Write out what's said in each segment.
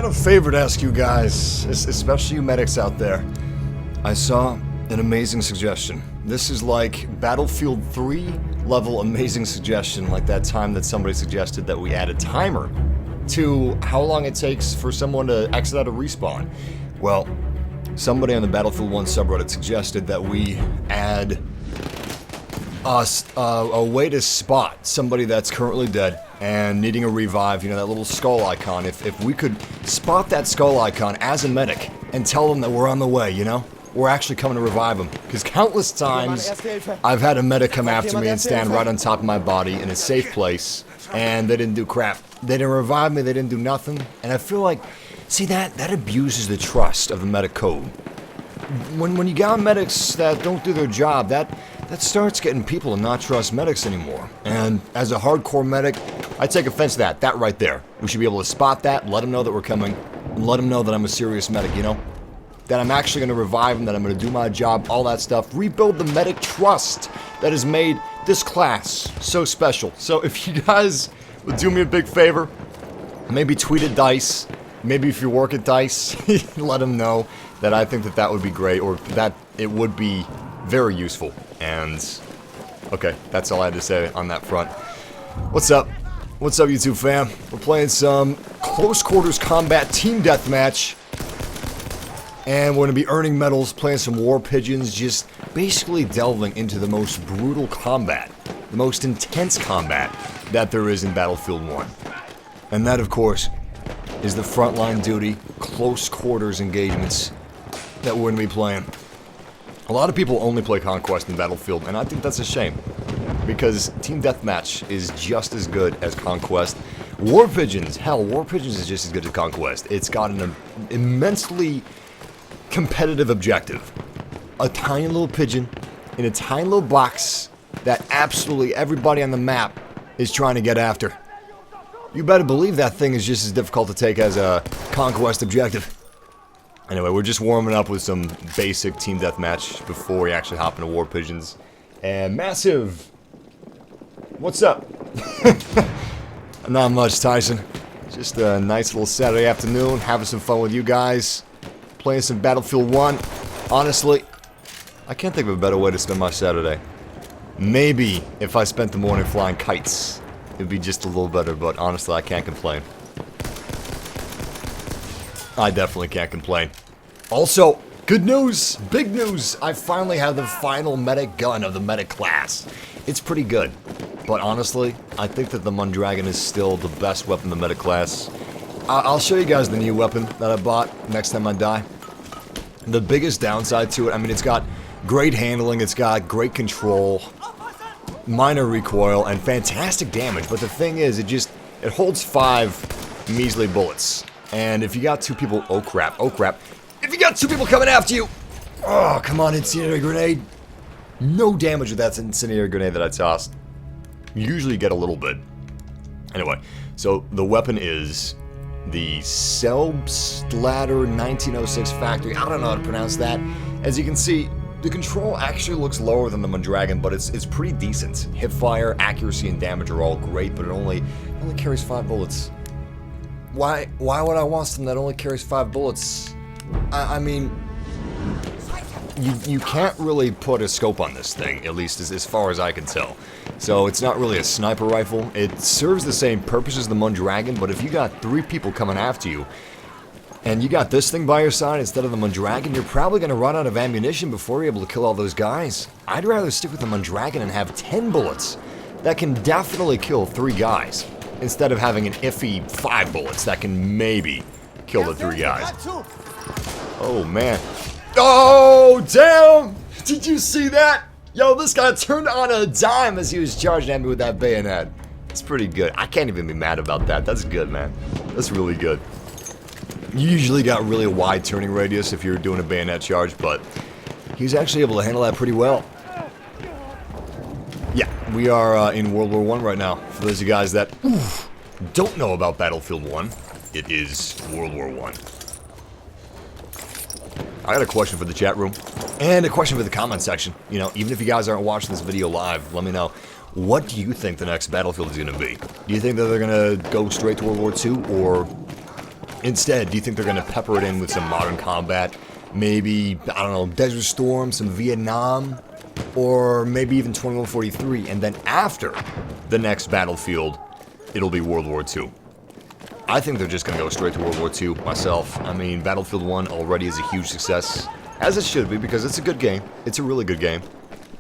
got a favor to ask you guys, especially you medics out there. I saw an amazing suggestion. This is like Battlefield 3 level amazing suggestion, like that time that somebody suggested that we add a timer to how long it takes for someone to exit out of respawn. Well, somebody on the Battlefield 1 subreddit suggested that we add a way to spot somebody that's currently dead and needing a revive, you know, that little skull icon. If we could spot that skull icon as a medic and tell them that we're on the way, you know? We're actually coming to revive them. Because countless times, I've had a medic come after me and stand right on top of my body in a safe place, and they didn't do crap. They didn't revive me, they didn't do nothing, and I feel like, see, that abuses the trust of the medic code. When you got medics that don't do their job, that starts getting people to not trust medics anymore. And as a hardcore medic, I take offense to that. That right there. We should be able to spot that, let them know that we're coming, and let them know that I'm a serious medic, you know? That I'm actually going to revive them, that I'm going to do my job, all that stuff. Rebuild the medic trust that has made this class so special. So if you guys would do me a big favor, maybe tweet at DICE, maybe if you work at DICE, let them know that I think that would be great, or that it would be very useful. And, okay, that's all I had to say on that front. What's up? What's up, YouTube fam? We're playing some close quarters combat team deathmatch. And we're going to be earning medals, playing some war pigeons, just basically delving into the most brutal combat, the most intense combat that there is in Battlefield 1. And that, of course, is the frontline duty, close quarters engagements that we're going to be playing. A lot of people only play Conquest in Battlefield, and I think that's a shame, because Team Deathmatch is just as good as Conquest. War Pigeons, hell, War Pigeons is just as good as Conquest. It's got an immensely competitive objective. A tiny little pigeon in a tiny little box that absolutely everybody on the map is trying to get after. You better believe that thing is just as difficult to take as a Conquest objective. Anyway, we're just warming up with some basic team deathmatch before we actually hop into War Pigeons. And Massive, what's up? Not much, Tyson. Just a nice little Saturday afternoon, having some fun with you guys. Playing some Battlefield 1. Honestly, I can't think of a better way to spend my Saturday. Maybe if I spent the morning flying kites, it'd be just a little better, but honestly, I can't complain. I definitely can't complain. Also, good news! Big news! I finally have the final medic gun of the medic class. It's pretty good, but honestly, I think that the Mondragon is still the best weapon in the medic class. I'll show you guys the new weapon that I bought next time I die. The biggest downside to it, I mean, it's got great handling, it's got great control, minor recoil, and fantastic damage, but the thing is, it holds 5 measly bullets. And if you got 2 people, oh crap, if you got 2 people coming after you, oh, come on, incendiary grenade. No damage with that incendiary grenade that I tossed. You usually get a little bit. Anyway, so the weapon is the Selbstlader 1906 factory. I don't know how to pronounce that. As you can see, the control actually looks lower than the Mondragon, but it's pretty decent. Hipfire, accuracy, and damage are all great, but it only carries 5 bullets. Why would I want something that only carries 5 bullets? I mean, you can't really put a scope on this thing, at least as far as I can tell. So it's not really a sniper rifle. It serves the same purpose as the Mondragon, but if you got 3 people coming after you, and you got this thing by your side instead of the Mondragon, you're probably going to run out of ammunition before you're able to kill all those guys. I'd rather stick with the Mondragon and have 10 bullets that can definitely kill 3 guys, instead of having an iffy 5 bullets that can maybe kill the 3 guys. Oh, man. Oh, damn! Did you see that? Yo, this guy turned on a dime as he was charging at me with that bayonet. It's pretty good. I can't even be mad about that. That's good, man. That's really good. You usually got really wide turning radius if you're doing a bayonet charge, but he's actually able to handle that pretty well. Yeah, we are in World War I right now. For those of you guys that don't know about Battlefield 1, it is World War I. I got a question for the chat room, and a question for the comment section. You know, even if you guys aren't watching this video live, let me know. What do you think the next Battlefield is going to be? Do you think that they're going to go straight to World War II, or Instead, do you think they're going to pepper it in with some modern combat? Maybe, I don't know, Desert Storm, some Vietnam, or maybe even 2143, and then after the next battlefield, it'll be World War II. I think they're just going to go straight to World War II myself. I mean, Battlefield 1 already is a huge success, as it should be, because it's a good game. It's a really good game.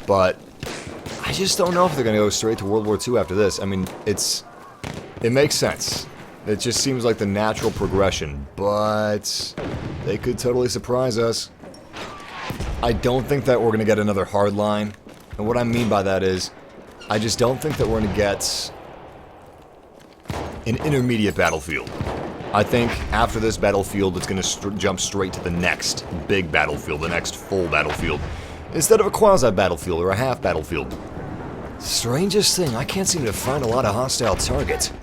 But I just don't know if they're going to go straight to World War II after this. I mean, it makes sense. It just seems like the natural progression, but they could totally surprise us. I don't think that we're going to get another hardline, and what I mean by that is, I just don't think that we're going to get an intermediate battlefield. I think after this battlefield, it's going to jump straight to the next big battlefield, the next full battlefield, instead of a quasi-battlefield or a half-battlefield. Strangest thing, I can't seem to find a lot of hostile targets.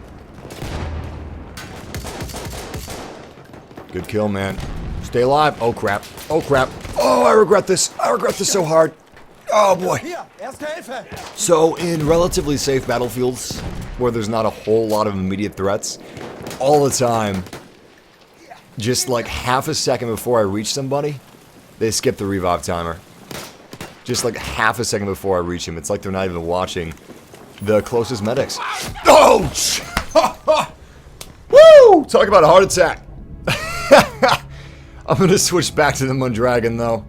Good kill, man. Stay alive. Oh, crap. Oh, crap. Oh, I regret this. I regret this so hard. Oh, boy. So, in relatively safe battlefields, where there's not a whole lot of immediate threats, all the time, just like half a second before I reach somebody, they skip the revive timer. Just like half a second before I reach him. It's like they're not even watching the closest medics. Oh! Woo! Talk about a heart attack. I'm gonna switch back to the Mondragon though.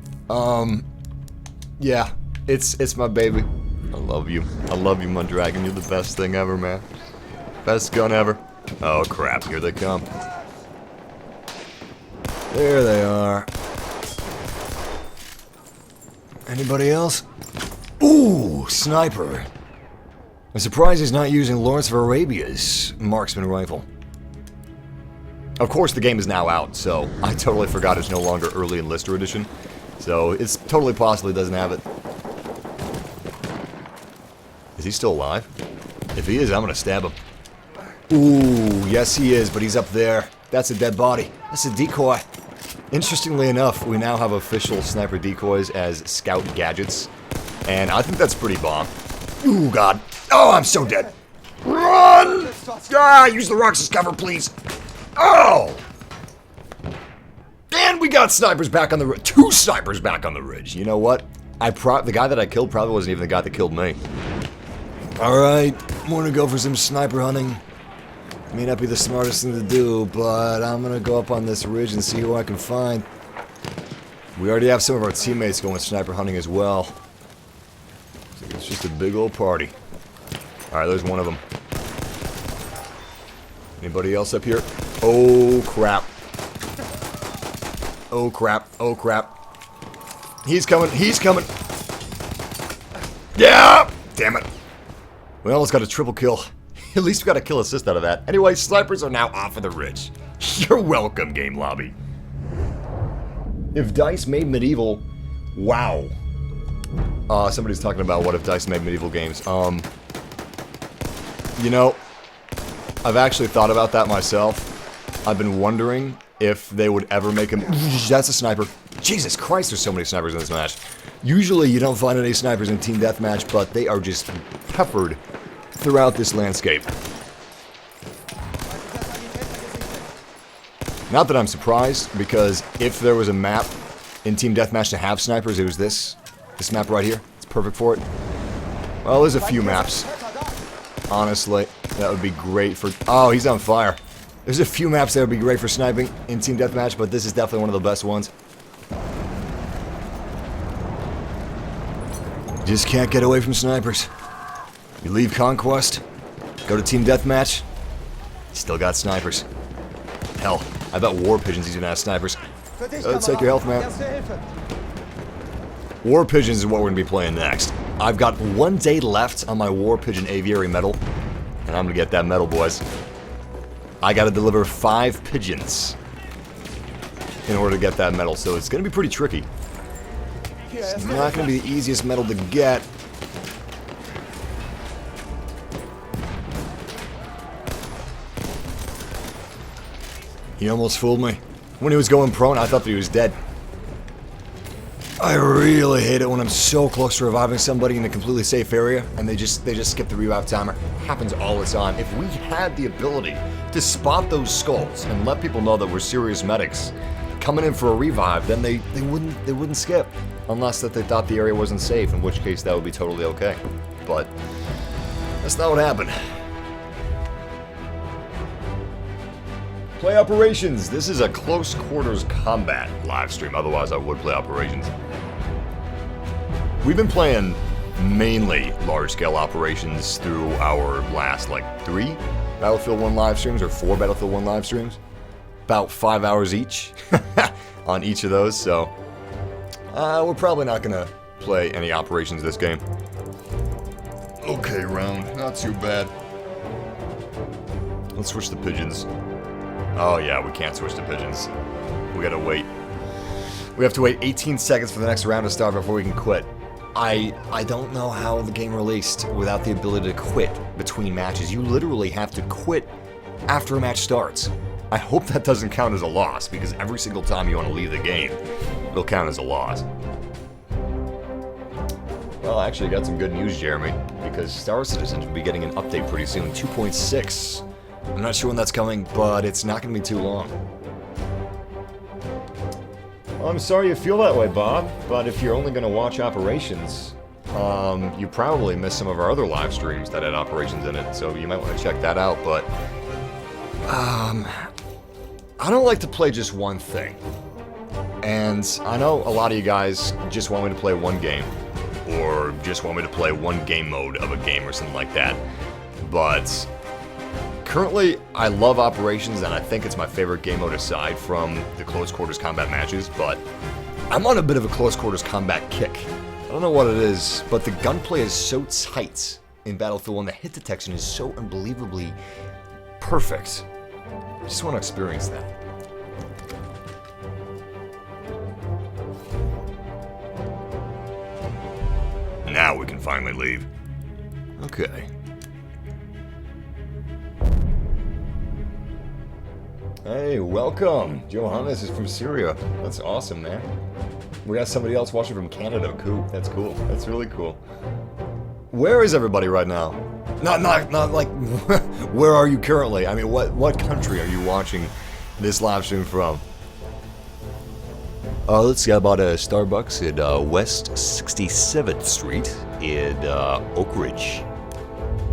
Yeah, it's my baby. I love you. I love you, Mondragon. You're the best thing ever, man. Best gun ever. Oh crap, here they come. There they are. Anybody else? Ooh, sniper. I'm surprised he's not using Lawrence of Arabia's marksman rifle. Of course, the game is now out, so I totally forgot it's no longer early enlister edition. So it's totally possible he doesn't have it. Is he still alive? If he is, I'm gonna stab him. Ooh, yes he is, but he's up there. That's a dead body. That's a decoy. Interestingly enough, we now have official sniper decoys as scout gadgets, and I think that's pretty bomb. Ooh, God. Oh, I'm so dead. Run! Ah, use the rocks as cover, please. Oh! And we got snipers back on the ridge. 2 snipers back on the ridge. You know what? The guy that I killed probably wasn't even the guy that killed me. Alright, I'm gonna go for some sniper hunting. May not be the smartest thing to do, but I'm gonna go up on this ridge and see who I can find. We already have some of our teammates going sniper hunting as well. So it's just a big old party. Alright, there's one of them. Anybody else up here? Oh, crap. Oh, crap. Oh, crap. He's coming. He's coming. Yeah! Damn it. We almost got a triple kill. At least we got a kill assist out of that. Anyway, snipers are now off of the ridge. You're welcome, game lobby. If DICE made medieval... Wow. Somebody's talking about what if DICE made medieval games. You know, I've actually thought about that myself. I've been wondering if they would ever make a... That's a sniper. Jesus Christ, there's so many snipers in this match. Usually you don't find any snipers in Team Deathmatch, but they are just peppered throughout this landscape. Not that I'm surprised, because if there was a map in Team Deathmatch to have snipers, it was this map right here. It's perfect for it. Well, there's a few maps. Honestly, that would be great for... Oh, he's on fire. There's a few maps that would be great for sniping in Team Deathmatch, but this is definitely one of the best ones. Just can't get away from snipers. You leave Conquest, go to Team Deathmatch, still got snipers. Hell, I bet War Pigeons he's gonna have snipers. Take your health, man. War Pigeons is what we're gonna be playing next. I've got 1 day left on my War Pigeon Aviary medal, and I'm gonna get that medal, boys. I gotta deliver 5 pigeons in order to get that medal, so it's gonna be pretty tricky. It's not gonna be the easiest medal to get. He almost fooled me. When he was going prone, I thought that he was dead. I really hate it when I'm so close to reviving somebody in a completely safe area and they just skip the revive timer. It happens all the time. If we had the ability to spot those skulls and let people know that we're serious medics coming in for a revive, then they wouldn't skip. Unless that they thought the area wasn't safe, in which case that would be totally okay. But that's not what happened. Play Operations. This is a close quarters combat live stream. Otherwise, I would play Operations. We've been playing mainly large-scale operations through our last, like, 3 Battlefield 1 live streams, or 4 Battlefield 1 live streams. About 5 hours each on each of those, so we're probably not going to play any operations this game. Okay, round. Not too bad. Let's switch to pigeons. Oh yeah, we can't switch to pigeons. We gotta wait. We have to wait 18 seconds for the next round to start before we can quit. I don't know how the game released without the ability to quit between matches. You literally have to quit after a match starts. I hope that doesn't count as a loss, because every single time you want to leave the game, it'll count as a loss. Well, I actually got some good news, Jeremy, because Star Citizens will be getting an update pretty soon, 2.6. I'm not sure when that's coming, but it's not going to be too long. Well, I'm sorry you feel that way, Bob, but if you're only going to watch Operations, you probably missed some of our other live streams that had Operations in it, so you might want to check that out, but I don't like to play just one thing. And I know a lot of you guys just want me to play one game, or just want me to play one game mode of a game or something like that, but currently, I love Operations, and I think it's my favorite game mode aside from the close quarters combat matches, but I'm on a bit of a close quarters combat kick. I don't know what it is, but the gunplay is so tight in Battlefield 1, the hit detection is so unbelievably perfect. I just want to experience that. Now we can finally leave. Okay. Hey, welcome! Johannes is from Syria. That's awesome, man. We got somebody else watching from Canada. Cool. That's cool. That's really cool. Where is everybody right now? Not like, where are you currently? I mean, what country are you watching this live stream from? Let's see, I bought a Starbucks at West 67th Street in Oak Ridge,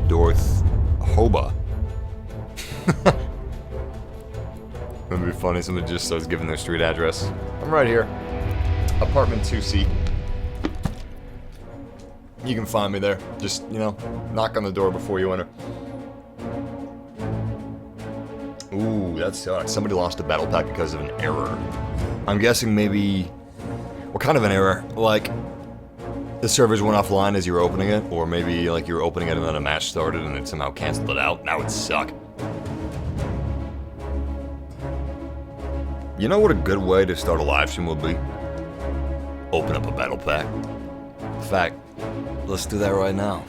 North Hoba. That'd be funny, somebody just starts giving their street address. I'm right here. Apartment 2C. You can find me there. Just, you know, knock on the door before you enter. Ooh, that sucks. Somebody lost a battle pack because of an error. I'm guessing maybe... What kind of an error? Like, the servers went offline as you were opening it? Or maybe, like, you were opening it and then a match started and it somehow canceled it out? That would suck. You know what a good way to start a live stream would be? Open up a battle pack. In fact, let's do that right now.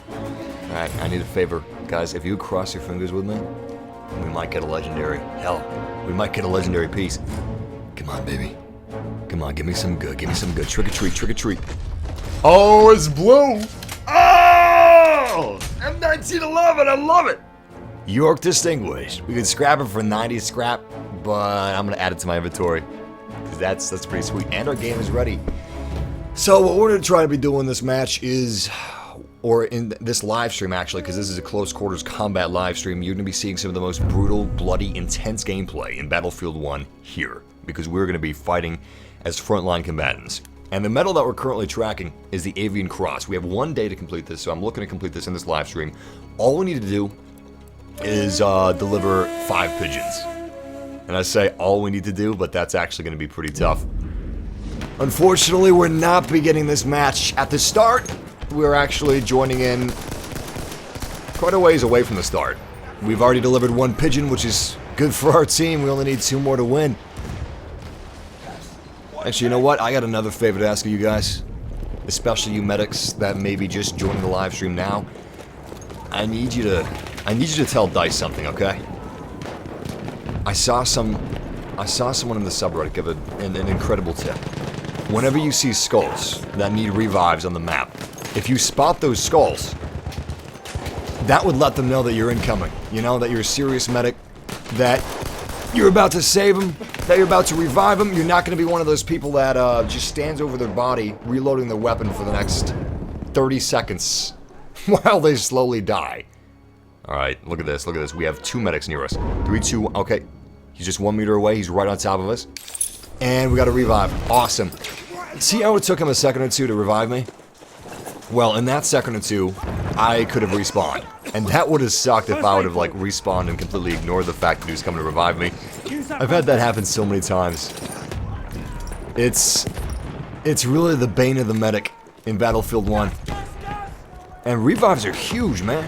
Alright, I need a favor. Guys, if you cross your fingers with me, we might get a legendary. Hell, we might get a legendary piece. Come on, baby. Come on, give me some good. Give me some good. Trick or treat, trick or treat. Oh, it's blue! Oh! M1911, I love it! York Distinguished. We could scrap it for 90 scrap, but I'm gonna add it to my inventory. Because that's pretty sweet. And our game is ready. So what we're gonna try to be doing this match is, or in this live stream actually, because this is a close quarters combat live stream, you're gonna be seeing some of the most brutal, bloody, intense gameplay in Battlefield 1 here. Because we're gonna be fighting as frontline combatants. And the medal that we're currently tracking is the Avian Cross. We have 1 day to complete this, so I'm looking to complete this in this live stream. All we need to do is deliver 5 pigeons. And I say all we need to do, but that's actually going to be pretty tough. Unfortunately, we're not beginning this match at the start. We're actually joining in quite a ways away from the start. We've already delivered 1 pigeon, which is good for our team. We only need 2 more to win. Actually, you know what? I got another favor to ask of you guys. Especially you medics that may be just joining the live stream now. I need you to tell DICE something, okay? I saw someone in the subreddit give an incredible tip. whenever you see skulls that need revives on the map, if you spot those skulls, that would let them know that you're incoming. You know, that you're a serious medic, that you're about to save them, that you're about to revive them. You're not going to be one of those people that just stands over their body, reloading their weapon for the next 30 seconds while they slowly die. Alright, look at this, look at this. We have 2 medics near us. 3, 2, okay. He's just 1 meter away, he's right on top of us. And we got a revive. Awesome. See how it took him a second or two to revive me? Well, in that second or two, I could have respawned. And that would have sucked if I would have, like, respawned and completely ignored the fact that he was coming to revive me. I've had that happen so many times. It's really the bane of the medic in Battlefield 1. And revives are huge, man.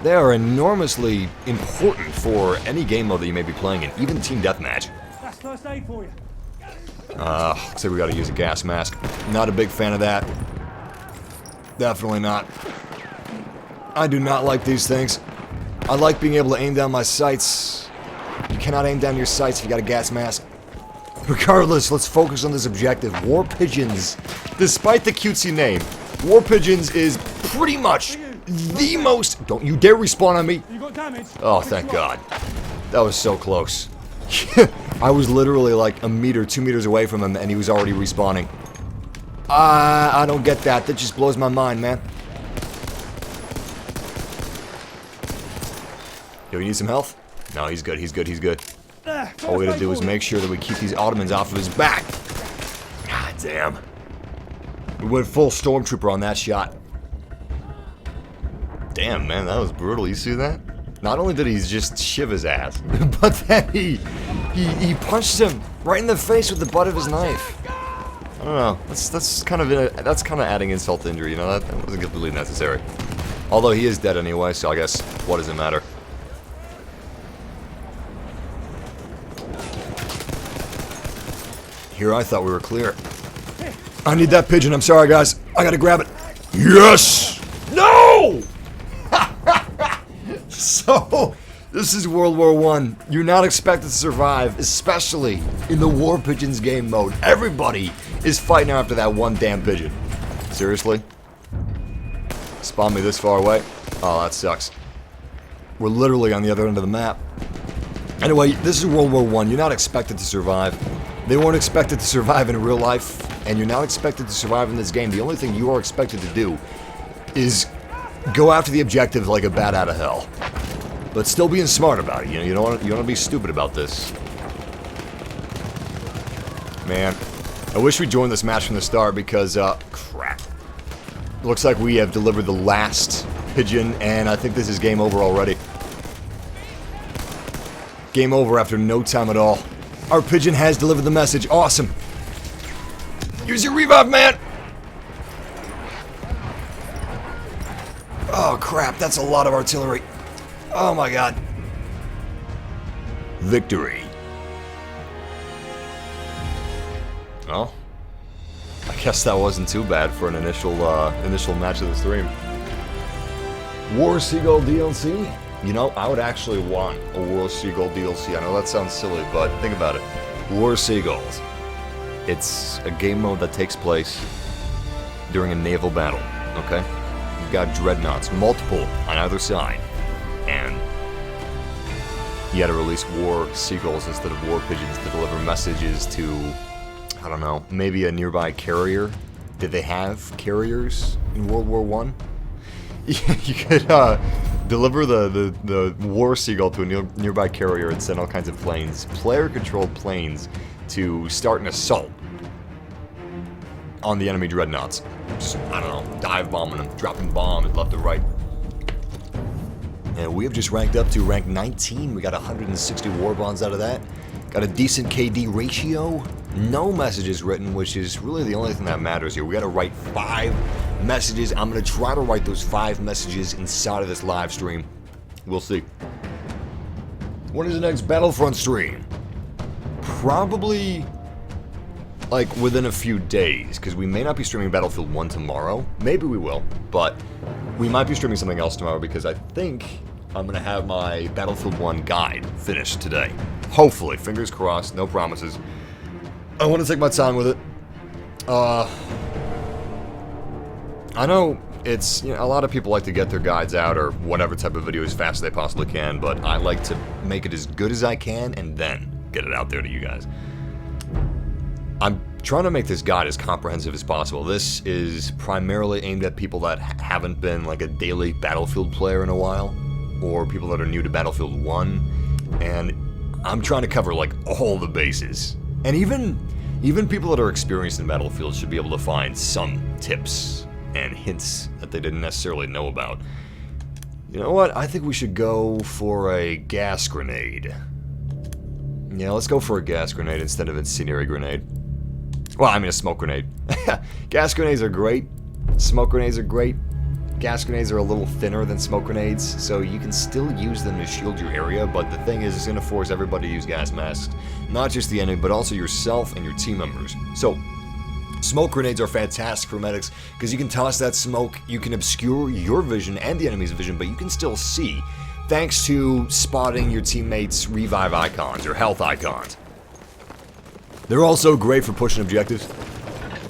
They are enormously important for any game mode that you may be playing in, even Team Deathmatch. That's first aid for you. Looks like we gotta use a gas mask. Not a big fan of that. Definitely not. I do not like these things. I like being able to aim down my sights. You cannot aim down your sights if you got a gas mask. Regardless, let's focus on this objective. War Pigeons. Despite the cutesy name, War Pigeons is pretty much the most... Don't you dare respawn on me! You got damage? Oh, thank God. That was so close. I was literally like a meter, 2 meters away from him, and he was already respawning. I don't get that. That just blows my mind, man. Do we need some health? No, he's good, he's good, he's good. All we gotta do is make sure that we keep these Ottomans off of his back. God damn. We went full Stormtrooper on that shot. Damn, man, that was brutal. You see that? Not only did he just shiv his ass, but then he punched him right in the face with the butt of his knife. I don't know. That's kind of adding insult to injury. You know, that wasn't completely necessary. Although he is dead anyway, so I guess what does it matter? Here, I thought we were clear. I need that pigeon. I'm sorry, guys. I gotta grab it. Yes! No! So, this is World War I. You're not expected to survive, especially in the War Pigeons game mode. Everybody is fighting after that one damn pigeon. Seriously? Spawn me this far away? Oh, that sucks. We're literally on the other end of the map. Anyway, this is World War I. You're not expected to survive. They weren't expected to survive in real life, and you're not expected to survive in this game. The only thing you are expected to do is go after the objective like a bat out of hell. But still being smart about it, you know, you don't want to be stupid about this. Man, I wish we joined this match from the start because, crap. Looks like we have delivered the last pigeon, and I think this is game over already. Game over after no time at all. Our pigeon has delivered the message. Awesome. Use your revive, man! Oh, crap. That's a lot of artillery. Oh, my God. Victory. Well, I guess that wasn't too bad for an initial match of the stream. War Seagull DLC? You know, I would actually want a War Seagull DLC. I know that sounds silly, but think about it. War Seagulls. It's a game mode that takes place during a naval battle, okay? You've got dreadnoughts, multiple on either side, and you had to release War Seagulls instead of War Pigeons to deliver messages to, I don't know, maybe a nearby carrier. Did they have carriers in World War I? You could deliver the War Seagull to a nearby carrier and send all kinds of planes, player-controlled planes, to start an assault on the enemy dreadnoughts. Just, I don't know, dive bombing them, dropping bombs left and right. And we have just ranked up to rank 19. We got 160 war bonds out of that. Got a decent KD ratio. No messages written, which is really the only thing that matters here. We got to write 5 messages. I'm going to try to write those 5 messages inside of this live stream. We'll see. When is the next Battlefront stream? Probably like within a few days, because we may not be streaming Battlefield 1 tomorrow. Maybe we will, but we might be streaming something else tomorrow because I think I'm going to have my Battlefield 1 guide finished today. Hopefully, fingers crossed, no promises. I want to take my time with it. I know it's, you know, a lot of people like to get their guides out or whatever type of video as fast as they possibly can, but I like to make it as good as I can and then get it out there to you guys. I'm trying to make this guide as comprehensive as possible. This is primarily aimed at people that haven't been like a daily Battlefield player in a while, or people that are new to Battlefield 1, and I'm trying to cover like all the bases. And even people that are experienced in Battlefield should be able to find some tips and hints that they didn't necessarily know about. You know what? I think we should go for a gas grenade. Yeah, let's go for a gas grenade instead of an incendiary grenade. Well, I mean a smoke grenade. Gas grenades are great. Smoke grenades are great. Gas grenades are a little thinner than smoke grenades, so you can still use them to shield your area, but the thing is, it's going to force everybody to use gas masks. Not just the enemy, but also yourself and your team members. So, smoke grenades are fantastic for medics, because you can toss that smoke, you can obscure your vision and the enemy's vision, but you can still see, thanks to spotting your teammates' revive icons, or health icons. They're also great for pushing objectives.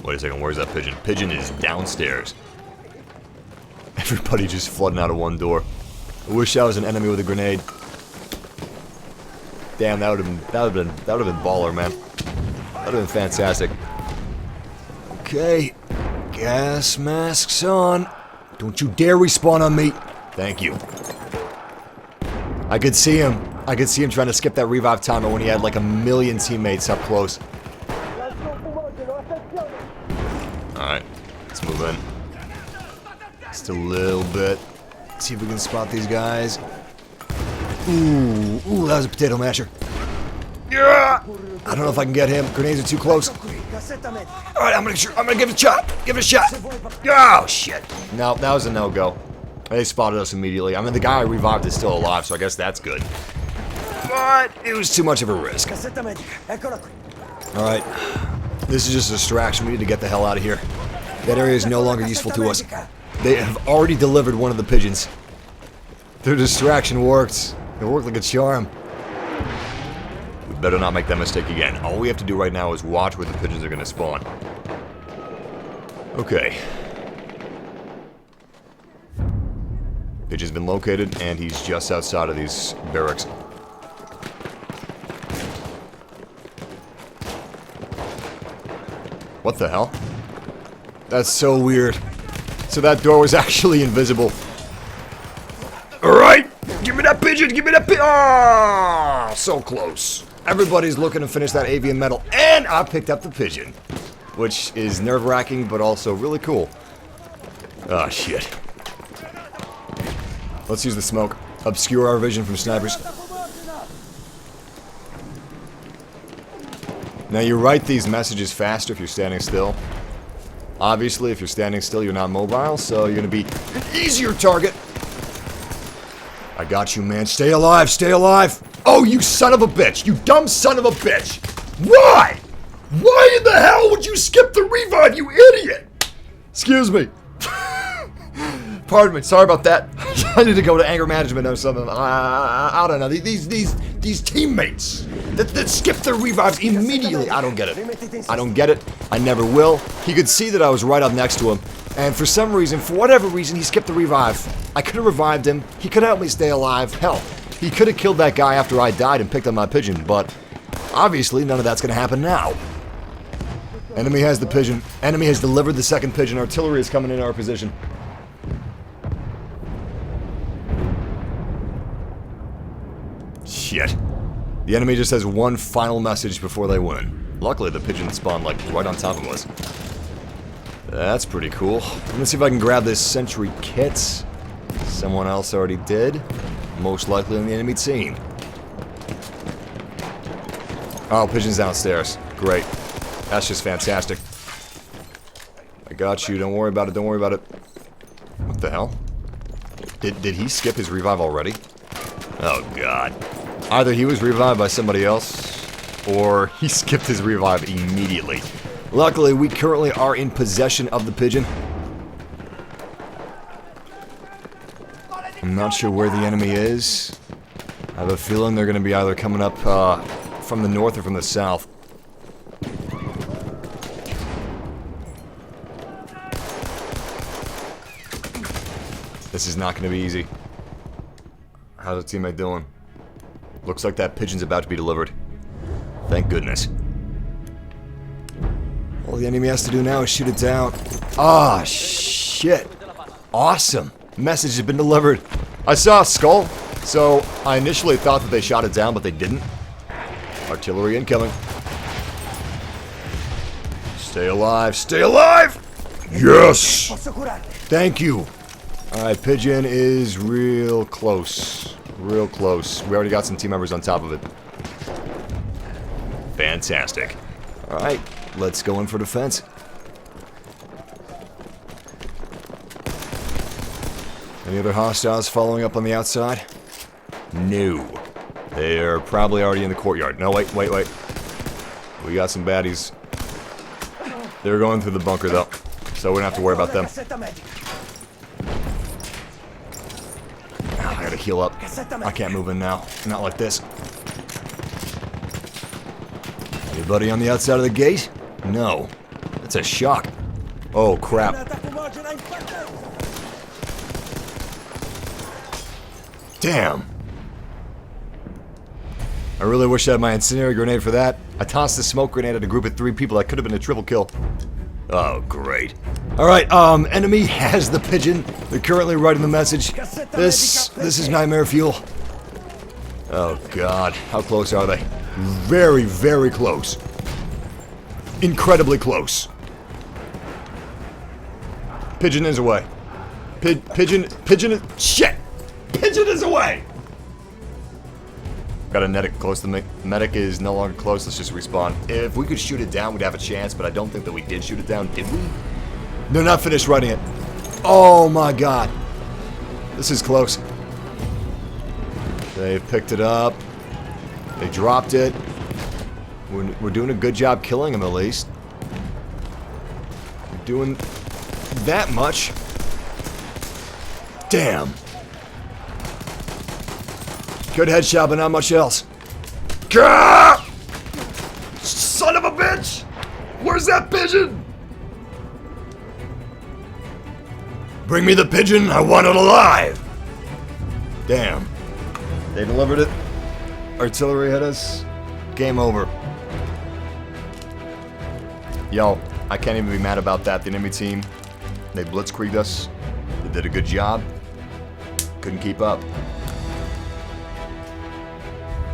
Wait a second, where's that pigeon? Pigeon is downstairs. Everybody just flooding out of one door. I wish I was an enemy with a grenade. Damn, that would have been baller, man. That would have been fantastic. Okay, gas masks on. Don't you dare respawn on me. Thank you. I could see him. I could see him trying to skip that revive timer when he had like a million teammates up close. Alright, let's move in. Just a little bit. See if we can spot these guys. Ooh, that was a potato masher. Yeah! I don't know if I can get him. Grenades are too close. Alright, I'm gonna give it a shot. Give it a shot. Oh, shit. No, that was a no-go. They spotted us immediately. I mean, the guy I revived is still alive, so I guess that's good. But it was too much of a risk. Alright. This is just a distraction. We need to get the hell out of here. That area is no longer useful to us. They have already delivered one of the pigeons. Their distraction worked. It worked like a charm. We better not make that mistake again. All we have to do right now is watch where the pigeons are going to spawn. Okay. Pigeon's been located, and he's just outside of these barracks. What the hell? That's so weird. So that door was actually invisible. Alright! Give me that pigeon! Give me that pigeon! Ah, so close. Everybody's looking to finish that avian medal, and I picked up the pigeon. Which is nerve-wracking, but also really cool. Ah, shit. Let's use the smoke. Obscure our vision from snipers. Now you write these messages faster if you're standing still. Obviously, if you're standing still, you're not mobile, so you're gonna be an easier target. I got you, man. Stay alive, stay alive. Oh, you son of a bitch. You dumb son of a bitch. Why? Why in the hell would you skip the revive, you idiot? Excuse me. Pardon me. Sorry about that. I need to go to anger management or something. I don't know. These teammates that skip their revives immediately. I don't get it. I don't get it. I never will. He could see that I was right up next to him. And for some reason, for whatever reason, he skipped the revive. I could have revived him. He could have helped me stay alive. Hell, he could have killed that guy after I died and picked up my pigeon. But obviously, none of that's going to happen now. Enemy has the pigeon. Enemy has delivered the second pigeon. Artillery is coming in our position. Shit. The enemy just has one final message before they win. Luckily, the pigeon spawned, like, right on top of us. That's pretty cool. I'm gonna see if I can grab this sentry kit. Someone else already did. Most likely on the enemy team. Oh, pigeon's downstairs. Great. That's just fantastic. I got you. Don't worry about it. Don't worry about it. What the hell? Did he skip his revive already? Oh, God. Either he was revived by somebody else, or he skipped his revive immediately. Luckily, we currently are in possession of the pigeon. I'm not sure where the enemy is. I have a feeling they're going to be either coming up from the north or from the south. This is not going to be easy. How's the teammate doing? Looks like that pigeon's about to be delivered. Thank goodness. All the enemy has to do now is shoot it down. Ah, shit. Awesome. Message has been delivered. I saw a skull, so I initially thought that they shot it down, but they didn't. Artillery incoming. Stay alive. Stay alive! Yes! Thank you. Alright, pigeon is real close. Real close. We already got some team members on top of it. Fantastic. Alright, let's go in for defense. Any other hostiles following up on the outside? No. They're probably already in the courtyard. No, wait. We got some baddies. They're going through the bunker, though, so we don't have to worry about them. I gotta heal up. I can't move in now. Not like this. Anybody on the outside of the gate? No. That's a shock. Oh, crap. Damn. I really wish I had my incendiary grenade for that. I tossed the smoke grenade at a group of 3 people. That could have been a triple kill. Oh, great. Alright, enemy has the pigeon. They're currently writing the message. This is nightmare fuel. Oh, God. How close are they? Very, very close. Incredibly close. Pigeon is away. Pigeon is... Shit! Pigeon is away! Got a medic close to me. Medic is no longer close. Let's just respawn. If we could shoot it down, we'd have a chance, but I don't think that we did shoot it down. Did we? They're not finished writing it. Oh my god. This is close. They've picked it up. They dropped it. We're doing a good job killing them, at least. We're doing that much. Damn. Good headshot, but not much else. Gah! Son of a bitch! Where's that pigeon? Bring me the pigeon, I want it alive! Damn. They delivered it. Artillery hit us. Game over. Yo, I can't even be mad about that. The enemy team, they blitzkrieged us. They did a good job. Couldn't keep up.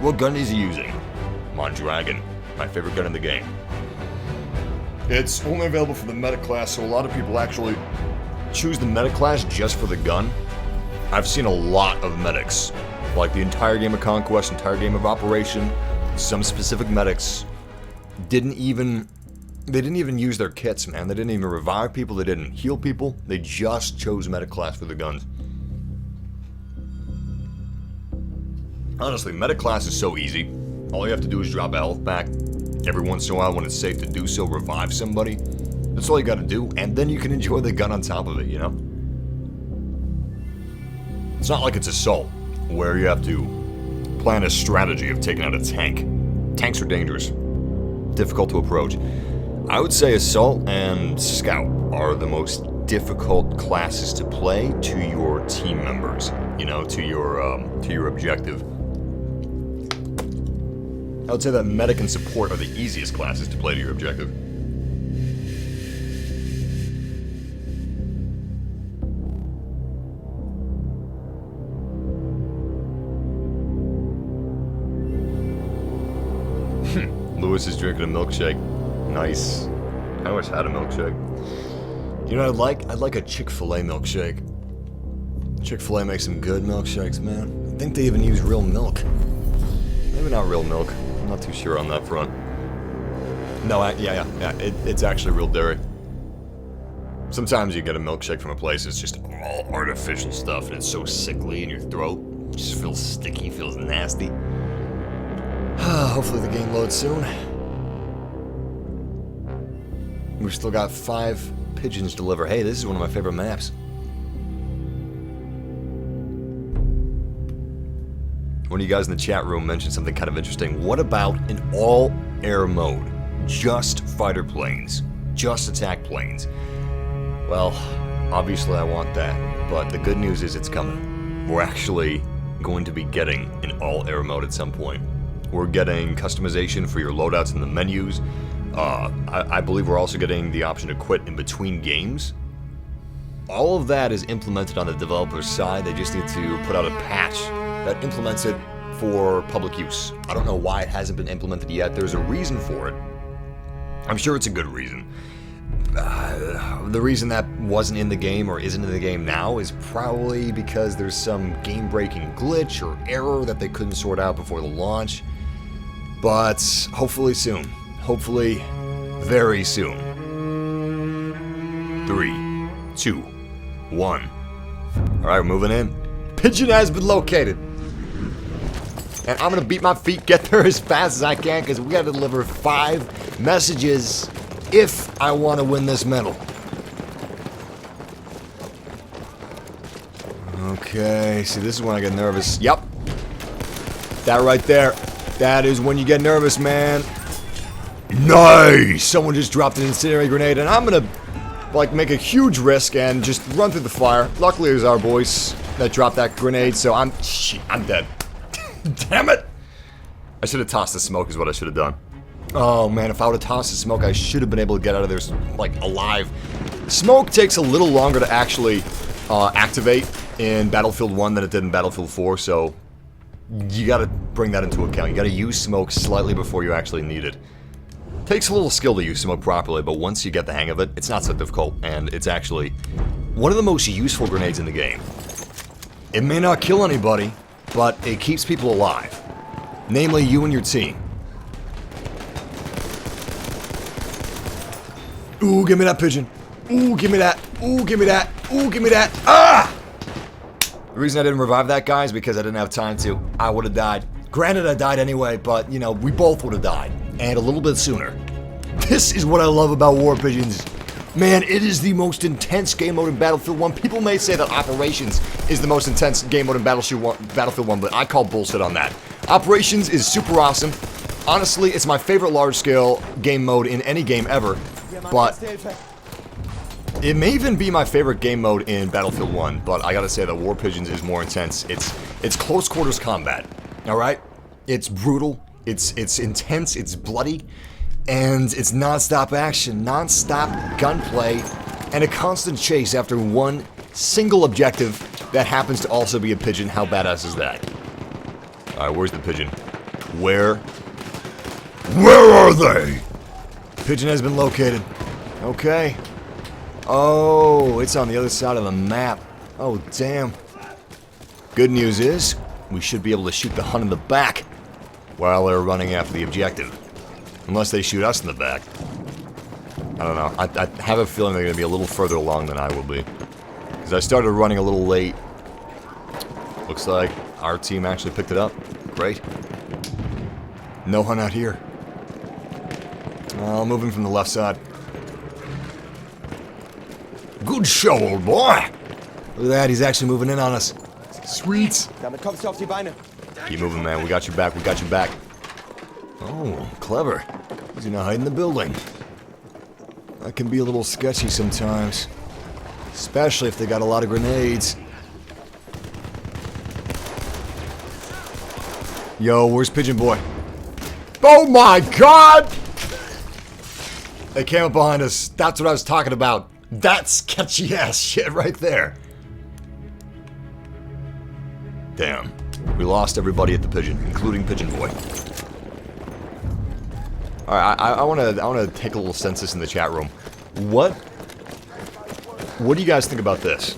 What gun is he using? Mondragon, my favorite gun in the game. It's only available for the medic class, so a lot of people actually choose the medic class just for the gun. I've seen a lot of medics, like the entire game of Conquest, entire game of Operation. Some specific medics didn't even use their kits, man. They didn't even revive people, they didn't heal people. They just chose medic class for the guns. Honestly, medic class is so easy. All you have to do is drop a health pack. Every once in a while, when it's safe to do so, revive somebody. That's all you gotta do, and then you can enjoy the gun on top of it, you know? It's not like it's Assault, where you have to plan a strategy of taking out a tank. Tanks are dangerous. Difficult to approach. I would say Assault and Scout are the most difficult classes to play to your team members. You know, to your objective. I would say that Medic and Support are the easiest classes to play to your objective. Lewis is drinking a milkshake. Nice. I always had a milkshake. You know what I'd like a Chick-fil-A milkshake. Chick-fil-A makes some good milkshakes, man. I think they even use real milk. Maybe not real milk. I'm not too sure on that front. No, yeah. It's actually real dairy. Sometimes you get a milkshake from a place that's just all artificial stuff, and it's so sickly in your throat. It just feels sticky, feels nasty. Hopefully the game loads soon. We've still got 5 pigeons to deliver. Hey, this is one of my favorite maps. One of you guys in the chat room mentioned something kind of interesting. What about an all-air mode? Just fighter planes. Just attack planes. Well, Obviously, I want that, but the good news is it's coming. We're actually going to be getting an all-air mode at some point. We're getting customization for your loadouts in the menus. I believe we're also getting the option to quit in between games. All of that is implemented on the developer's side. They just need to put out a patch that implements it for public use. I don't know why it hasn't been implemented yet. There's a reason for it. I'm sure it's a good reason. The reason that wasn't in the game or isn't in the game now is probably because there's some game-breaking glitch or error that they couldn't sort out before the launch. But hopefully soon. Hopefully very soon. 3, 2, 1. Alright, we're moving in. Pigeon has been located. And I'm gonna beat my feet, get there as fast as I can, because we gotta deliver 5 messages if I want to win this medal. Okay, see, this is when I get nervous. Yep. That right there. That is when you get nervous, man. Nice! Someone just dropped an incendiary grenade, and I'm gonna, like, make a huge risk and just run through the fire. Luckily, it was our boys that dropped that grenade, so I'm dead. Damn it! I should have tossed the smoke is what I should have done. Oh man, if I would have tossed the smoke, I should have been able to get out of there, like, alive. Smoke takes a little longer to actually activate in Battlefield 1 than it did in Battlefield 4, so you gotta bring that into account. You gotta use smoke slightly before you actually need it. Takes a little skill to use smoke properly, but once you get the hang of it, it's not so difficult, and it's actually one of the most useful grenades in the game. It may not kill anybody, but it keeps people alive. Namely, you and your team. Ooh, give me that pigeon. Ooh, give me that. Ooh, give me that. Ooh, give me that. Ah! The reason I didn't revive that guy is because I didn't have time to. I would have died. Granted, I died anyway, but, you know, we both would have died. And a little bit sooner. This is what I love about War Pigeons. Man, it is the most intense game mode in Battlefield 1. People may say that Operations is the most intense game mode in Battlefield 1, but I call bullshit on that. Operations is super awesome. Honestly, it's my favorite large-scale game mode in any game ever. But it may even be my favorite game mode in Battlefield 1, but I gotta say that War Pigeons is more intense. It's close quarters combat, alright? It's brutal, it's intense, it's bloody, and it's non-stop action, non-stop gunplay, and a constant chase after one single objective that happens to also be a pigeon. How badass is that? Alright, where's the pigeon? Where are they? Pigeon has been located. Okay. Oh, it's on the other side of the map. Oh, damn. Good news is, we should be able to shoot the Hun in the back while they're running after the objective. Unless they shoot us in the back. I don't know. I have a feeling they're going to be a little further along than I will be. Because I started running a little late. Looks like our team actually picked it up. Great. No Hun out here. Moving from the left side. Good show, old boy! Look at that, he's actually moving in on us. Sweet! Keep moving, man. We got your back, we got your back. Oh, clever. He's gonna hide in the building. That can be a little sketchy sometimes. Especially if they got a lot of grenades. Yo, where's Pigeon Boy? Oh my god! They came up behind us. That's what I was talking about. That's sketchy ass shit right there. Damn. We lost everybody at the Pigeon, including Pigeon Boy. Alright, I wanna take a little census in the chat room. What do you guys think about this?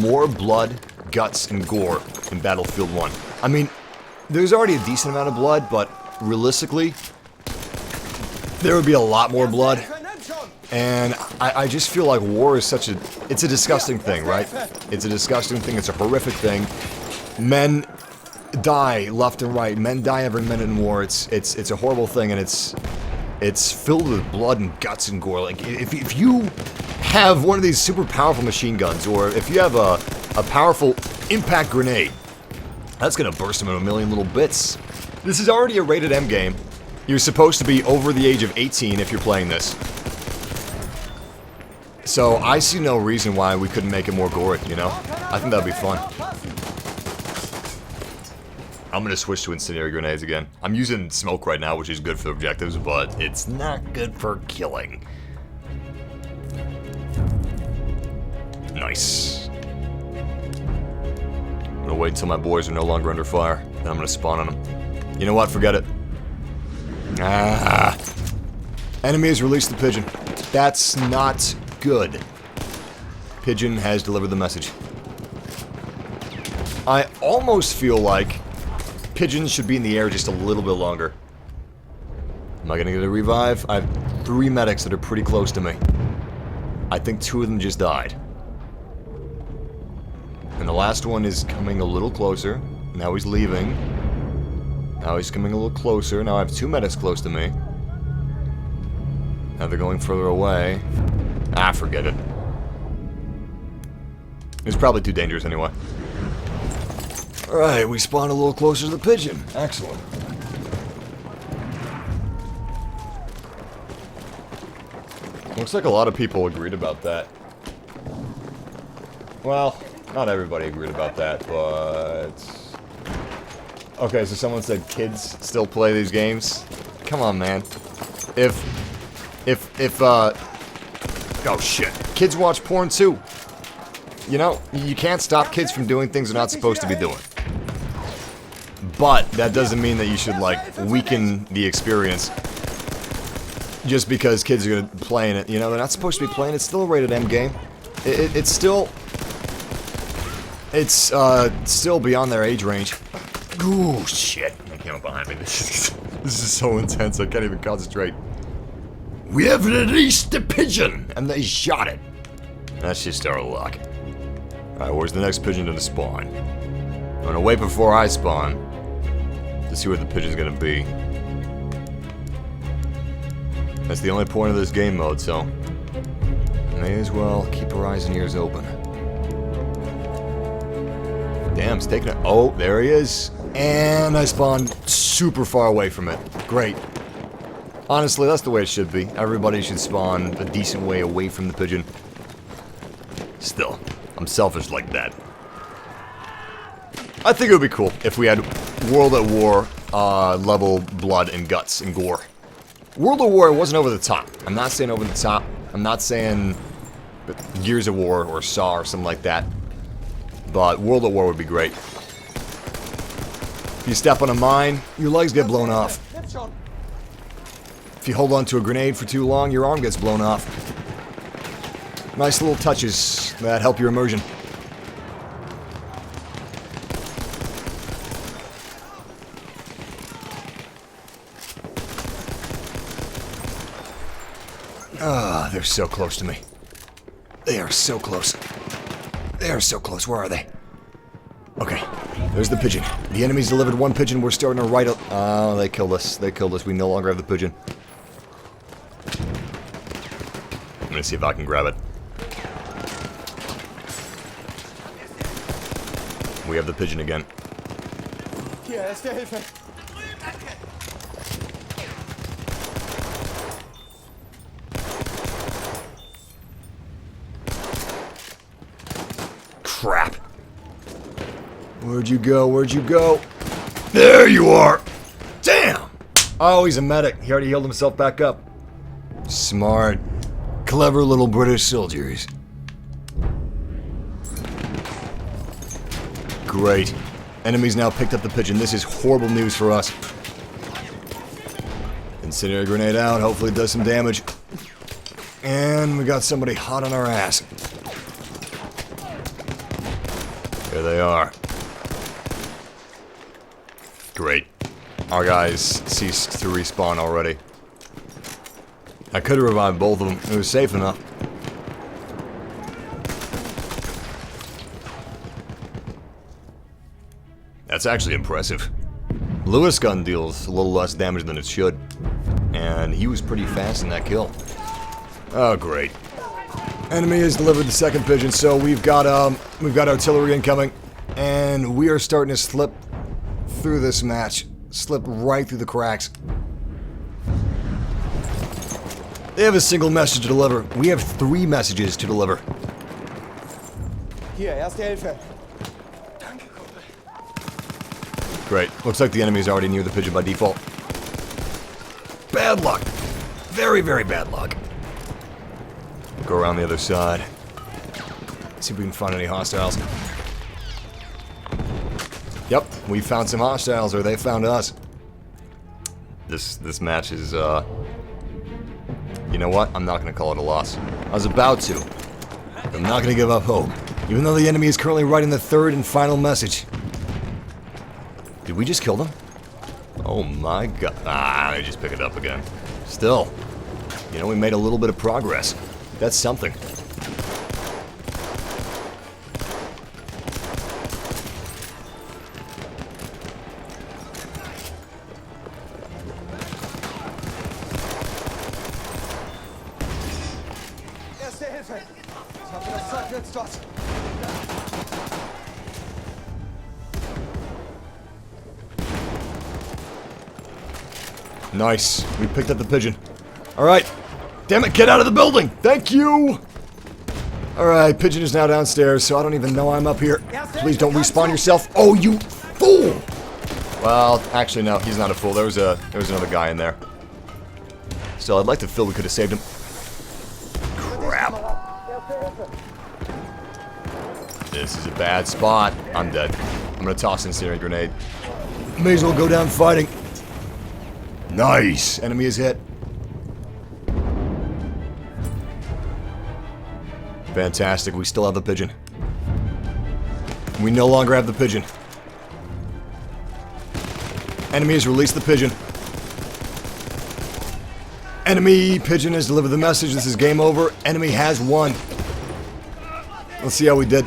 More blood, guts, and gore in Battlefield 1. I mean, there's already a decent amount of blood, but realistically, there would be a lot more blood. And I just feel like war is such a... It's a disgusting thing, right? It's a disgusting thing. It's a horrific thing. Men die left and right. Men die every minute in war. It's a horrible thing, and it's filled with blood and guts and gore. Like, if you have one of these super powerful machine guns, or if you have a powerful impact grenade, that's gonna burst them in a million little bits. This is already a rated M game. You're supposed to be over the age of 18 if you're playing this. So I see no reason why we couldn't make it more gory, you know? I think that'd be fun. I'm gonna switch to incendiary grenades again. I'm using smoke right now, which is good for objectives, but it's not good for killing. Nice. I'm gonna wait until my boys are no longer under fire, then I'm gonna spawn on them. You know what? Forget it. Ah. Enemy has released the pigeon. That's not good. Pigeon has delivered the message. I almost feel like pigeons should be in the air just a little bit longer. Am I gonna get a revive? I have 3 medics that are pretty close to me. I think 2 of them just died. And the last one is coming a little closer. Now he's leaving. Now he's coming a little closer. Now I have 2 medics close to me. Now they're going further away. Ah, forget it. It's probably too dangerous anyway. Alright, we spawned a little closer to the pigeon. Excellent. Looks like a lot of people agreed about that. Well, not everybody agreed about that, but... Okay, so someone said kids still play these games? Come on, man. Oh shit. Kids watch porn too. You know, you can't stop kids from doing things they're not supposed to be doing. But that doesn't mean that you should, like, weaken the experience just because kids are gonna be playing it. You know, they're not supposed to be playing it. It's still a rated M game. It's still beyond their age range. Ooh, shit. They came up behind me. This is so intense, I can't even concentrate. We have released the pigeon! And they shot it. That's just our luck. Alright, where's the next pigeon to spawn? I'm gonna wait before I spawn to see where the pigeon's gonna be. That's the only point of this game mode, so may as well keep our eyes and ears open. Damn, it's taking it. Oh, there he is. And I spawned super far away from it. Great. Honestly, that's the way it should be. Everybody should spawn a decent way away from the pigeon. Still, I'm selfish like that. I think it would be cool if we had World at War level blood and guts and gore. World at War wasn't over the top. I'm not saying over the top. I'm not saying Gears of War or Saw or something like that. But World at War would be great. If you step on a mine, your legs get blown off. If you hold on to a grenade for too long, your arm gets blown off. Nice little touches that help your immersion. Ah, they're so close to me. They are so close. They are so close. Where are they? Okay, there's the pigeon. The enemy's delivered 1 pigeon. We're starting to right up. Oh, they killed us. They killed us. We no longer have the pigeon. I'm gonna see if I can grab it. We have the pigeon again. Crap. Where'd you go? Where'd you go? There you are! Damn! Oh, he's a medic. He already healed himself back up. Smart. Clever little British soldiers. Great. Enemies now picked up the pigeon. This is horrible news for us. Incendiary grenade out. Hopefully it does some damage. And we got somebody hot on our ass. There they are. Great. Our guys ceased to respawn already. I could have revived both of them. It was safe enough. That's actually impressive. Lewis gun deals a little less damage than it should. And he was pretty fast in that kill. Oh, great. Enemy has delivered the second pigeon, so we've got artillery incoming. And we are starting to slip through this match. Slip right through the cracks. They have a single message to deliver. We have 3 messages to deliver. Hier, erste Hilfe. Great. Looks like the enemy is already near the pigeon by default. Bad luck. Very, very bad luck. Go around the other side. See if we can find any hostiles. Yep, we found some hostiles, or they found us. This match is, you know what? I'm not going to call it a loss. I was about to. But I'm not going to give up hope. Even though the enemy is currently writing the 3rd and final message. Did we just kill them? Oh my god. Ah, they just pick it up again. Still. You know, we made a little bit of progress. That's something. Erste Hilfe. Ich hoffe, das Zeug wird's dort. Nice. We picked up the pigeon. Alright. Damn it, get out of the building! Thank you! Alright, pigeon is now downstairs, so I don't even know I'm up here. Please don't respawn yourself. Oh, you fool! Well, actually, no, he's not a fool. There was another guy in there. Still, I'd like to feel we could have saved him. Crap. This is a bad spot. I'm dead. I'm gonna toss an incendiary grenade. May as well go down fighting. Nice! Enemy is hit. Fantastic, we still have the pigeon. We no longer have the pigeon. Enemy has released the pigeon. Enemy pigeon has delivered the message. This is game over. Enemy has won. Let's see how we did.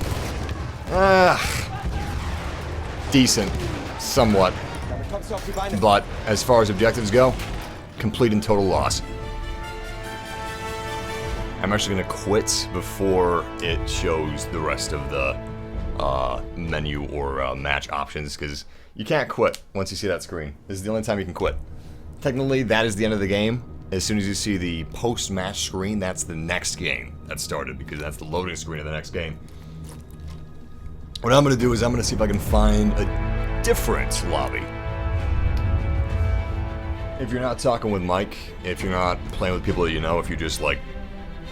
Decent. Somewhat. But as far as objectives go, complete and total loss. I'm actually going to quit before it shows the rest of the menu or match options, because you can't quit once you see that screen. This is the only time you can quit. Technically, that is the end of the game. As soon as you see the post-match screen, that's the next game that started, because that's the loading screen of the next game. What I'm going to do is I'm going to see if I can find a different lobby. If you're not talking with Mike, if you're not playing with people that you know, if you're just like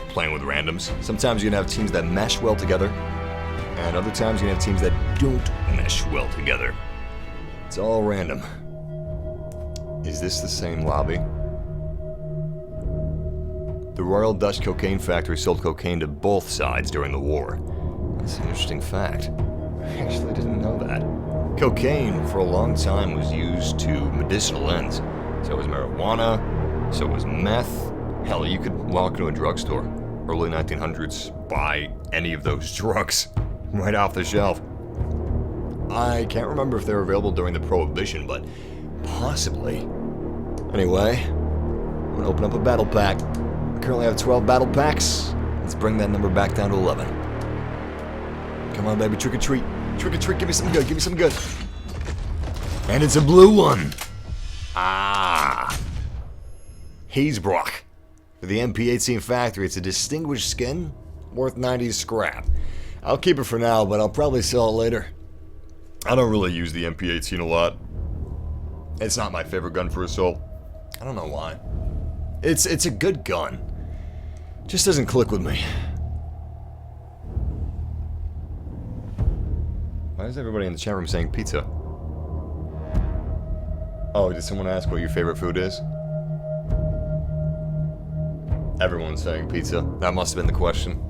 playing with randoms, sometimes you're going to have teams that mesh well together, and other times you're going to have teams that don't mesh well together. It's all random. Is this the same lobby? The Royal Dutch Cocaine Factory sold cocaine to both sides during the war. That's an interesting fact. I actually didn't know that. Cocaine, for a long time, was used to medicinal ends. So was marijuana, so was meth. Hell, you could walk into a drugstore, early 1900s, buy any of those drugs right off the shelf. I can't remember if they were available during the Prohibition, but possibly. Anyway, I'm gonna open up a battle pack. I currently have 12 battle packs. Let's bring that number back down to 11. Come on, baby, trick or treat. Trick or treat, give me some good, give me some good. And it's a blue one. Ah. Hazebrock. For the MP18 factory, it's a distinguished skin, worth 90 scrap. I'll keep it for now, but I'll probably sell it later. I don't really use the MP18 a lot. It's not my favorite gun for assault. I don't know why. It's a good gun. Just doesn't click with me. Why is everybody in the chat room saying pizza? Oh, did someone ask what your favorite food is? Everyone's saying pizza. That must have been the question.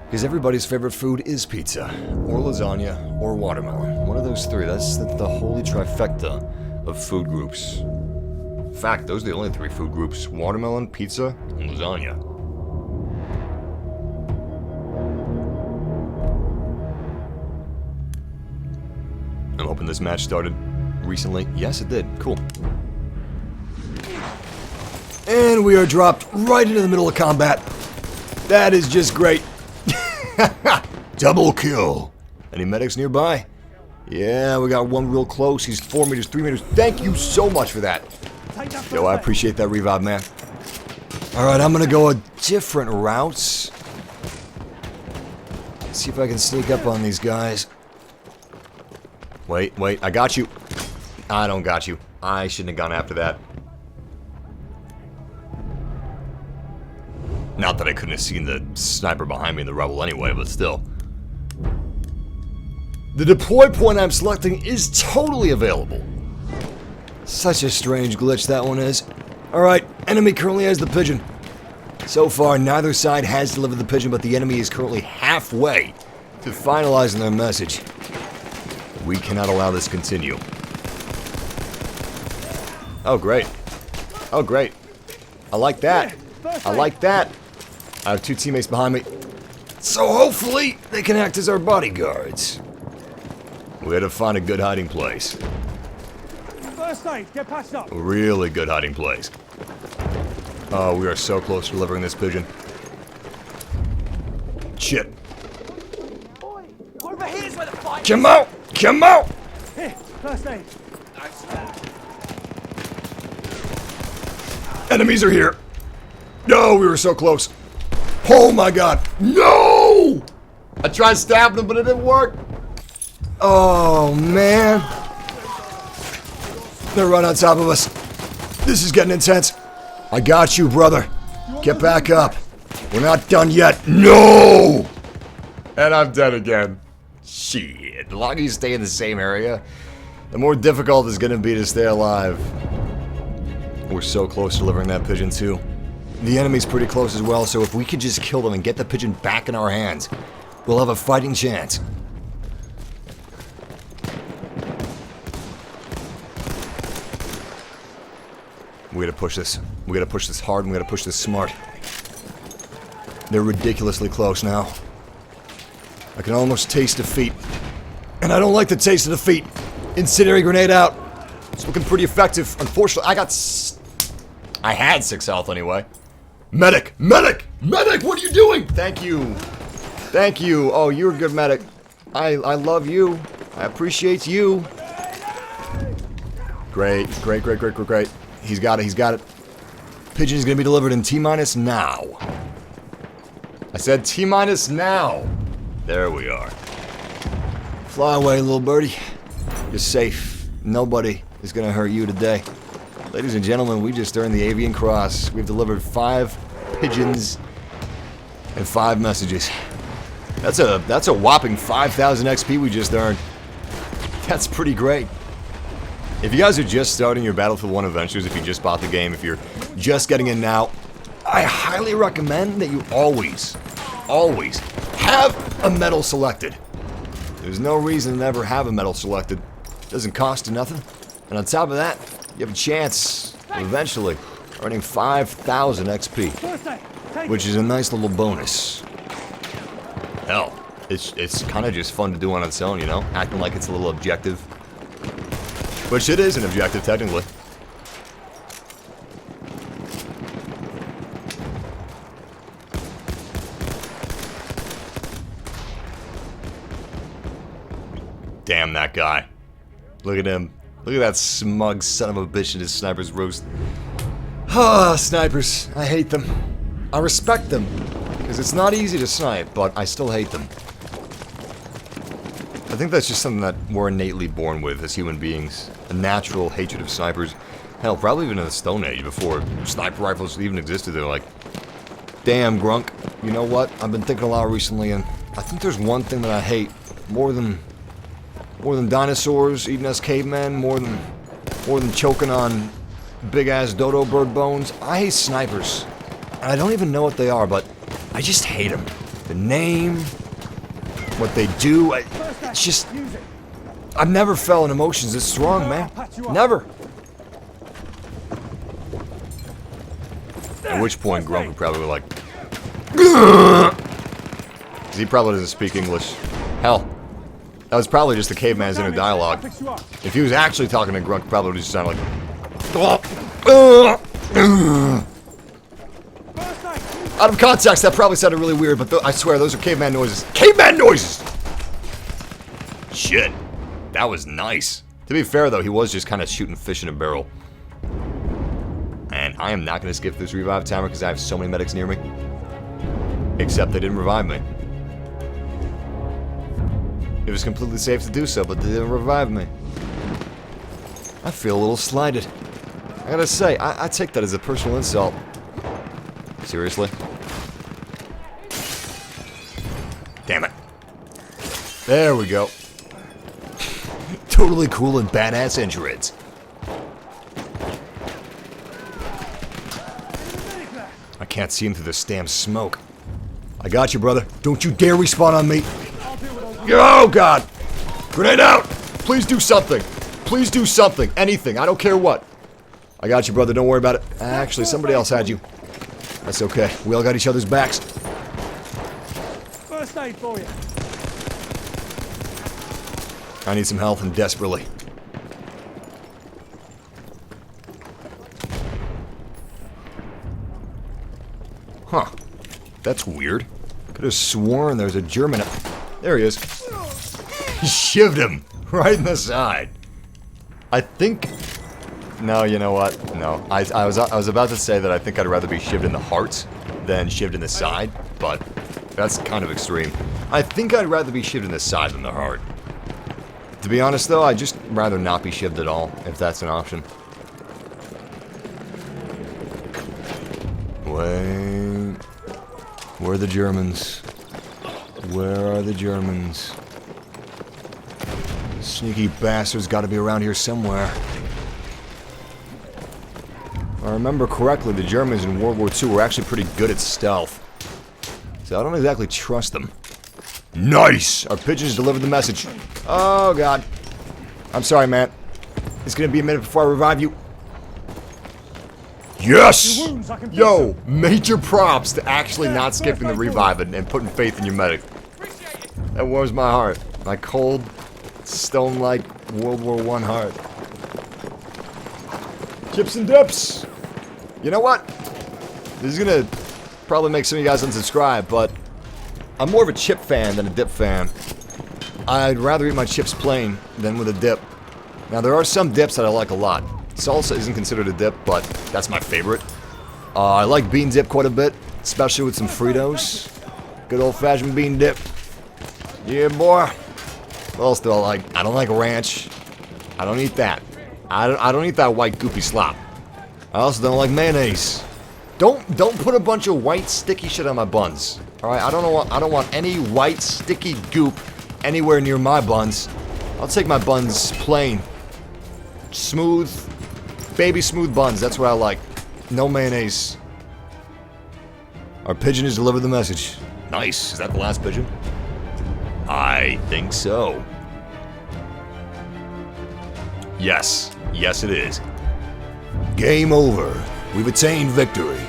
Because everybody's favorite food is pizza, or lasagna, or watermelon. One of those three. That's the holy trifecta of food groups. In fact, those are the only three food groups: watermelon, pizza, and lasagna. I'm hoping this match started recently. Yes, it did. Cool. And we are dropped right into the middle of combat. That is just great. Double kill. Any medics nearby? Yeah, we got one real close. He's 4 meters, 3 meters. Thank you so much for that. Yo, I appreciate that revive, man. Alright, I'm gonna go a different route. See if I can sneak up on these guys. Wait, I got you. I don't got you. I shouldn't have gone after that. Not that I couldn't have seen the sniper behind me in the rubble anyway, but still. The deploy point I'm selecting is totally available. Such a strange glitch that one is. Alright, enemy currently has the pigeon. So far, neither side has delivered the pigeon, but the enemy is currently halfway to finalizing their message. We cannot allow this to continue. Oh, great. Oh, great. I like that. I like that. I have 2 teammates behind me. So hopefully, they can act as our bodyguards. We had to find a good hiding place. First aid, get patched up. A really good hiding place. Oh, we are so close to delivering this pigeon. Shit. Over here's where the fight. Come out! Come out! Here, first aid. Enemies are here. No, we were so close. Oh my god. No! I tried stabbing them, but it didn't work. Oh, man. They're right on top of us. This is getting intense. I got you, brother. Get back up. We're not done yet. No! And I'm dead again. Shit. The longer you stay in the same area, the more difficult it's gonna be to stay alive. We're so close to delivering that pigeon, too. The enemy's pretty close as well, so if we could just kill them and get the pigeon back in our hands, we'll have a fighting chance. We gotta push this. We gotta push this hard and we gotta push this smart. They're ridiculously close now. I can almost taste defeat. And I don't like the taste of defeat. Incendiary grenade out. It's looking pretty effective. Unfortunately, I had 6 health anyway. Medic! Medic! Medic! What are you doing? Thank you. Thank you. Oh, you're a good medic. I love you. I appreciate you. Great. Great, great, great, great, great. He's got it, he's got it. Pigeon's gonna be delivered in T-minus now. I said T-minus now. There we are. Fly away, little birdie. You're safe. Nobody is gonna hurt you today. Ladies and gentlemen, we just earned the Avian Cross. We've delivered 5 pigeons and 5 messages. That's a whopping 5,000 XP we just earned. That's pretty great. If you guys are just starting your Battlefield 1 adventures, if you just bought the game, if you're just getting in now, I highly recommend that you always have a medal selected. There's no reason to never have a medal selected. It doesn't cost you nothing. And on top of that, you have a chance of eventually earning 5,000 XP, which is a nice little bonus. Hell, it's kind of just fun to do on its own, you know? Acting like it's a little objective. Which it is an objective, technically. Damn that guy. Look at him. Look at that smug son of a bitch in his sniper's roost. Ah, snipers. I hate them. I respect them. Because it's not easy to snipe, but I still hate them. I think that's just something that we're innately born with as human beings. A natural hatred of snipers. Hell, probably even in the Stone Age, before sniper rifles even existed. They're like, damn, Grunk, you know what? I've been thinking a lot recently, and I think there's one thing that I hate more than dinosaurs eating us cavemen, more than choking on big-ass dodo bird bones. I hate snipers. And I don't even know what they are, but I just hate them. The name, what they do, it's just... I've never felt emotions this strong, man. Never. At which point, Grump would probably be like... Because he probably doesn't speak English. Hell. That was probably just the caveman's inner dialogue. If he was actually talking to Grunt, probably would just sound like... Out of context, that probably sounded really weird, but I swear, those are caveman noises. Caveman noises! Shit. That was nice. To be fair, though, he was just kind of shooting fish in a barrel. And I am not going to skip this revive timer because I have so many medics near me. Except they didn't revive me. It was completely safe to do so, but they didn't revive me. I feel a little slighted. I gotta say, I take that as a personal insult. Seriously? Damn it. There we go. Totally cool and badass entrance. I can't see him through this damn smoke. I got you, brother. Don't you dare respawn on me. Oh, God. Grenade out. Please do something. Please do something. Anything. I don't care what. I got you, brother. Don't worry about it. Actually, somebody else had you. That's okay. We all got each other's backs. First aid for you. I need some health and desperately. Huh. That's weird. Could have sworn there's a German up. There he is. He shivved him right in the side. I think... No, you know what? No. I was about to say that I think I'd rather be shivved in the heart than shivved in the side, but that's kind of extreme. I think I'd rather be shivved in the side than the heart. To be honest, though, I'd just rather not be shivved at all, if that's an option. Wait. Where are the Germans? Where are the Germans? Sneaky bastards gotta be around here somewhere. If I remember correctly, the Germans in World War II were actually pretty good at stealth. So I don't exactly trust them. Nice! Our pigeons delivered the message. Oh, God. I'm sorry, man. It's gonna be a minute before I revive you. Yes! Yo, major props to actually not skipping the revive and putting faith in your medic. That warms my heart. My cold, stone-like World War I heart. Chips and dips! You know what? This is gonna probably make some of you guys unsubscribe, but I'm more of a chip fan than a dip fan. I'd rather eat my chips plain than with a dip. Now, there are some dips that I like a lot. Salsa isn't considered a dip, but that's my favorite. I like bean dip quite a bit, especially with some Fritos. Good old-fashioned bean dip. Yeah, boy. What else do I like? I don't like ranch. I don't eat that. I don't eat that white goopy slop. I also don't like mayonnaise. Don't put a bunch of white sticky shit on my buns. All right, I don't want any white sticky goop anywhere near my buns. I'll take my buns plain, smooth, baby smooth buns. That's what I like. No mayonnaise. Our pigeon has delivered the message. Nice. Is that the last pigeon? I think so. Yes. Yes, it is. Game over. We've attained victory.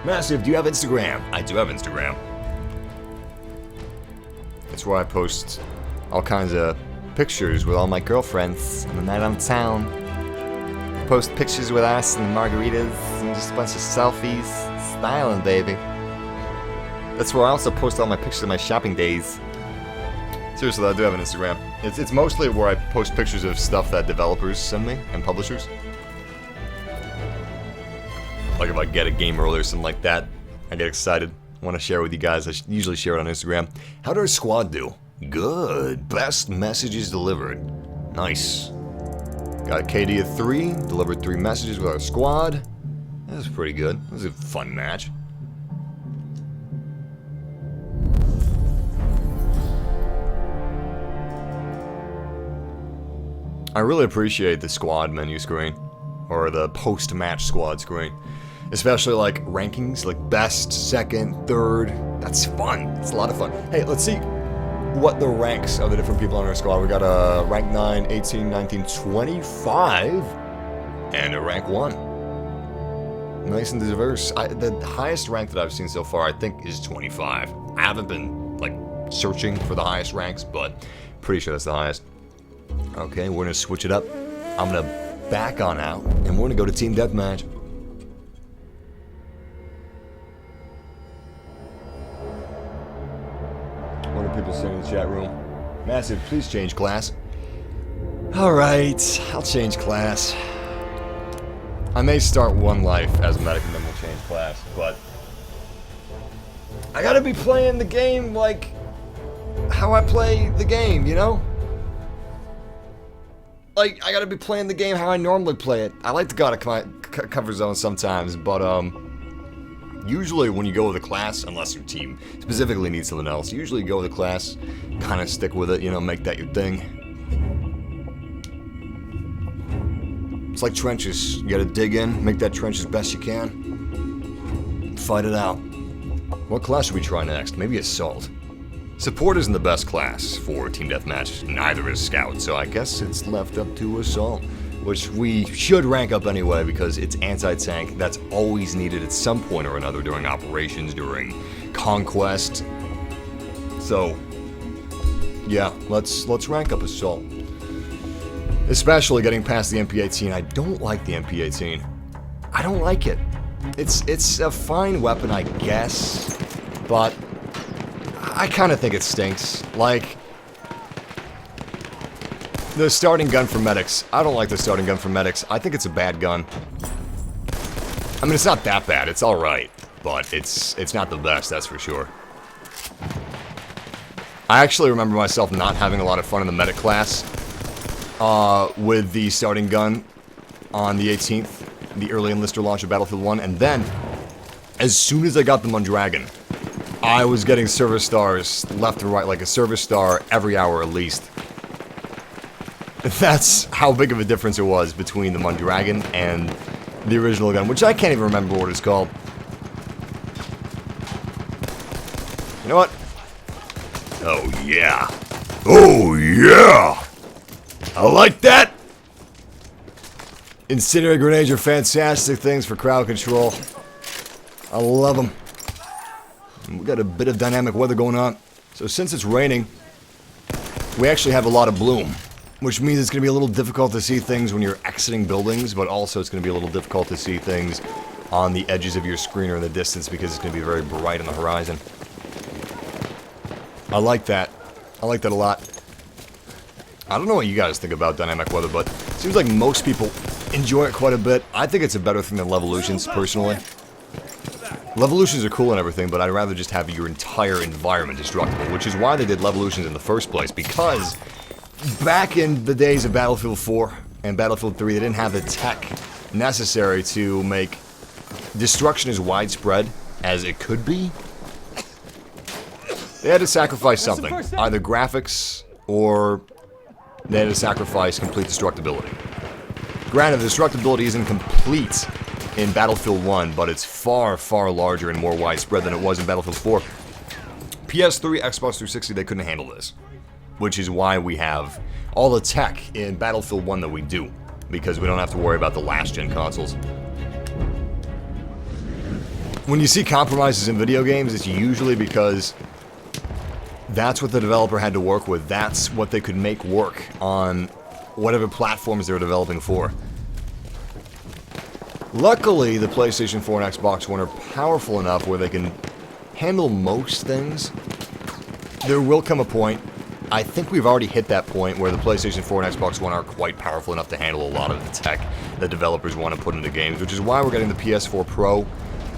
Massive, do you have Instagram? I do have Instagram. That's where I post all kinds of pictures with all my girlfriends on the night on town. Post pictures with us and margaritas and just a bunch of selfies. Styling, baby. That's where I also post all my pictures of my shopping days. Seriously, I do have an Instagram. It's mostly where I post pictures of stuff that developers send me and publishers. Like if I get a game early or something like that, I get excited. I want to share with you guys. I usually share it on Instagram. How did our squad do? Good. Best messages delivered. Nice. Got a KD of 3. Delivered 3 messages with our squad. That was pretty good. It was a fun match. I really appreciate the squad menu screen. Or the post-match squad screen. Especially like rankings, like best, second, third. That's fun. It's a lot of fun. Hey, let's see what the ranks of the different people on our squad. We got a rank 9, 18, 19, 25, and a rank 1. Nice and diverse. The highest rank that I've seen so far, I think, is 25. I haven't been, like, searching for the highest ranks, but pretty sure that's the highest. Okay, we're gonna switch it up. I'm gonna back on out, and we're gonna go to Team Deathmatch. What are people saying in the chat room? Massive, please change class. Alright, I'll change class. I may start one life as a medic and then we'll change class, but I gotta be playing the game like how I play the game, you know? Like, I gotta be playing the game how I normally play it. I like to go out of my comfort zone sometimes, but usually when you go with a class, unless your team specifically needs something else, usually you go with a class, kind of stick with it, you know, make that your thing. It's like trenches. You gotta dig in, make that trench as best you can. Fight it out. What class should we try next? Maybe Assault. Support isn't the best class for Team Deathmatch. Neither is Scout, so I guess it's left up to Assault. Which we should rank up anyway because it's anti-tank. That's always needed at some point or another during operations, during conquest. So, yeah, let's rank up Assault. Especially getting past the MP-18. I don't like the MP-18. I don't like it. It's a fine weapon, I guess, but I kind of think it stinks. Like, the starting gun for medics. I don't like the starting gun for medics. I think it's a bad gun. I mean, it's not that bad. It's alright, but it's not the best, that's for sure. I actually remember myself not having a lot of fun in the medic class. With the starting gun on the 18th, the early enlister launch of Battlefield 1, and then, as soon as I got the Mondragon, I was getting service stars left and right, like a service star every hour at least. That's how big of a difference it was between the Mondragon and the original gun, which I can't even remember what it's called. You know what? Oh yeah. Oh yeah! I like that! Incendiary grenades are fantastic things for crowd control. I love them. And we got a bit of dynamic weather going on. So since it's raining, we actually have a lot of bloom. Which means it's going to be a little difficult to see things when you're exiting buildings, but also it's going to be a little difficult to see things on the edges of your screen or in the distance because it's going to be very bright on the horizon. I like that. I like that a lot. I don't know what you guys think about dynamic weather, but it seems like most people enjoy it quite a bit. I think it's a better thing than Levolutions, personally. Levolutions are cool and everything, but I'd rather just have your entire environment destructible, which is why they did Levolutions in the first place, because back in the days of Battlefield 4 and Battlefield 3, they didn't have the tech necessary to make destruction as widespread as it could be. They had to sacrifice something, either graphics or they had to sacrifice complete destructibility. Granted, the destructibility isn't complete in Battlefield 1, but it's far, far larger and more widespread than it was in Battlefield 4. PS3, Xbox 360, they couldn't handle this. Which is why we have all the tech in Battlefield 1 that we do. Because we don't have to worry about the last-gen consoles. When you see compromises in video games, it's usually because that's what the developer had to work with. That's what they could make work on whatever platforms they were developing for. Luckily, the PlayStation 4 and Xbox One are powerful enough where they can handle most things. There will come a point, I think we've already hit that point, where the PlayStation 4 and Xbox One are quite powerful enough to handle a lot of the tech that developers want to put into games, which is why we're getting the PS4 Pro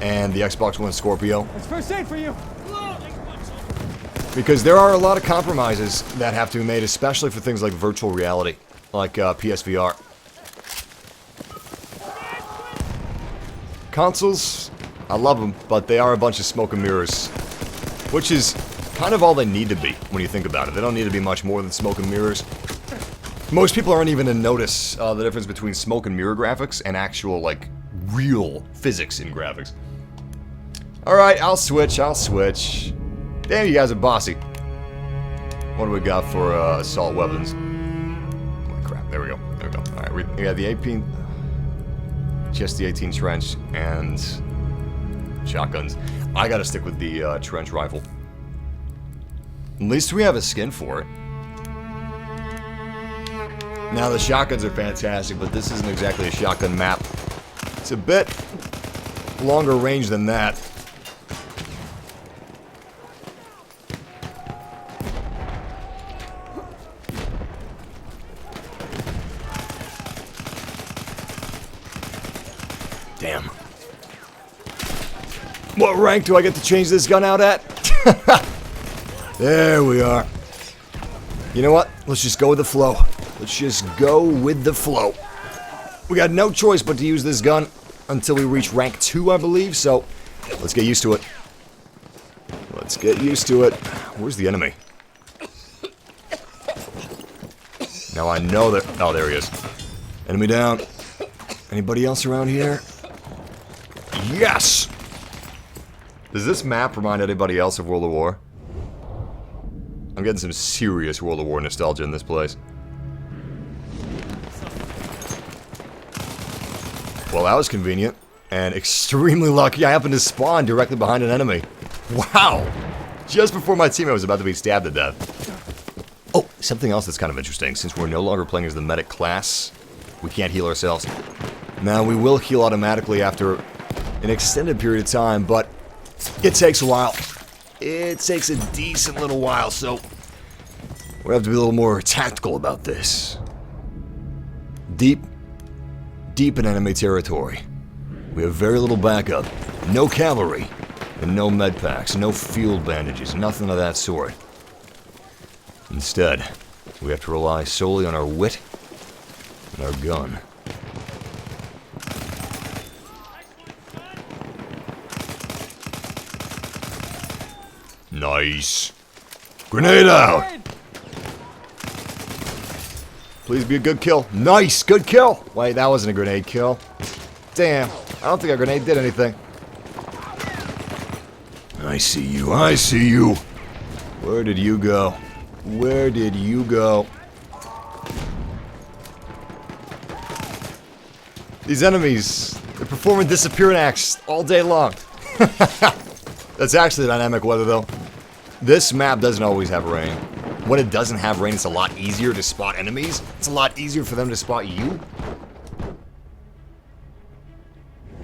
and the Xbox One Scorpio. It's first aid for you. Because there are a lot of compromises that have to be made, especially for things like virtual reality, like PSVR. Consoles, I love them, but they are a bunch of smoke and mirrors, which is kind of all they need to be when you think about it. They don't need to be much more than smoke and mirrors. Most people aren't even to notice the difference between smoke and mirror graphics and actual, like, real physics in graphics. Alright, I'll switch. Damn, you guys are bossy. What do we got for assault weapons? Oh, crap, there we go. Alright, we got the 18... just the 18 trench and shotguns. I gotta stick with the trench rifle. At least we have a skin for it. Now the shotguns are fantastic, but this isn't exactly a shotgun map. It's a bit longer range than that. What rank do I get to change this gun out at? There we are. You know what? Let's just go with the flow. Let's just go with the flow. We got no choice but to use this gun until we reach rank 2, I believe, so let's get used to it. Let's get used to it. Where's the enemy? Now I know that... Oh, there he is. Enemy down. Anybody else around here? Yes! Does this map remind anybody else of World of War? I'm getting some serious World of War nostalgia in this place. Well, that was convenient. And extremely lucky I happened to spawn directly behind an enemy. Wow! Just before my teammate was about to be stabbed to death. Oh, something else that's kind of interesting. Since we're no longer playing as the medic class, we can't heal ourselves. Now, we will heal automatically after an extended period of time, but it takes a while. It takes a decent little while, so we have to be a little more tactical about this. Deep in enemy territory. We have very little backup. No cavalry. And no med packs, no field bandages, nothing of that sort. Instead, we have to rely solely on our wit and our gun. Nice. Grenade out! Please be a good kill. Nice, good kill! Wait, that wasn't a grenade kill. Damn, I don't think a grenade did anything. I see you, I see you. Where did you go? Where did you go? These enemies, they're performing disappearing acts all day long. That's actually dynamic weather though. This map doesn't always have rain. When it doesn't have rain, it's a lot easier to spot enemies. It's a lot easier for them to spot you.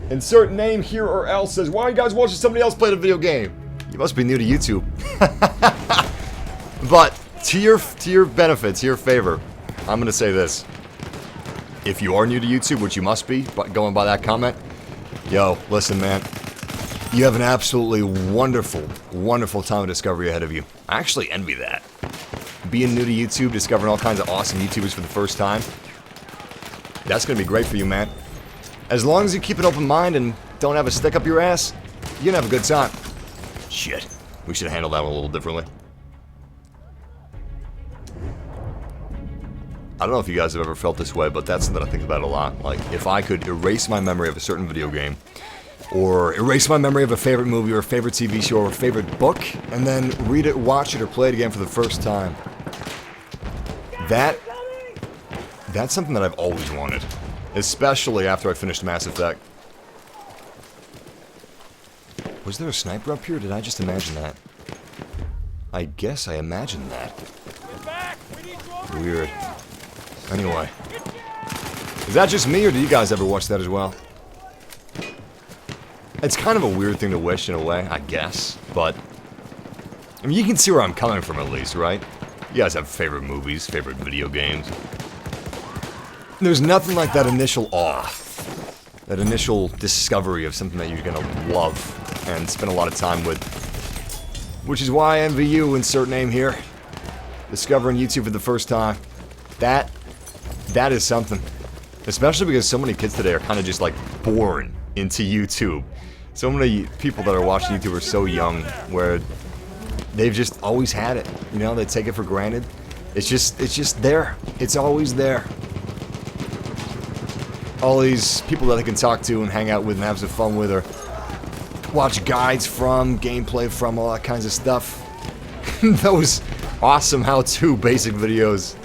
Insert name here or else says, why are you guys watching somebody else play the video game? You must be new to YouTube. But to your benefit, to your favor, I'm gonna say this. If you are new to YouTube, which you must be, but going by that comment, yo, listen man, you have an absolutely wonderful, wonderful time of discovery ahead of you. I actually envy that. Being new to YouTube, discovering all kinds of awesome YouTubers for the first time, that's gonna be great for you, man. As long as you keep an open mind and don't have a stick up your ass, you're gonna have a good time. Shit. We should handle that one a little differently. I don't know if you guys have ever felt this way, but that's something I think about a lot. Like, if I could erase my memory of a certain video game, or erase my memory of a favorite movie, or a favorite TV show, or a favorite book, and then read it, watch it, or play it again for the first time. That's something that I've always wanted. Especially after I finished Mass Effect. Was there a sniper up here, or did I just imagine that? I guess I imagined that. Weird. Anyway. Is that just me, or do you guys ever watch that as well? It's kind of a weird thing to wish, in a way, I guess, but... I mean, you can see where I'm coming from, at least, right? You guys have favorite movies, favorite video games. There's nothing like that initial awe. That initial discovery of something that you're gonna love and spend a lot of time with. Which is why I envy you, insert name here. Discovering YouTube for the first time. That is something. Especially because so many kids today are kind of just like born into YouTube. So many people that are watching YouTube are so young, where they've just always had it. You know, they take it for granted. It's just there. It's always there. All these people that I can talk to and hang out with and have some fun with, or watch guides from, gameplay from, all that kinds of stuff. Those awesome how-to basic videos.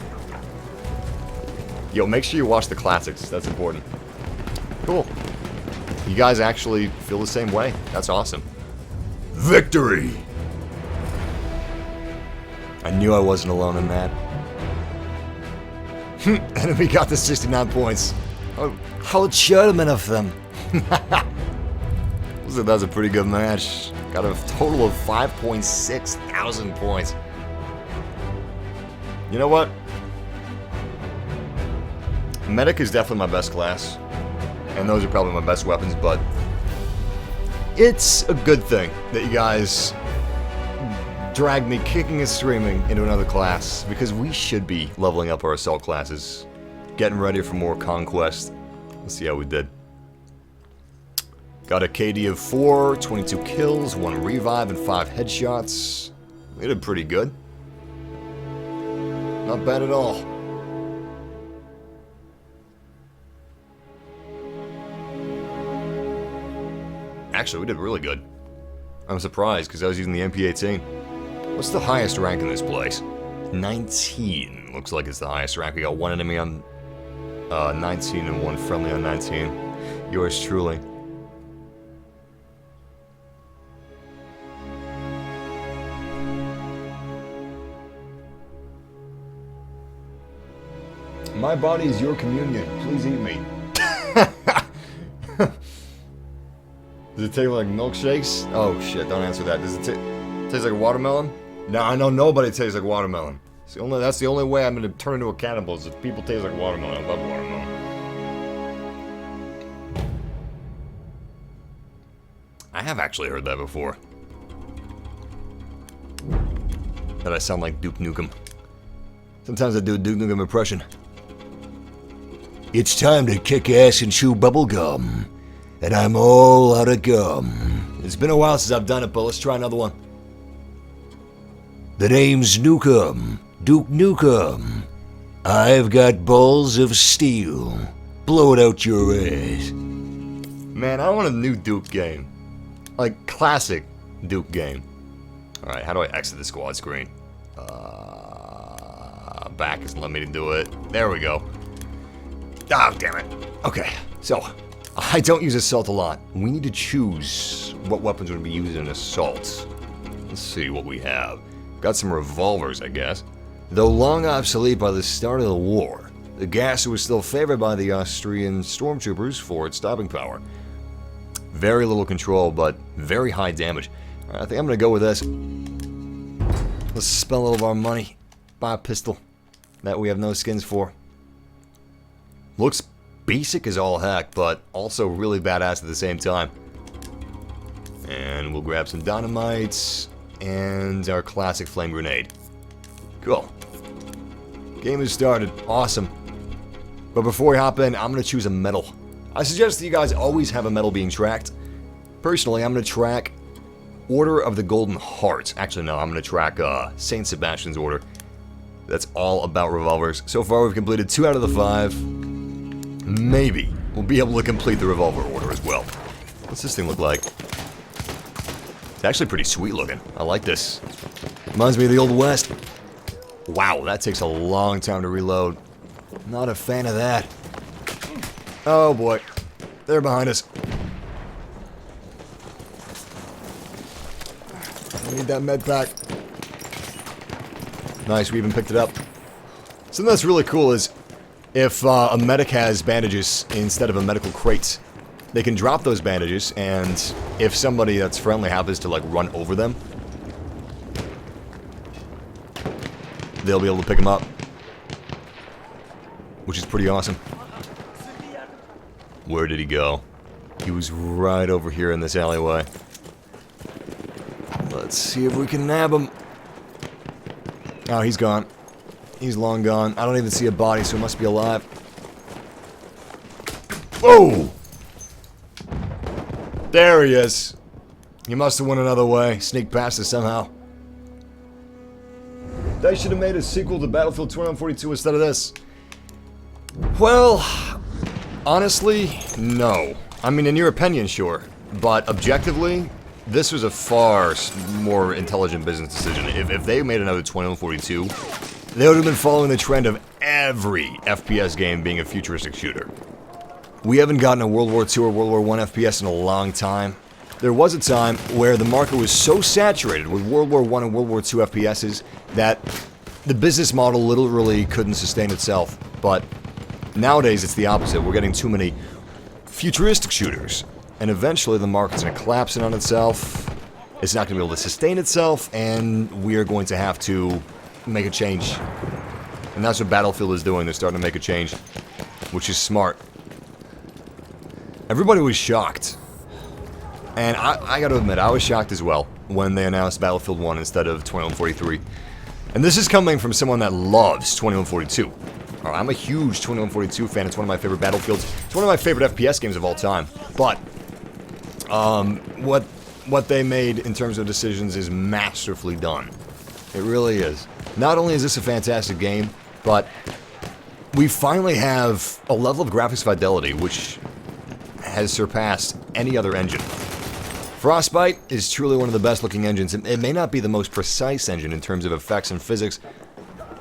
Yo, make sure you watch the classics. That's important. Cool. You guys actually feel the same way. That's awesome. Victory! I knew I wasn't alone in that. Enemy got the 69 points. How German of them. That was a pretty good match. Got a total of 5.6 thousand points. You know what? Medic is definitely my best class. And those are probably my best weapons, but It's a good thing that you guys dragged me kicking and screaming into another class, because we should be leveling up our assault classes, getting ready for more conquest. Let's see how we did. Got a KD of 4, 22 kills, 1 revive, and 5 headshots. We did pretty good. Not bad at all. Actually, we did really good. I'm surprised, because I was using the MP18. What's the highest rank in this place? 19. Looks like it's the highest rank. We got 1 enemy on 19 and 1 friendly on 19. Yours truly. My body is your communion. Please eat me. Does it taste like milkshakes? Oh shit, don't answer that. Does it taste like watermelon? No, I know nobody tastes like watermelon. That's the only way I'm gonna turn into a cannibal is if people taste like watermelon. I love watermelon. I have actually heard that before. That I sound like Duke Nukem. Sometimes I do a Duke Nukem impression. It's time to kick ass and chew bubblegum. And I'm all out of gum. It's been a while since I've done it, but let's try another one. The name's Nukem. Duke Nukem. I've got balls of steel. Blow it out your ass. Man, I want a new Duke game. Like, classic Duke game. Alright, how do I exit the squad screen? Back isn't letting me to do it. There we go. Oh, damn it. Okay, so, I don't use assault a lot. We need to choose what weapons we're going to be using in assault. Let's see what we have. Got some revolvers, I guess. Though long obsolete by the start of the war, the gas was still favored by the Austrian stormtroopers for its stopping power. Very little control, but very high damage. I think I'm going to go with this. Let's spend a little of our money. Buy a pistol that we have no skins for. Looks basic as all heck, but also really badass at the same time. And we'll grab some dynamites and our classic flame grenade. Cool. Game has started. Awesome. But before we hop in, I'm going to choose a medal. I suggest that you guys always have a medal being tracked. Personally, I'm going to track Order of the Golden Heart. Actually, no, I'm going to track Saint Sebastian's Order. That's all about revolvers. So far, we've completed 2 out of the 5. Maybe we'll be able to complete the revolver order as well. What's this thing look like? It's actually pretty sweet looking. I like this. Reminds me of the Old West. Wow, that takes a long time to reload. Not a fan of that. Oh boy. They're behind us. I need that med pack. Nice, we even picked it up. Something that's really cool is if a medic has bandages instead of a medical crate, they can drop those bandages, and if somebody that's friendly happens to like run over them, they'll be able to pick them up, which is pretty awesome. Where did he go? He was right over here in this alleyway. Let's see if we can nab him. Oh, he's gone. He's long gone. I don't even see a body, so he must be alive. Whoa! There he is. He must have went another way. Sneaked past us somehow. They should have made a sequel to Battlefield 2142 instead of this. Well, honestly, no. I mean, in your opinion, sure. But objectively, this was a far more intelligent business decision. If they made another 2142, they would have been following the trend of every FPS game being a futuristic shooter. We haven't gotten a World War II or World War I FPS in a long time. There was a time where the market was so saturated with World War I and World War II FPSs that the business model literally couldn't sustain itself. But nowadays it's the opposite. We're getting too many futuristic shooters. And eventually the market's going to collapse in on itself. It's not going to be able to sustain itself, and we are going to have to make a change. And that's what Battlefield is doing. They're starting to make a change, which is smart. Everybody was shocked And I gotta admit, I was shocked as well when they announced Battlefield 1 instead of 2143. And this is coming from someone that loves 2142. I'm a huge 2142 fan. It's one of my favorite Battlefields. It's one of my favorite FPS games of all time. But what they made in terms of decisions is masterfully done. It really is. Not only is this a fantastic game, but we finally have a level of graphics fidelity which has surpassed any other engine. Frostbite is truly one of the best looking engines. It may not be the most precise engine in terms of effects and physics,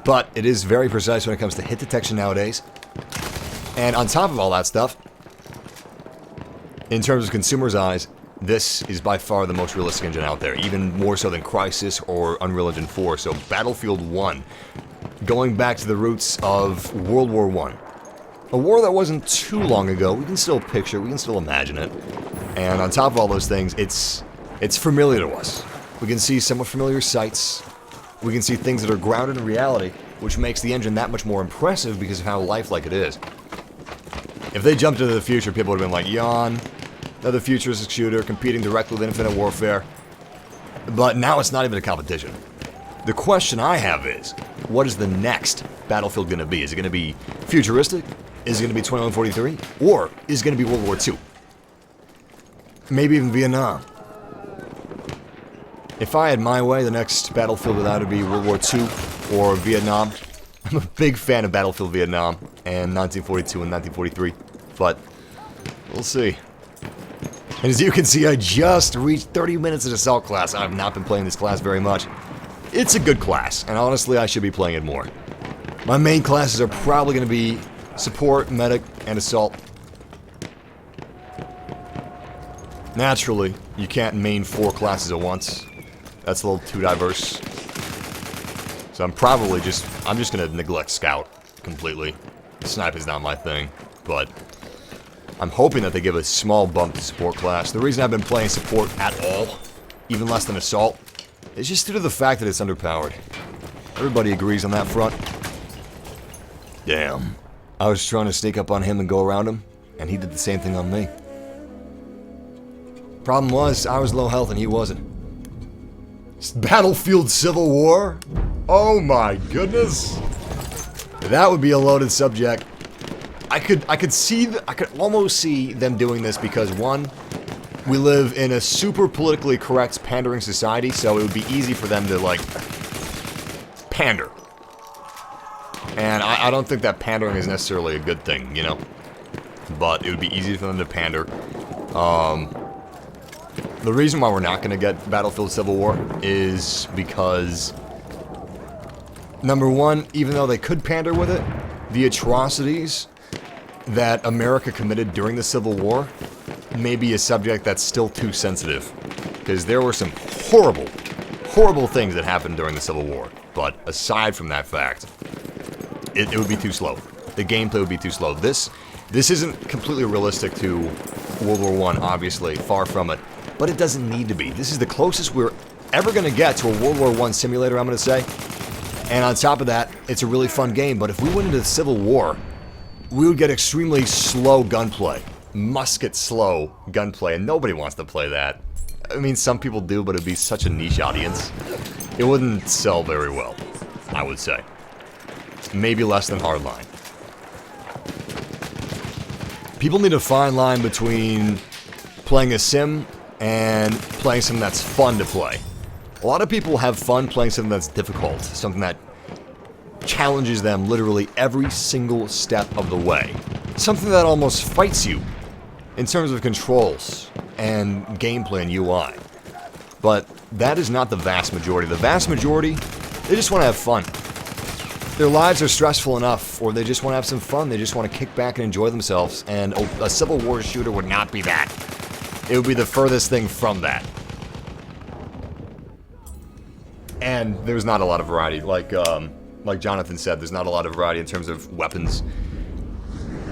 but it is very precise when it comes to hit detection nowadays. And on top of all that stuff, in terms of consumers' eyes, this is by far the most realistic engine out there, even more so than Crysis or Unreal Engine 4. So Battlefield 1, going back to the roots of World War I. A war that wasn't too long ago. We can still picture, we can still imagine it. And on top of all those things, it's familiar to us. We can see somewhat familiar sights. We can see things that are grounded in reality, which makes the engine that much more impressive because of how lifelike it is. If they jumped into the future, people would have been like, yawn, another futuristic shooter competing directly with Infinite Warfare. But now it's not even a competition. The question I have is, what is the next Battlefield going to be? Is it going to be futuristic? Is it going to be 2143? Or is it going to be World War II? Maybe even Vietnam. If I had my way, the next Battlefield would either be World War II or Vietnam. I'm a big fan of Battlefield Vietnam and 1942 and 1943, but we'll see. And as you can see, I just reached 30 minutes in Assault class. I've not been playing this class very much. It's a good class, and honestly, I should be playing it more. My main classes are probably going to be Support, Medic, and Assault. Naturally, you can't main 4 classes at once. That's a little too diverse. So I'm just gonna neglect Scout completely. Sniping's not my thing, but I'm hoping that they give a small bump to Support class. The reason I've been playing Support at all, even less than Assault, is just due to the fact that it's underpowered. Everybody agrees on that front. Damn. I was trying to sneak up on him and go around him, and he did the same thing on me. Problem was, I was low health and he wasn't. Battlefield Civil War? Oh my goodness. That would be a loaded subject. I could almost see them doing this because, one, we live in a super politically correct pandering society, so it would be easy for them to, like, pander. And I don't think that pandering is necessarily a good thing, you know? But it would be easy for them to pander. The reason why we're not going to get Battlefield Civil War is because, number one, even though they could pander with it, the atrocities that America committed during the Civil War may be a subject that's still too sensitive. Because there were some horrible, horrible things that happened during the Civil War. But aside from that fact, it would be too slow. The gameplay would be too slow. This isn't completely realistic to World War I, obviously, far from it. But it doesn't need to be. This is the closest we're ever going to get to a World War I simulator, I'm going to say. And on top of that, it's a really fun game. But if we went into the Civil War, we would get extremely slow gunplay. Musket slow gunplay. And nobody wants to play that. I mean, some people do, but it'd be such a niche audience. It wouldn't sell very well, I would say. Maybe less than Hardline. People need a fine line between playing a sim and playing something that's fun to play. A lot of people have fun playing something that's difficult, something that challenges them literally every single step of the way. Something that almost fights you in terms of controls and gameplay and UI. But that is not the vast majority. The vast majority, they just want to have fun. Their lives are stressful enough, or they just want to have some fun. They just want to kick back and enjoy themselves, and a Civil War shooter would not be that. It would be the furthest thing from that. And there's not a lot of variety. Like Jonathan said, there's not a lot of variety in terms of weapons.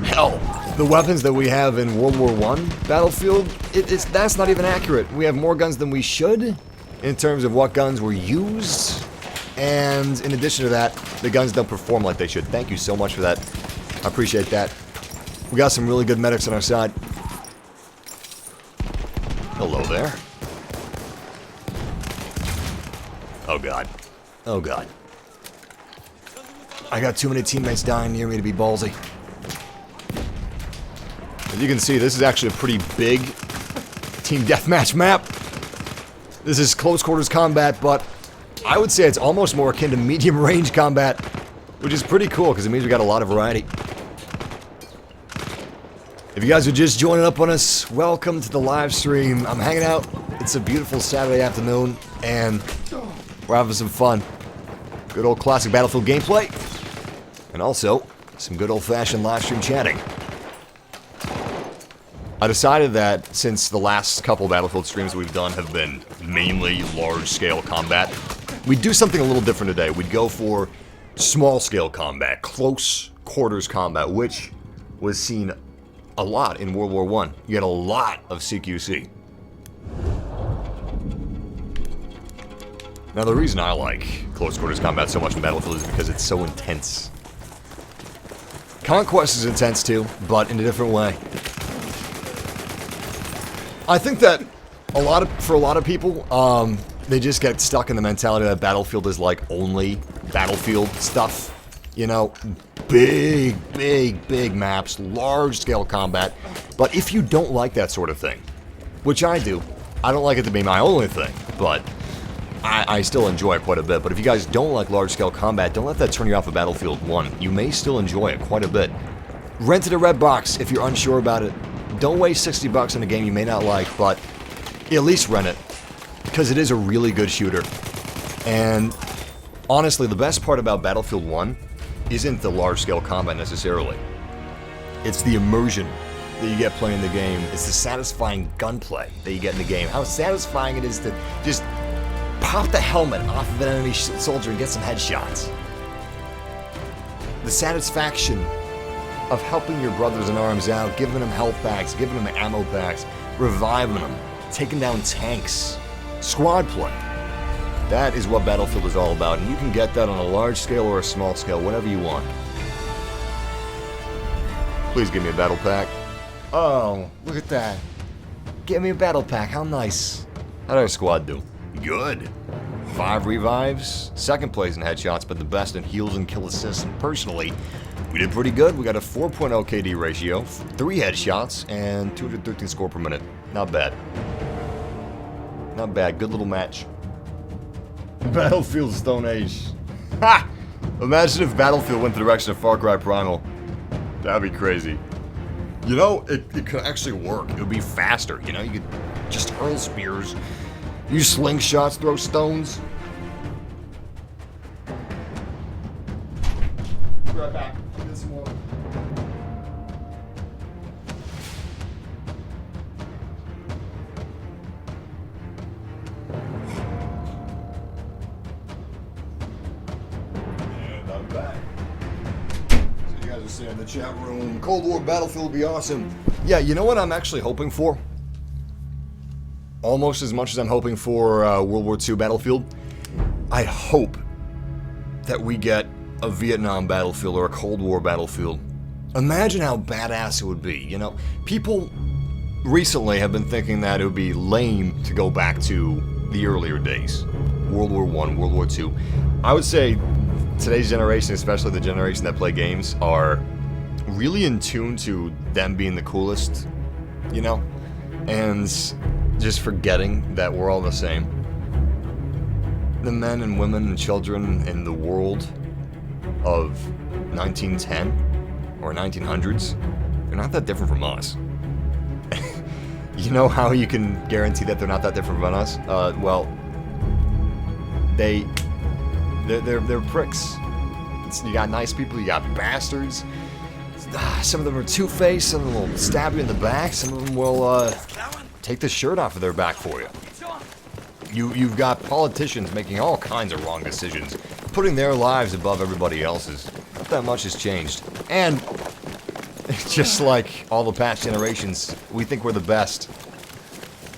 Hell, the weapons that we have in World War I Battlefield, that's not even accurate. We have more guns than we should in terms of what guns were used. And in addition to that, the guns don't perform like they should. Thank you so much for that. I appreciate that. We got some really good medics on our side. The Hello there. Oh god. Oh god. I got too many teammates dying near me to be ballsy. As you can see, this is actually a pretty big team deathmatch map. This is close quarters combat, but I would say it's almost more akin to medium range combat, which is pretty cool because it means we got a lot of variety. If you guys are just joining up on us, welcome to the live stream. I'm hanging out. It's a beautiful Saturday afternoon, and we're having some fun. Good old classic Battlefield gameplay, and also some good old-fashioned live stream chatting. I decided that since the last couple Battlefield streams we've done have been mainly large-scale combat, we'd do something a little different today. We'd go for small-scale combat, close quarters combat, which was seen a lot in World War I. You had a lot of CQC. Now, the reason I like close quarters combat so much in Battlefield is because it's so intense. Conquest is intense too, but in a different way. I think that for a lot of people, they just get stuck in the mentality that Battlefield is like only Battlefield stuff. You know, big maps, large-scale combat. But if you don't like that sort of thing, which I do, I don't like it to be my only thing, but I still enjoy it quite a bit. But if you guys don't like large-scale combat, don't let that turn you off of Battlefield 1. You may still enjoy it quite a bit. Rent it a red box if you're unsure about it. Don't waste $60 on a game you may not like, but at least rent it, because it is a really good shooter. And honestly, the best part about Battlefield 1 isn't the large-scale combat necessarily. It's the immersion that you get playing the game. It's the satisfying gunplay that you get in the game. How satisfying it is to just pop the helmet off of an enemy soldier and get some headshots. The satisfaction of helping your brothers in arms out, giving them health packs, giving them ammo packs, reviving them, taking down tanks, squad play. That is what Battlefield is all about, and you can get that on a large scale or a small scale, whatever you want. Please give me a battle pack. Oh, look at that. Give me a battle pack, how nice. How'd our squad do? Good. 5 revives, second place in headshots, but the best in heals and kill assists, and personally, we did pretty good. We got a 4.0 KD ratio, 3 headshots, and 213 score per minute. Not bad. Not bad. Good little match. Battlefield Stone Age. Ha! Imagine if Battlefield went the direction of Far Cry Primal. That'd be crazy. You know, it could actually work. It would be faster, you know? You could just hurl spears, use slingshots, throw stones. Be right back. Get some more. And I'm back. So you guys are saying in the chat room, Cold War Battlefield would be awesome. Yeah, you know what I'm actually hoping for? Almost as much as I'm hoping for World War II Battlefield. I hope that we get a Vietnam Battlefield or a Cold War Battlefield. Imagine how badass it would be, you know? People recently have been thinking that it would be lame to go back to the earlier days. World War I, World War II. I would say today's generation, especially the generation that play games, are really in tune to them being the coolest, you know? And just forgetting that we're all the same. The men and women and children in the world of 1910 or 1900s, they're not that different from us. You know how you can guarantee that they're not that different from us? Well, they're pricks. You got nice people, you got bastards. Some of them are two-faced, some of them will stab you in the back, some of them will take the shirt off of their back for you. You've got politicians making all kinds of wrong decisions, putting their lives above everybody else's. Not that much has changed. And just like all the past generations, we think we're the best.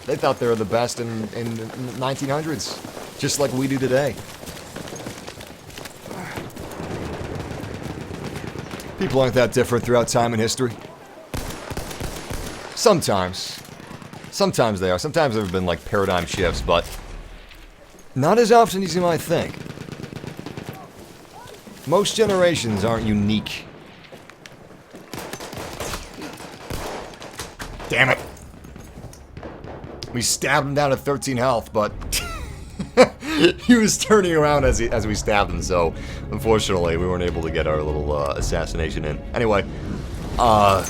They thought they were the best in the 1900s, just like we do today. People aren't that different throughout time and history. Sometimes. Sometimes they are. Sometimes there have been, like, paradigm shifts, but not as often as you might think. Most generations aren't unique. Damn it. We stabbed him down to 13 health, but he was turning around as we stabbed him, so unfortunately we weren't able to get our little assassination in. Anyway, a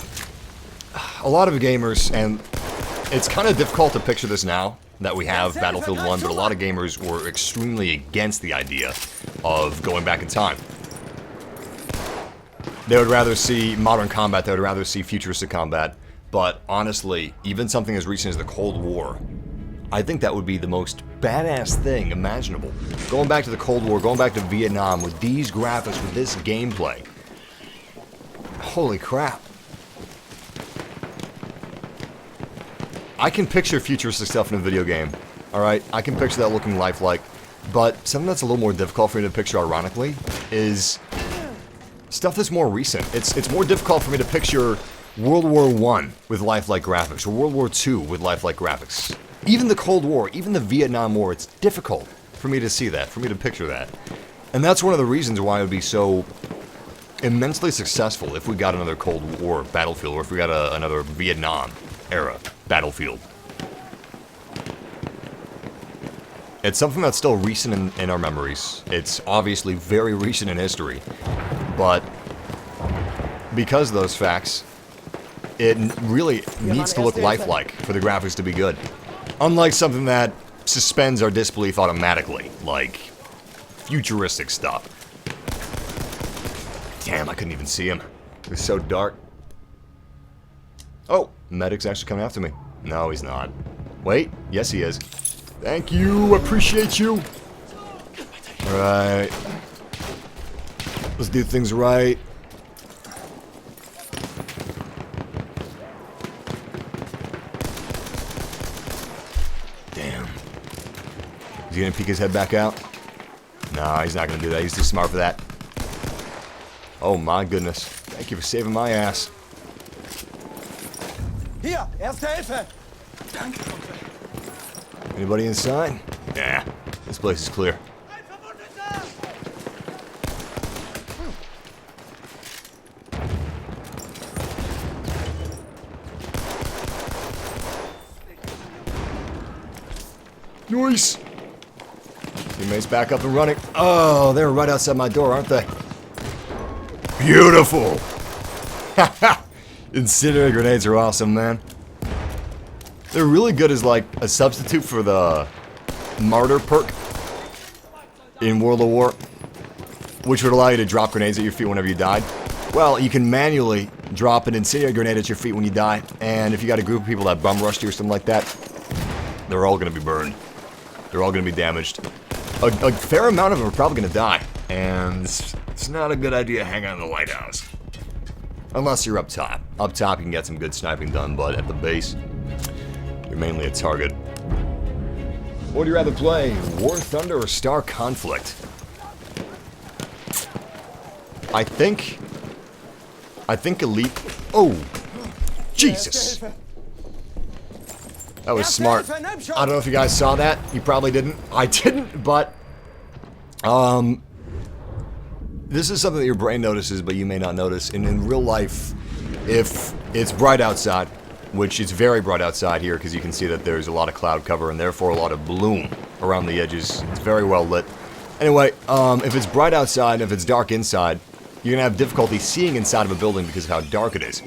lot of gamers, and it's kind of difficult to picture this now that we have Battlefield 1, but a lot of gamers were extremely against the idea of going back in time. They would rather see modern combat, they would rather see futuristic combat. But honestly, even something as recent as the Cold War, I think that would be the most badass thing imaginable. Going back to the Cold War, going back to Vietnam with these graphics, with this gameplay. Holy crap. I can picture futuristic stuff in a video game, alright? I can picture that looking lifelike. But something that's a little more difficult for me to picture, ironically, is stuff that's more recent. It's more difficult for me to picture World War I with lifelike graphics, or World War II with lifelike graphics. Even the Cold War, even the Vietnam War, it's difficult for me to see that, for me to picture that. And that's one of the reasons why it would be so immensely successful if we got another Cold War battlefield, or if we got another Vietnam era battlefield. It's something that's still recent in our memories. It's obviously very recent in history. But because of those facts, it really needs to look lifelike for the graphics to be good. Unlike something that suspends our disbelief automatically, like futuristic stuff. Damn, I couldn't even see him. It was so dark. Oh, medic's actually coming after me. No, he's not. Wait, yes he is. Thank you, appreciate you. Alright. Let's do things right. Damn. Is he gonna peek his head back out? Nah, he's not gonna do that. He's too smart for that. Oh my goodness. Thank you for saving my ass. Hier, Erste Hilfe! Anybody inside? Nah. This place is clear. Nice! Teammates back up and running. Oh, they're right outside my door, aren't they? Beautiful! Haha! Incendiary grenades are awesome, man. They're really good as, like, a substitute for the Martyr perk in World of War, which would allow you to drop grenades at your feet whenever you died. Well, you can manually drop an incendiary grenade at your feet when you die, and if you got a group of people that bum rushed you or something like that, they're all gonna be burned. They're all gonna be damaged. A fair amount of them are probably gonna die, and it's not a good idea to hang out in the lighthouse. Unless you're up top. Up top you can get some good sniping done, but at the base, you're mainly a target. What would you rather play, War Thunder or Star Conflict? I think Elite... Oh! Jesus! That was smart. I don't know if you guys saw that. You probably didn't. I didn't, but... This is something that your brain notices, but you may not notice. And in real life, if it's bright outside, which is very bright outside here, because you can see that there's a lot of cloud cover and therefore a lot of bloom around the edges. It's very well lit. Anyway, if it's bright outside, if it's dark inside, you're going to have difficulty seeing inside of a building because of how dark it is.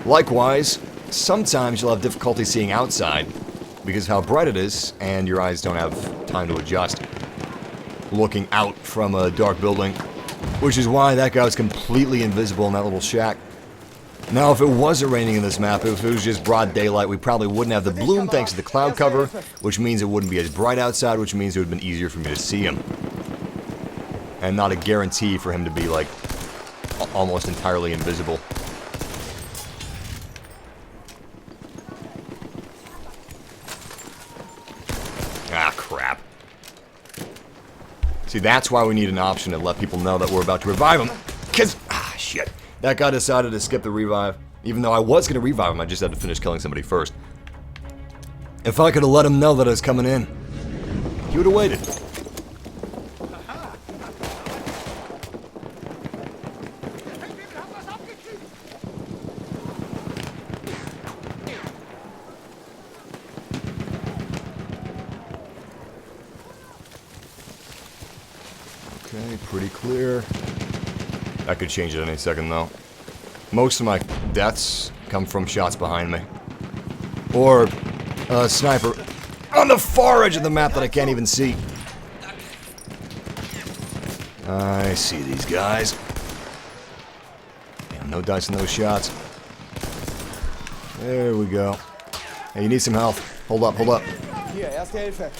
Likewise, sometimes you'll have difficulty seeing outside because of how bright it is, and your eyes don't have time to adjust. Looking out from a dark building, which is why that guy was completely invisible in that little shack. Now, if it wasn't raining in this map, if it was just broad daylight, we probably wouldn't have the bloom thanks to the cloud cover, which means it wouldn't be as bright outside, which means it would have been easier for me to see him. And not a guarantee for him to be, like, almost entirely invisible. Ah, crap. See, that's why we need an option to let people know that we're about to revive them. Because, shit. That guy decided to skip the revive. Even though I was going to revive him, I just had to finish killing somebody first. If I could have let him know that I was coming in, he would have waited. Okay, pretty clear. I could change it any second, though. Most of my deaths come from shots behind me. Or a sniper on the far edge of the map that I can't even see. I see these guys. Damn, no dice in those shots. There we go. Hey, you need some health. Hold up, hold up. Hier, Erste Hilfe.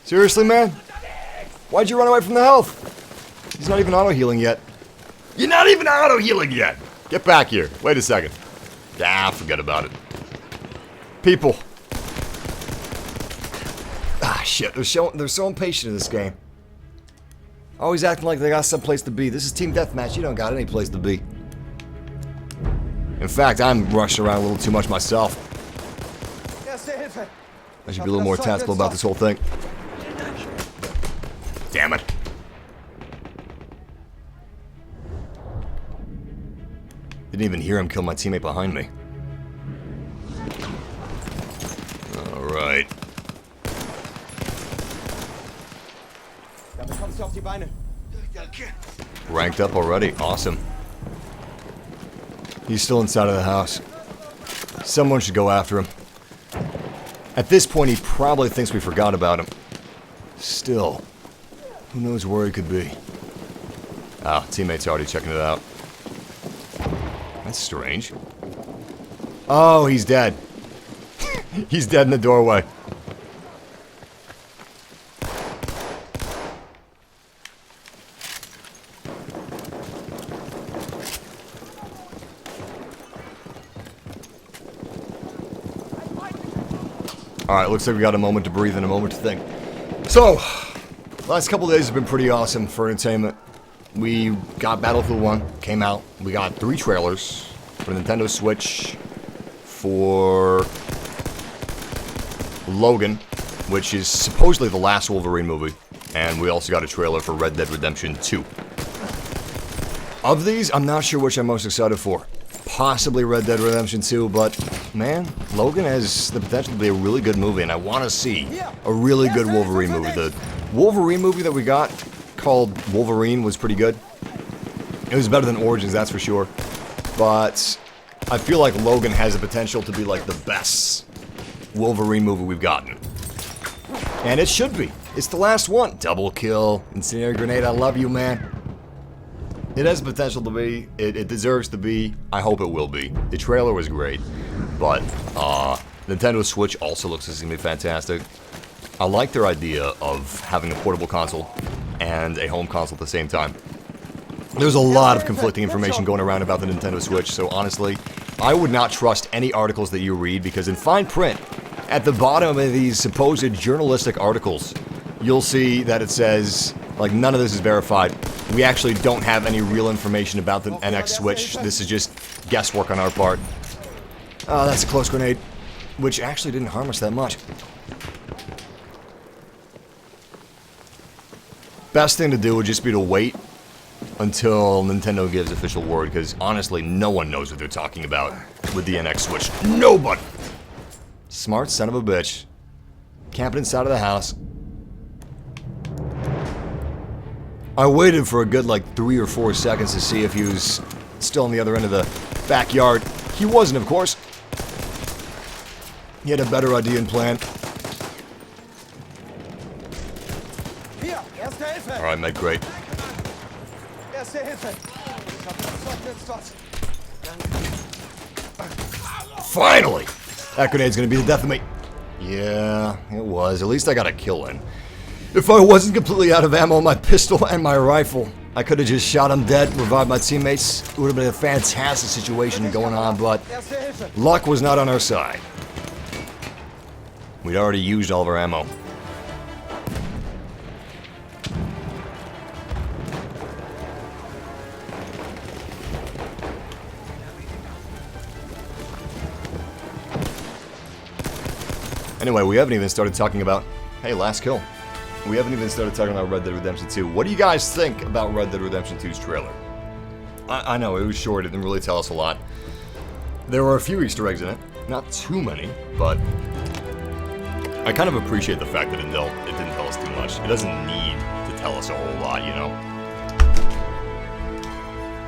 Seriously, man? Why'd you run away from the health? He's not even auto-healing yet. You're not even auto-healing yet! Get back here. Wait a second. Ah, forget about it. People. Ah, shit. They're so impatient in this game. Always acting like they got someplace to be. This is Team Deathmatch. You don't got any place to be. In fact, I'm rushing around a little too much myself. Erste Hilfe. I should be a little more tactical about this whole thing. Damn it. Didn't even hear him kill my teammate behind me. Alright. Damit kommst du auf die Beine. Ranked up already. Awesome. He's still inside of the house. Someone should go after him. At this point, he probably thinks we forgot about him. Still, who knows where he could be? Ah, teammate's already checking it out. That's strange. Oh, he's dead. He's dead in the doorway. Alright, looks like we got a moment to breathe and a moment to think. So, last couple days have been pretty awesome for entertainment. We got Battlefield 1, came out. We got 3 trailers for Nintendo Switch, for Logan, which is supposedly the last Wolverine movie. And we also got a trailer for Red Dead Redemption 2. Of these, I'm not sure which I'm most excited for. Possibly Red Dead Redemption 2, but man, Logan has the potential to be a really good movie, and I want to see a really good Wolverine movie. The Wolverine movie that we got, called Wolverine, was pretty good. It was better than Origins, that's for sure. But I feel like Logan has the potential to be like the best Wolverine movie we've gotten. And it should be. It's the last one. Double kill, incendiary grenade, I love you, man. It has the potential to be, it deserves to be, I hope it will be. The trailer was great, but Nintendo Switch also looks like it's going to be fantastic. I like their idea of having a portable console and a home console at the same time. There's a lot of conflicting information going around about the Nintendo Switch, so honestly, I would not trust any articles that you read, because in fine print, at the bottom of these supposed journalistic articles, you'll see that it says, like, none of this is verified. We actually don't have any real information about the NX Switch. This is just guesswork on our part. Oh, that's a close grenade, which actually didn't harm us that much. Best thing to do would just be to wait until Nintendo gives official word, because honestly, no one knows what they're talking about with the NX Switch. Nobody! Smart son of a bitch. Camping inside of the house. I waited for a good, like, 3 or 4 seconds to see if he was still on the other end of the backyard. He wasn't, of course. He had a better idea and plan. Hier, Erste Hilfe. Alright, mate, great. Erste Hilfe. Ich hab das Zeug jetzt dort. Finally! That grenade's gonna be the death of me. Yeah, it was. At least I got a kill in. If I wasn't completely out of ammo on my pistol and my rifle, I could have just shot him dead, revived my teammates. It would have been a fantastic situation going on, but luck was not on our side. We'd already used all of our ammo. Anyway, we haven't even started talking about... Hey, last kill. We haven't even started talking about Red Dead Redemption 2. What do you guys think about Red Dead Redemption 2's trailer? I know, it was short, it didn't really tell us a lot. There were a few Easter eggs in it. Not too many, but... I kind of appreciate the fact that it didn't tell us too much. It doesn't need to tell us a whole lot, you know?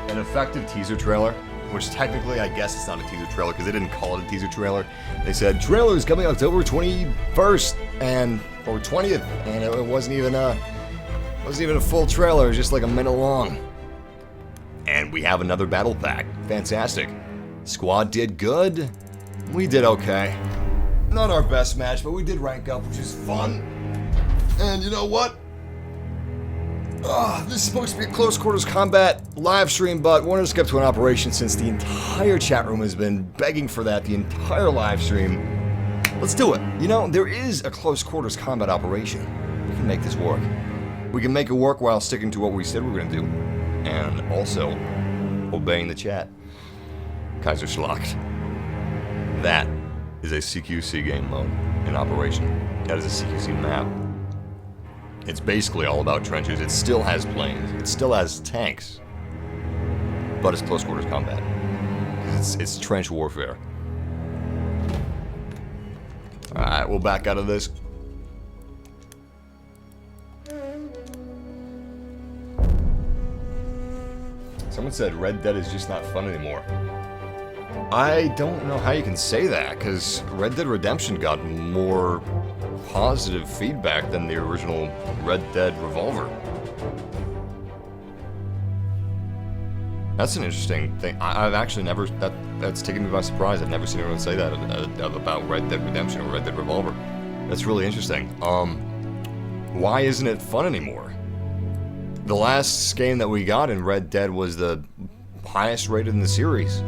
An effective teaser trailer, which technically I guess it's not a teaser trailer because they didn't call it a teaser trailer. They said trailer is coming October 21st or 20th, and it wasn't even a full trailer. It was just like a minute long. And we have another battle pack. Fantastic. Squad did good. We did okay. Not our best match, but we did rank up, which is fun. And you know what? This is supposed to be a close quarters combat live stream, but wanted to skip to an operation since the entire chat room has been begging for that the entire live stream. Let's do it. You know, there is a close quarters combat operation. We can make this work. We can make it work while sticking to what we said we were going to do. And also, obeying the chat. Kaiserschlacht. That is a CQC game mode in operation. That is a CQC map. It's basically all about trenches. It still has planes. It still has tanks. But it's close quarters combat. It's trench warfare. Alright, we'll back out of this. Someone said Red Dead is just not fun anymore. I don't know how you can say that, because Red Dead Redemption got more positive feedback than the original Red Dead Revolver. That's an interesting thing. I've actually never... That's taken me by surprise. I've never seen anyone say that about Red Dead Redemption or Red Dead Revolver. That's really interesting. Why isn't it fun anymore? The last game that we got in Red Dead was the highest rated in the series.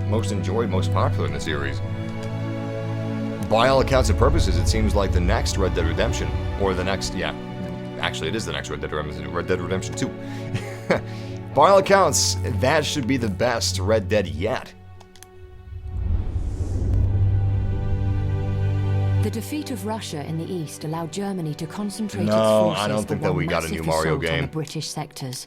Most enjoyed, most popular in the series. By all accounts and purposes, it seems like the next Red Dead Redemption, or the next, yeah, actually it is the next Red Dead Redemption 2. By all accounts, that should be the best Red Dead yet. The defeat of Russia in the east allowed Germany to concentrate its No, forces I don't think that we got a new Mario game. On the British sectors.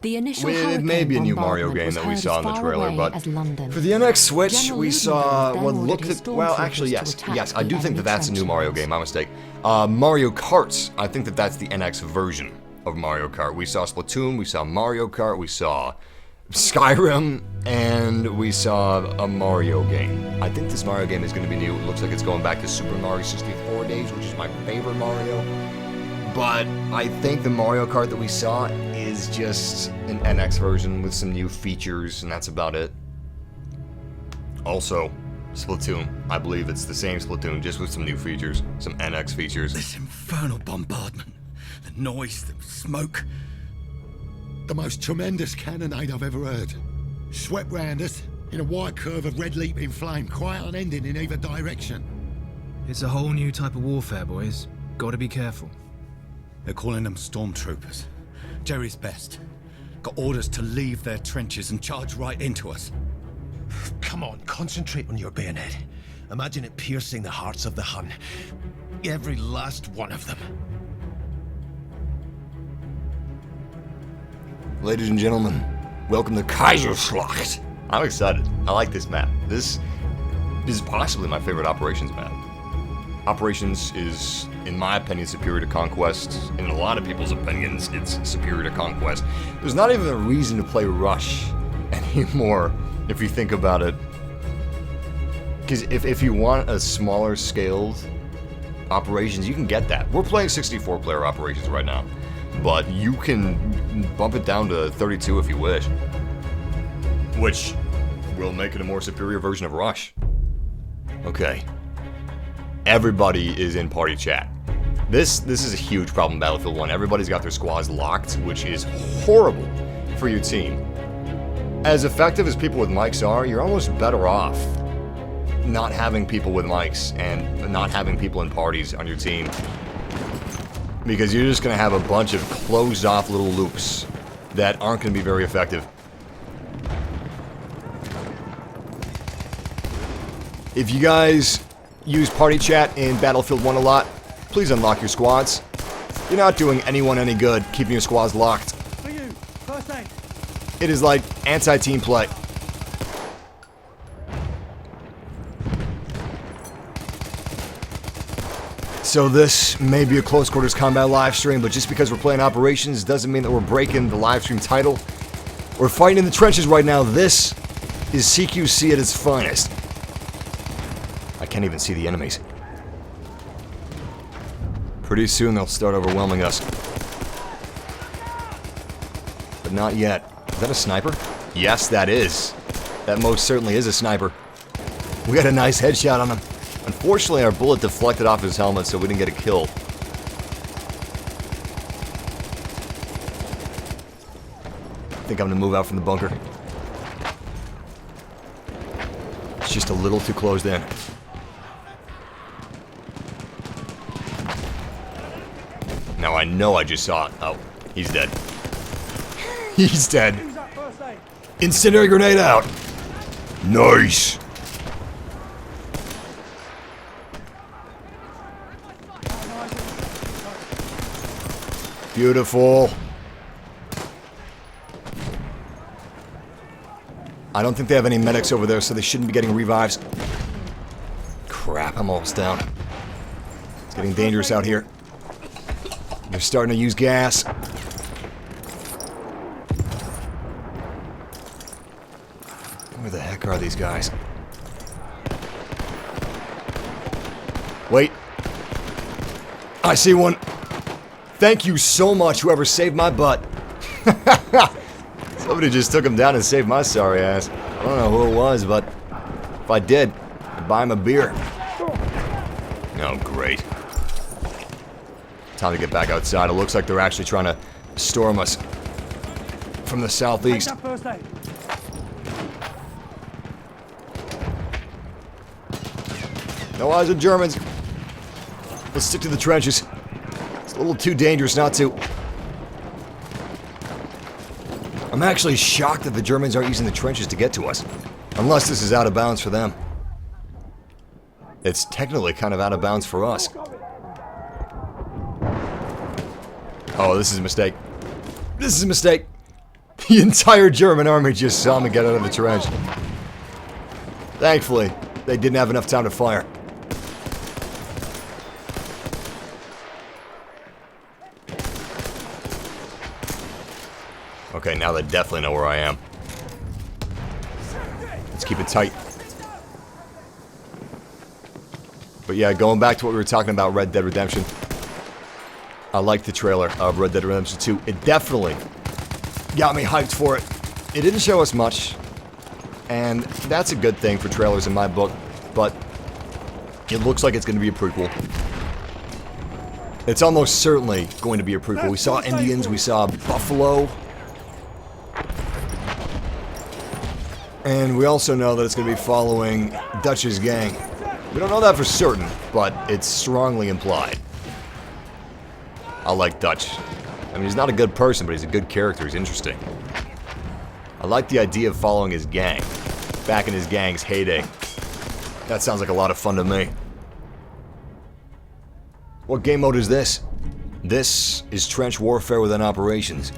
The initial It may be a new Mario game that we saw in the trailer, but for the NX Switch, we saw what looked at... Well, actually, yes, I do think that that's a new Mario game, my mistake. Mario Kart, I think that that's the NX version of Mario Kart. We saw Splatoon, we saw Mario Kart, we saw Skyrim, and we saw a Mario game. I think this Mario game is going to be new. It looks like it's going back to Super Mario 64 days, which is my favorite Mario. But I think the Mario Kart that we saw is just an NX version with some new features, and that's about it. Also, Splatoon. I believe it's the same Splatoon, just with some new features, some NX features. This infernal bombardment, the noise, the smoke. The most tremendous cannonade I've ever heard. Swept round us in a wide curve of red leaping flame, quite unending in either direction. It's a whole new type of warfare, boys. Gotta be careful. They're calling them stormtroopers. Jerry's best. Got orders to leave their trenches and charge right into us. Come on, concentrate on your bayonet. Imagine it piercing the hearts of the Hun. Every last one of them. Ladies and gentlemen, welcome to Kaiserschlacht. I'm excited. I like this map. This is possibly my favorite Operations map. Operations is, in my opinion, superior to Conquest. In a lot of people's opinions, it's superior to Conquest. There's not even a reason to play Rush anymore, if you think about it. Because if you want a smaller scaled Operations, you can get that. We're playing 64-player Operations right now. But you can bump it down to 32 if you wish. Which will make it a more superior version of Rush. Okay. Everybody is in party chat. This is a huge problem in Battlefield 1. Everybody's got their squads locked, which is horrible for your team. As effective as people with mics are, you're almost better off not having people with mics and not having people in parties on your team. Because you're just going to have a bunch of closed off little loops that aren't going to be very effective. If you guys use party chat in Battlefield 1 a lot, please unlock your squads. You're not doing anyone any good keeping your squads locked. For you, first aid. It is like anti-team play. So this may be a close quarters combat live stream, but just because we're playing operations doesn't mean that we're breaking the live stream title. We're fighting in the trenches right now. This is CQC at its finest. I can't even see the enemies. Pretty soon they'll start overwhelming us. But not yet. Is that a sniper? Yes, that is. That most certainly is a sniper. We got a nice headshot on him. Unfortunately, our bullet deflected off his helmet, so we didn't get a kill. I think I'm gonna move out from the bunker. It's just a little too closed in. Now I know I just saw it. Oh, he's dead. He's dead. Use that first aid. Incendiary grenade out. Nice. Beautiful. I don't think they have any medics over there, so they shouldn't be getting revives. Crap, I'm almost down. It's getting dangerous out here. They're starting to use gas. Where the heck are these guys? Wait. I see one. Thank you so much, whoever saved my butt. Somebody just took him down and saved my sorry ass. I don't know who it was, but if I did, I'd buy him a beer. Oh, great. Time to get back outside. It looks like they're actually trying to storm us from the Take southeast. that first aid. No eyes on Germans. Let's stick to the trenches. It's a little too dangerous not to. I'm actually shocked that the Germans aren't using the trenches to get to us. Unless this is out of bounds for them. It's technically kind of out of bounds for us. Oh, this is a mistake. This is a mistake. The entire German army just saw me get out of the trench. Thankfully, they didn't have enough time to fire. Okay, now they definitely know where I am. Let's keep it tight. But yeah, going back to what we were talking about, Red Dead Redemption. I like the trailer of Red Dead Redemption 2. It definitely got me hyped for it. It didn't show us much, and that's a good thing for trailers in my book, but it looks like it's going to be a prequel. It's almost certainly going to be a prequel. We saw Indians, we saw Buffalo, and we also know that it's going to be following Dutch's gang. We don't know that for certain, but it's strongly implied. I like Dutch. I mean, he's not a good person, but he's a good character. He's interesting. I like the idea of following his gang. Back in his gang's heyday. That sounds like a lot of fun to me. What game mode is this? This is trench warfare within operations.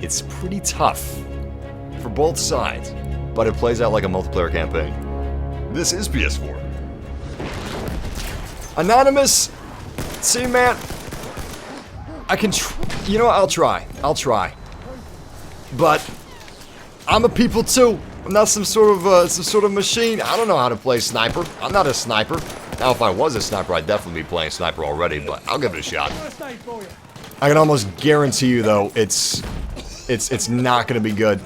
It's pretty tough for both sides, but it plays out like a multiplayer campaign. This is PS4. Anonymous! See, man, I can you know what, I'll try. But I'm a people too. I'm not some sort of machine. I don't know how to play sniper. I'm not a sniper. Now, if I was a sniper, I'd definitely be playing sniper already, but I'll give it a shot. First aid for you. I can almost guarantee you, though, it's not gonna be good.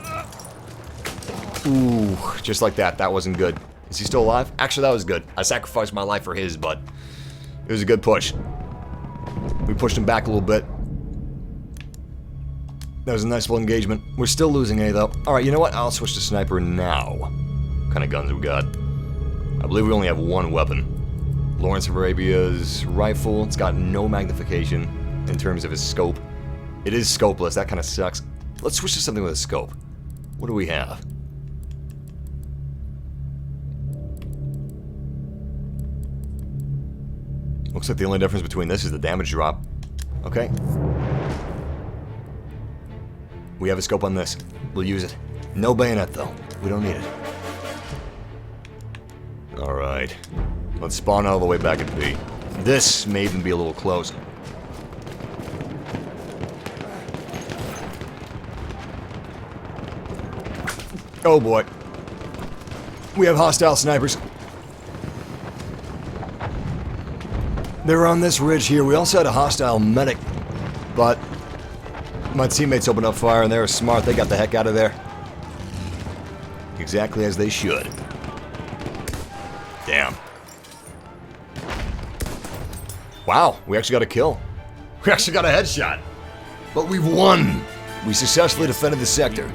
Ooh, just like that. That wasn't good. Is he still alive? Actually, that was good. I sacrificed my life for his, but it was a good push. We pushed him back a little bit. That was a nice little engagement. We're still losing A, though. Alright, you know what? I'll switch to sniper now. What kind of guns we got? I believe we only have one weapon. Lawrence of Arabia's rifle. It's got no magnification in terms of its scope. It is scopeless. That kind of sucks. Let's switch to something with a scope. What do we have? Looks like the only difference between this is the damage drop. Okay. We have a scope on this. We'll use it. No bayonet, though. We don't need it. Alright. Let's spawn all the way back at B. This may even be a little close. Oh boy. We have hostile snipers. They're on this ridge here. We also had a hostile medic, but my teammates opened up fire and they were smart. They got the heck out of there. Exactly as they should. Damn. Wow, we actually got a kill. We actually got a headshot. But we've won. We successfully defended the sector.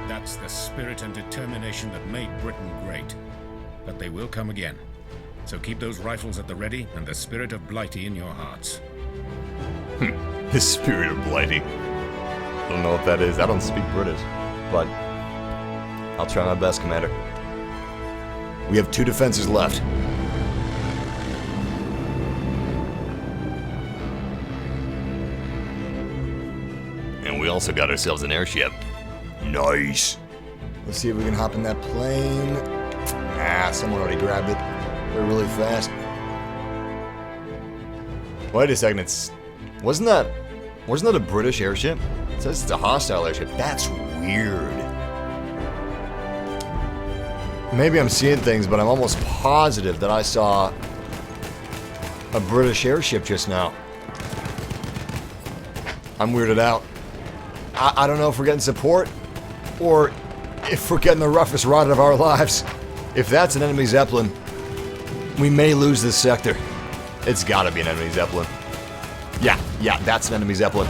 That's the spirit and determination that made Britain great. But they will come again. So keep those rifles at the ready and the spirit of Blighty in your hearts. The spirit of Blighty. I don't know what that is. I don't speak British. But I'll try my best, Commander. We have 2 defenses left. And we also got ourselves an airship. Nice. Let's see if we can hop in that plane. Ah, someone already grabbed it. They're really fast. Wait a second, wasn't that a British airship? It says it's a hostile airship. That's weird. Maybe I'm seeing things, but I'm almost positive that I saw a British airship just now. I'm weirded out. I don't know if we're getting support, or if we're getting the roughest ride of our lives. If that's an enemy Zeppelin, we may lose this sector. It's gotta be an enemy Zeppelin. Yeah, that's an enemy Zeppelin.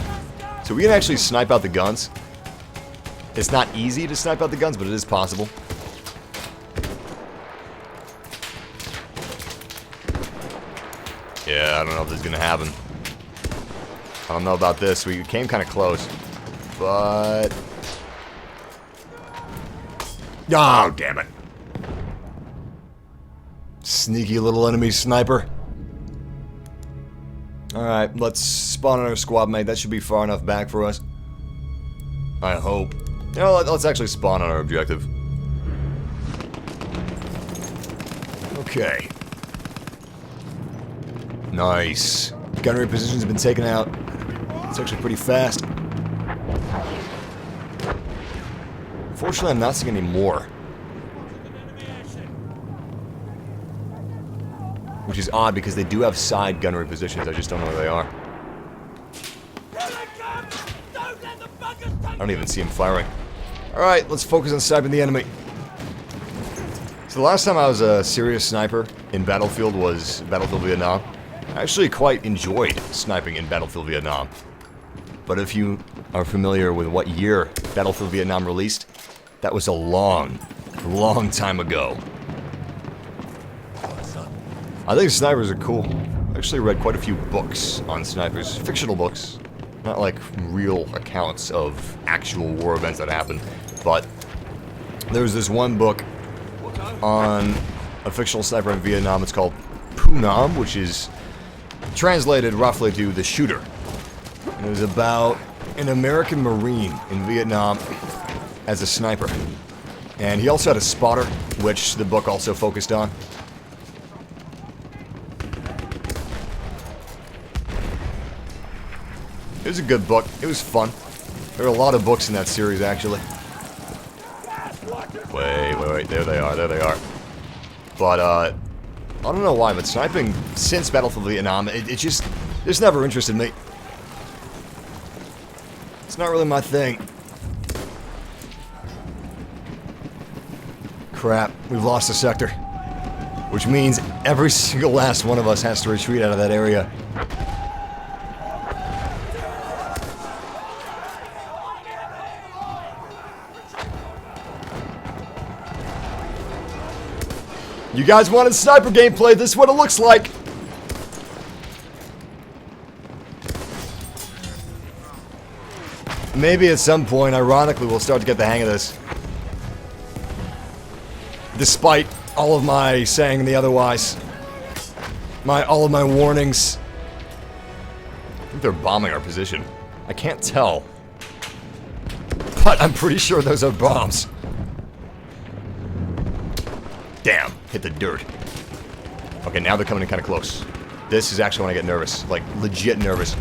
So we can actually snipe out the guns. It's not easy to snipe out the guns, but it is possible. Yeah, I don't know if this is gonna happen. I don't know about this. We came kind of close. But... oh, damn it. Sneaky little enemy sniper. Alright, let's spawn on our squad mate. That should be far enough back for us. I hope. You know, let's actually spawn on our objective. Okay. Nice. Gunnery positions have been taken out. It's actually pretty fast. Fortunately, I'm not seeing any more. Which is odd because they do have side gunnery positions. I just don't know where they are. I don't even see them firing. Alright, let's focus on sniping the enemy. So the last time I was a serious sniper in Battlefield was Battlefield Vietnam. I actually quite enjoyed sniping in Battlefield Vietnam. But if you are familiar with what year Battlefield Vietnam released, that was a long, long time ago. I think snipers are cool. I actually read quite a few books on snipers. Fictional books. Not like real accounts of actual war events that happened. But there was this one book on a fictional sniper in Vietnam. It's called Phu Nam, which is translated roughly to The Shooter. And it was about an American Marine in Vietnam as a sniper. And he also had a spotter, which the book also focused on. It was a good book. It was fun. There are a lot of books in that series, actually. Wait. There they are. But, I don't know why, but sniping since Battlefield Vietnam, it's never interested me. It's not really my thing. Crap, we've lost a sector. Which means every single last one of us has to retreat out of that area. You guys wanted sniper gameplay, this is what it looks like! Maybe at some point, ironically, we'll start to get the hang of this. Despite all of my saying the otherwise. All of my warnings. I think they're bombing our position. I can't tell. But I'm pretty sure those are bombs. Damn, hit the dirt. Okay, now they're coming in kind of close. This is actually when I get nervous. Like, legit nervous.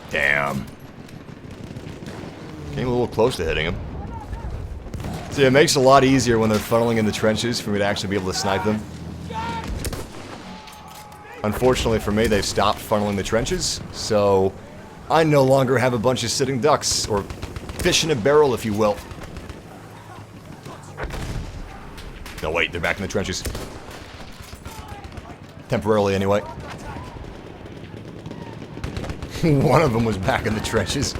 Damn. Came a little close to hitting him. See, it makes it a lot easier when they're funneling in the trenches for me to actually be able to snipe them. Unfortunately for me, they've stopped funneling the trenches, so I no longer have a bunch of sitting ducks, or fish in a barrel, if you will. No, wait, they're back in the trenches. Temporarily, anyway. One of them was back in the trenches.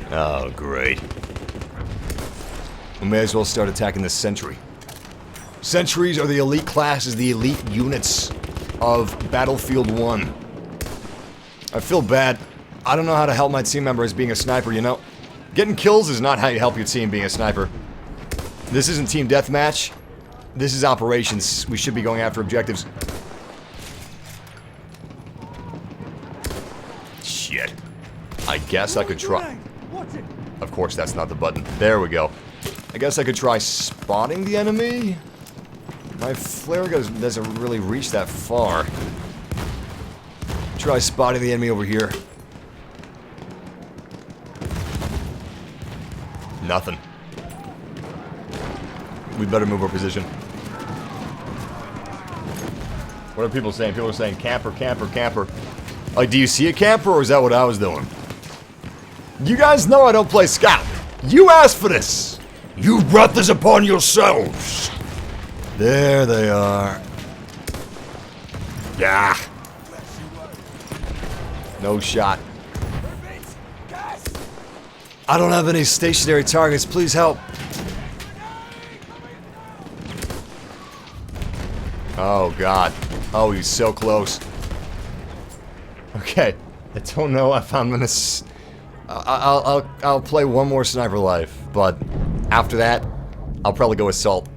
Oh, great. We may as well start attacking this sentry. Sentries are the elite classes, the elite units of Battlefield 1. I feel bad. I don't know how to help my team members being a sniper, you know? Getting kills is not how you help your team being a sniper. This isn't team deathmatch. This is operations. We should be going after objectives. Shit. I guess I could try. Of course, that's not the button. There we go. I guess I could try spotting the enemy. My flare gun doesn't really reach that far. Try spotting the enemy over here. Nothing. We better move our position. What are people saying? People are saying camper, camper, camper. Like, do you see a camper, or is that what I was doing? You guys know I don't play scout. You asked for this. You brought this upon yourselves. There they are. Yeah. No shot. I don't have any stationary targets. Please help. Oh, God. Oh, he's so close. Okay. I don't know if I'm gonna... I'll play one more Sniper Life, but after that, I'll probably go assault.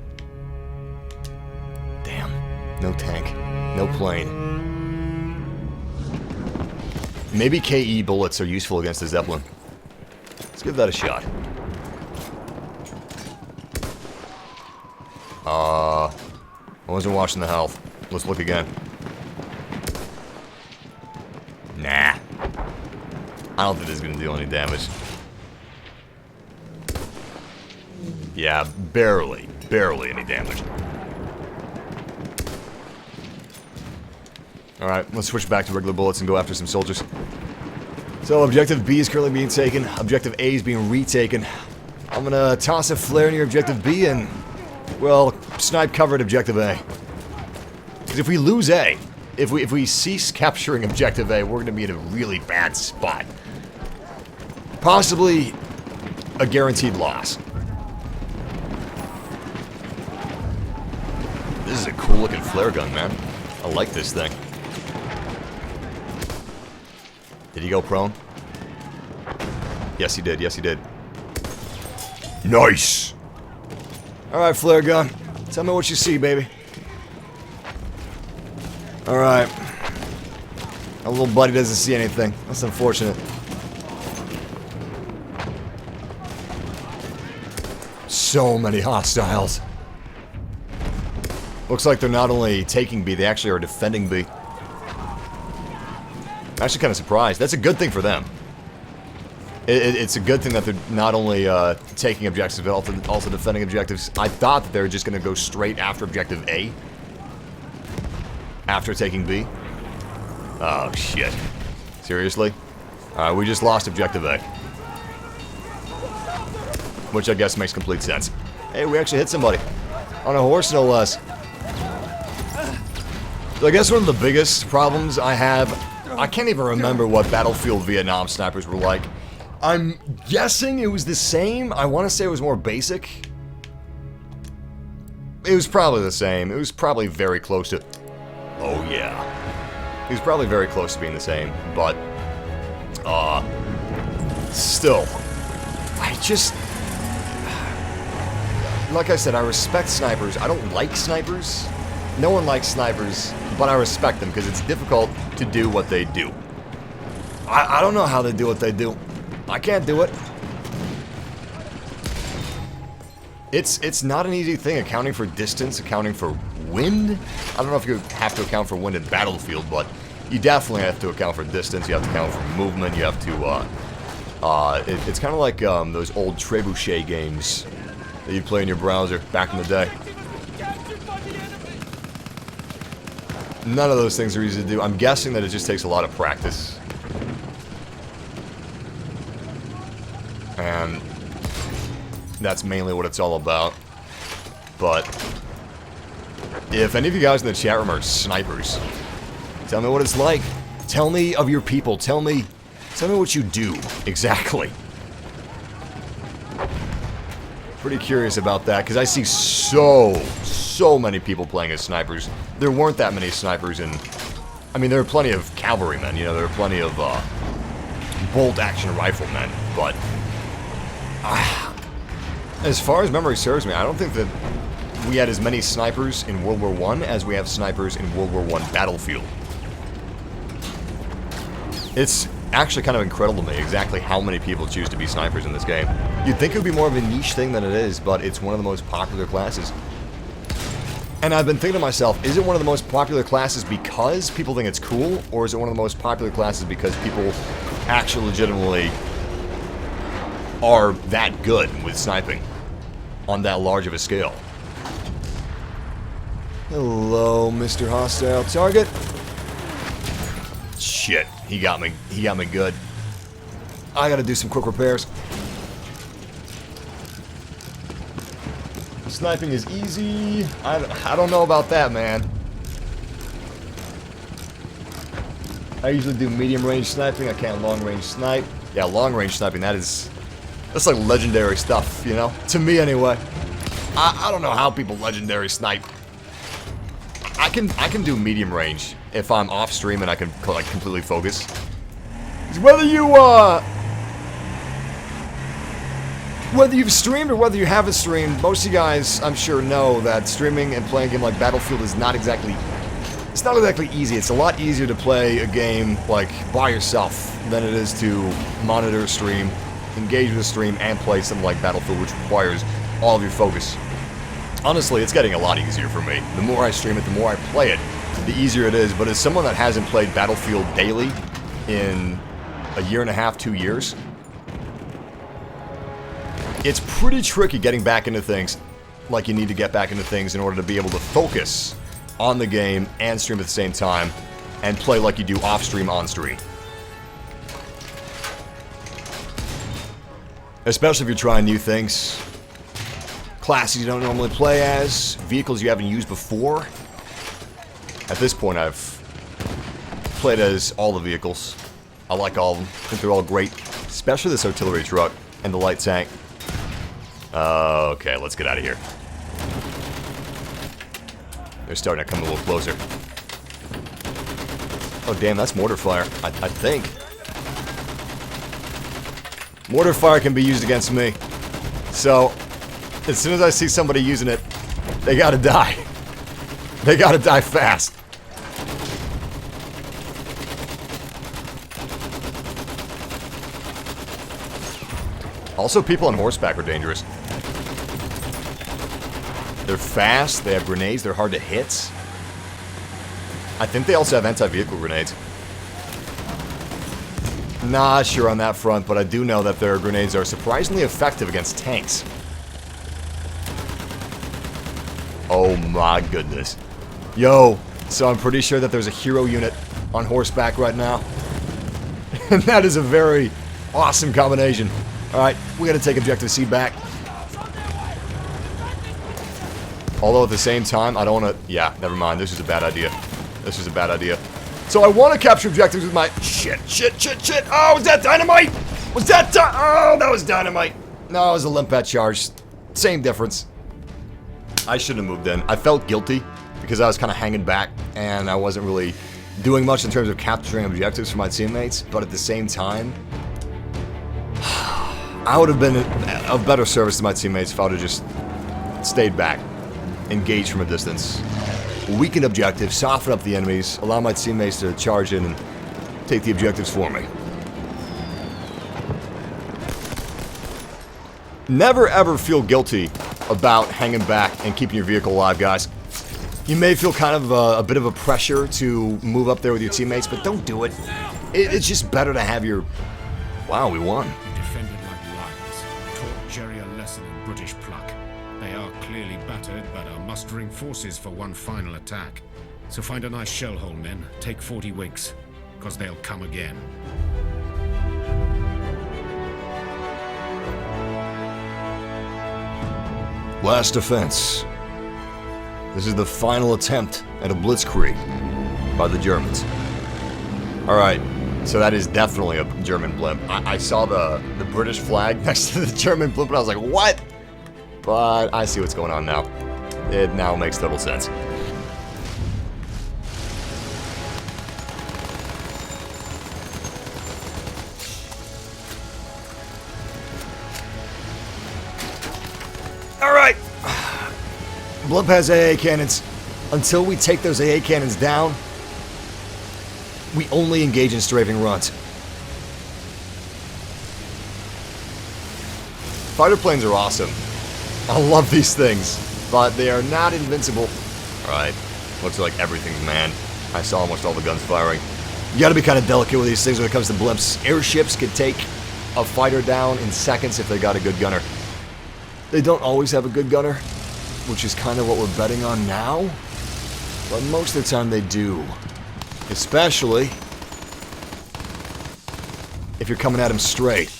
Damn. No tank. No plane. Maybe KE bullets are useful against the Zeppelin. Let's give that a shot. I wasn't watching the health. Let's look again. Nah. I don't think this is gonna do any damage. Yeah, barely. Barely any damage. Alright, let's switch back to regular bullets and go after some soldiers. So, Objective B is currently being taken. Objective A is being retaken. I'm gonna toss a flare near Objective B and, well, snipe cover at Objective A. Because if we lose A, if we cease capturing Objective A, we're gonna be in a really bad spot. Possibly a guaranteed loss. This is a cool looking flare gun, man. I like this thing. Did he go prone? Yes, he did. Yes, he did. Nice! Alright, flare gun. Tell me what you see, baby. Alright. Our little buddy doesn't see anything. That's unfortunate. So many hostiles. Looks like they're not only taking B, they actually are defending B. I'm actually kind of surprised. That's a good thing for them. It's a good thing that they're not only taking objectives, but also defending objectives. I thought that they were just going to go straight after Objective A. After taking B. Oh, shit. Seriously? Alright, we just lost Objective A. Which I guess makes complete sense. Hey, we actually hit somebody. On a horse, no less. So I guess one of the biggest problems I have... I can't even remember what Battlefield Vietnam snipers were like. I'm guessing it was the same. I want to say it was more basic. It was probably the same. It was probably very close to... Oh, yeah. It was probably very close to being the same, but... still. I just... like I said, I respect snipers. I don't like snipers. No one likes snipers, but I respect them because it's difficult to do what they do. I don't know how they do what they do. I can't do it. It's not an easy thing, accounting for distance, accounting for wind. I don't know if you have to account for wind in Battlefield, but you definitely have to account for distance. You have to account for movement. You have to, it's kind of like those old trebuchet games that you play in your browser back in the day. None of those things are easy to do. I'm guessing that it just takes a lot of practice. And that's mainly what it's all about. But if any of you guys in the chat room are snipers, tell me what it's like. Tell me of your people. Tell me what you do exactly. Pretty curious about that because I see so many people playing as snipers. There weren't that many snipers in. I mean, there are plenty of cavalrymen. You know, there are plenty of bolt-action riflemen, but. As far as memory serves me, I don't think that we had as many snipers in World War I as we have snipers in World War I Battlefield. It's actually kind of incredible to me exactly how many people choose to be snipers in this game. You'd think it would be more of a niche thing than it is, but it's one of the most popular classes. And I've been thinking to myself, is it one of the most popular classes because people think it's cool, or is it one of the most popular classes because people actually legitimately are that good with sniping on that large of a scale? Hello, Mr. Hostile Target. Shit, he got me good. I gotta do some quick repairs. Sniping is easy. I don't know about that, man. I usually do medium range sniping. I can't long range snipe. Yeah, long range sniping, that's like legendary stuff, you know? To me, anyway. I don't know how people legendary snipe. I can do medium range if I'm off stream and I can like completely focus. Whether you've streamed or whether you haven't streamed, most of you guys, I'm sure, know that streaming and playing a game like Battlefield is not exactly easy. It's a lot easier to play a game like by yourself than it is to monitor a stream, engage with a stream, and play something like Battlefield, which requires all of your focus. Honestly, it's getting a lot easier for me. The more I stream it, the more I play it, the easier it is. But as someone that hasn't played Battlefield daily in a year and a half, 2 years, it's pretty tricky getting back into things like you need to get back into things in order to be able to focus on the game and stream at the same time and play like you do off stream, on stream. Especially if you're trying new things. Classes you don't normally play as, vehicles you haven't used before. At this point, I've played as all the vehicles. I like all of them. I think they're all great, especially this artillery truck and the light tank. Okay, let's get out of here. They're starting to come a little closer. Oh, damn, that's mortar fire, I think. Mortar fire can be used against me. So, as soon as I see somebody using it, they gotta die. They gotta die fast. Also, people on horseback are dangerous. They're fast, they have grenades, they're hard to hit. I think they also have anti-vehicle grenades. Not sure on that front, but I do know that their grenades are surprisingly effective against tanks. Oh my goodness. Yo, so I'm pretty sure that there's a hero unit on horseback right now. And that is a very awesome combination. Alright, we gotta take objective C back. Although at the same time, I don't wanna... Yeah, never mind, this is a bad idea. This is a bad idea. So I want to capture objectives with my... Shit. Oh, was that dynamite? Was that... Oh, that was dynamite. No, it was a limpet charge. Same difference. I shouldn't have moved in. I felt guilty because I was kind of hanging back and I wasn't really doing much in terms of capturing objectives for my teammates. But at the same time, I would have been of better service to my teammates if I would have just stayed back. Engaged from a distance. Weaken objectives, soften up the enemies, allow my teammates to charge in and take the objectives for me. Never ever feel guilty about hanging back and keeping your vehicle alive, guys. You may feel kind of a bit of a pressure to move up there with your teammates, but don't do it. It's just better to have your... Wow, we won. Defended like lions, taught Jerry a lesson in British pluck. They are clearly battered, but are mustering forces for one final attack. So find a nice shell hole, men. Take 40 winks, because they'll come again. Last defense. This is the final attempt at a blitzkrieg by the Germans. Alright, so that is definitely a German blimp. I saw the British flag next to the German blimp and I was like, what? But I see what's going on now. It now makes total sense. Alright! Blimp has AA cannons. Until we take those AA cannons down, we only engage in strafing runs. Fighter planes are awesome. I love these things, but they are not invincible. Alright, looks like everything's manned. I saw almost all the guns firing. You gotta be kind of delicate with these things when it comes to blimps. Airships can take a fighter down in seconds if they got a good gunner. They don't always have a good gunner, which is kind of what we're betting on now. But most of the time they do. Especially if you're coming at them straight.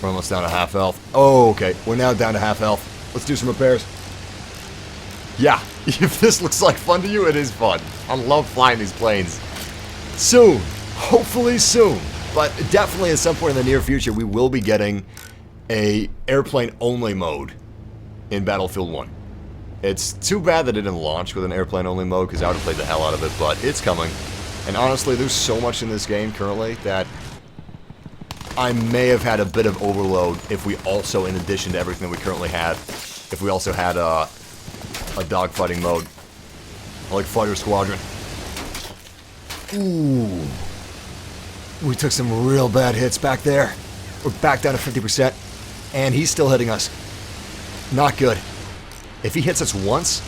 We're almost down to half health. Oh, okay. We're now down to half health. Let's do some repairs. Yeah, if this looks like fun to you, it is fun. I love flying these planes. Soon. Hopefully soon. But definitely at some point in the near future, we will be getting a airplane-only mode in Battlefield 1. It's too bad that it didn't launch with an airplane-only mode, because I would have played the hell out of it, but it's coming. And honestly, there's so much in this game currently that I may have had a bit of overload if we also, in addition to everything that we currently have, if we also had a dogfighting mode. Like Fighter Squadron. Ooh. We took some real bad hits back there. We're back down to 50%. And he's still hitting us. Not good. If he hits us once,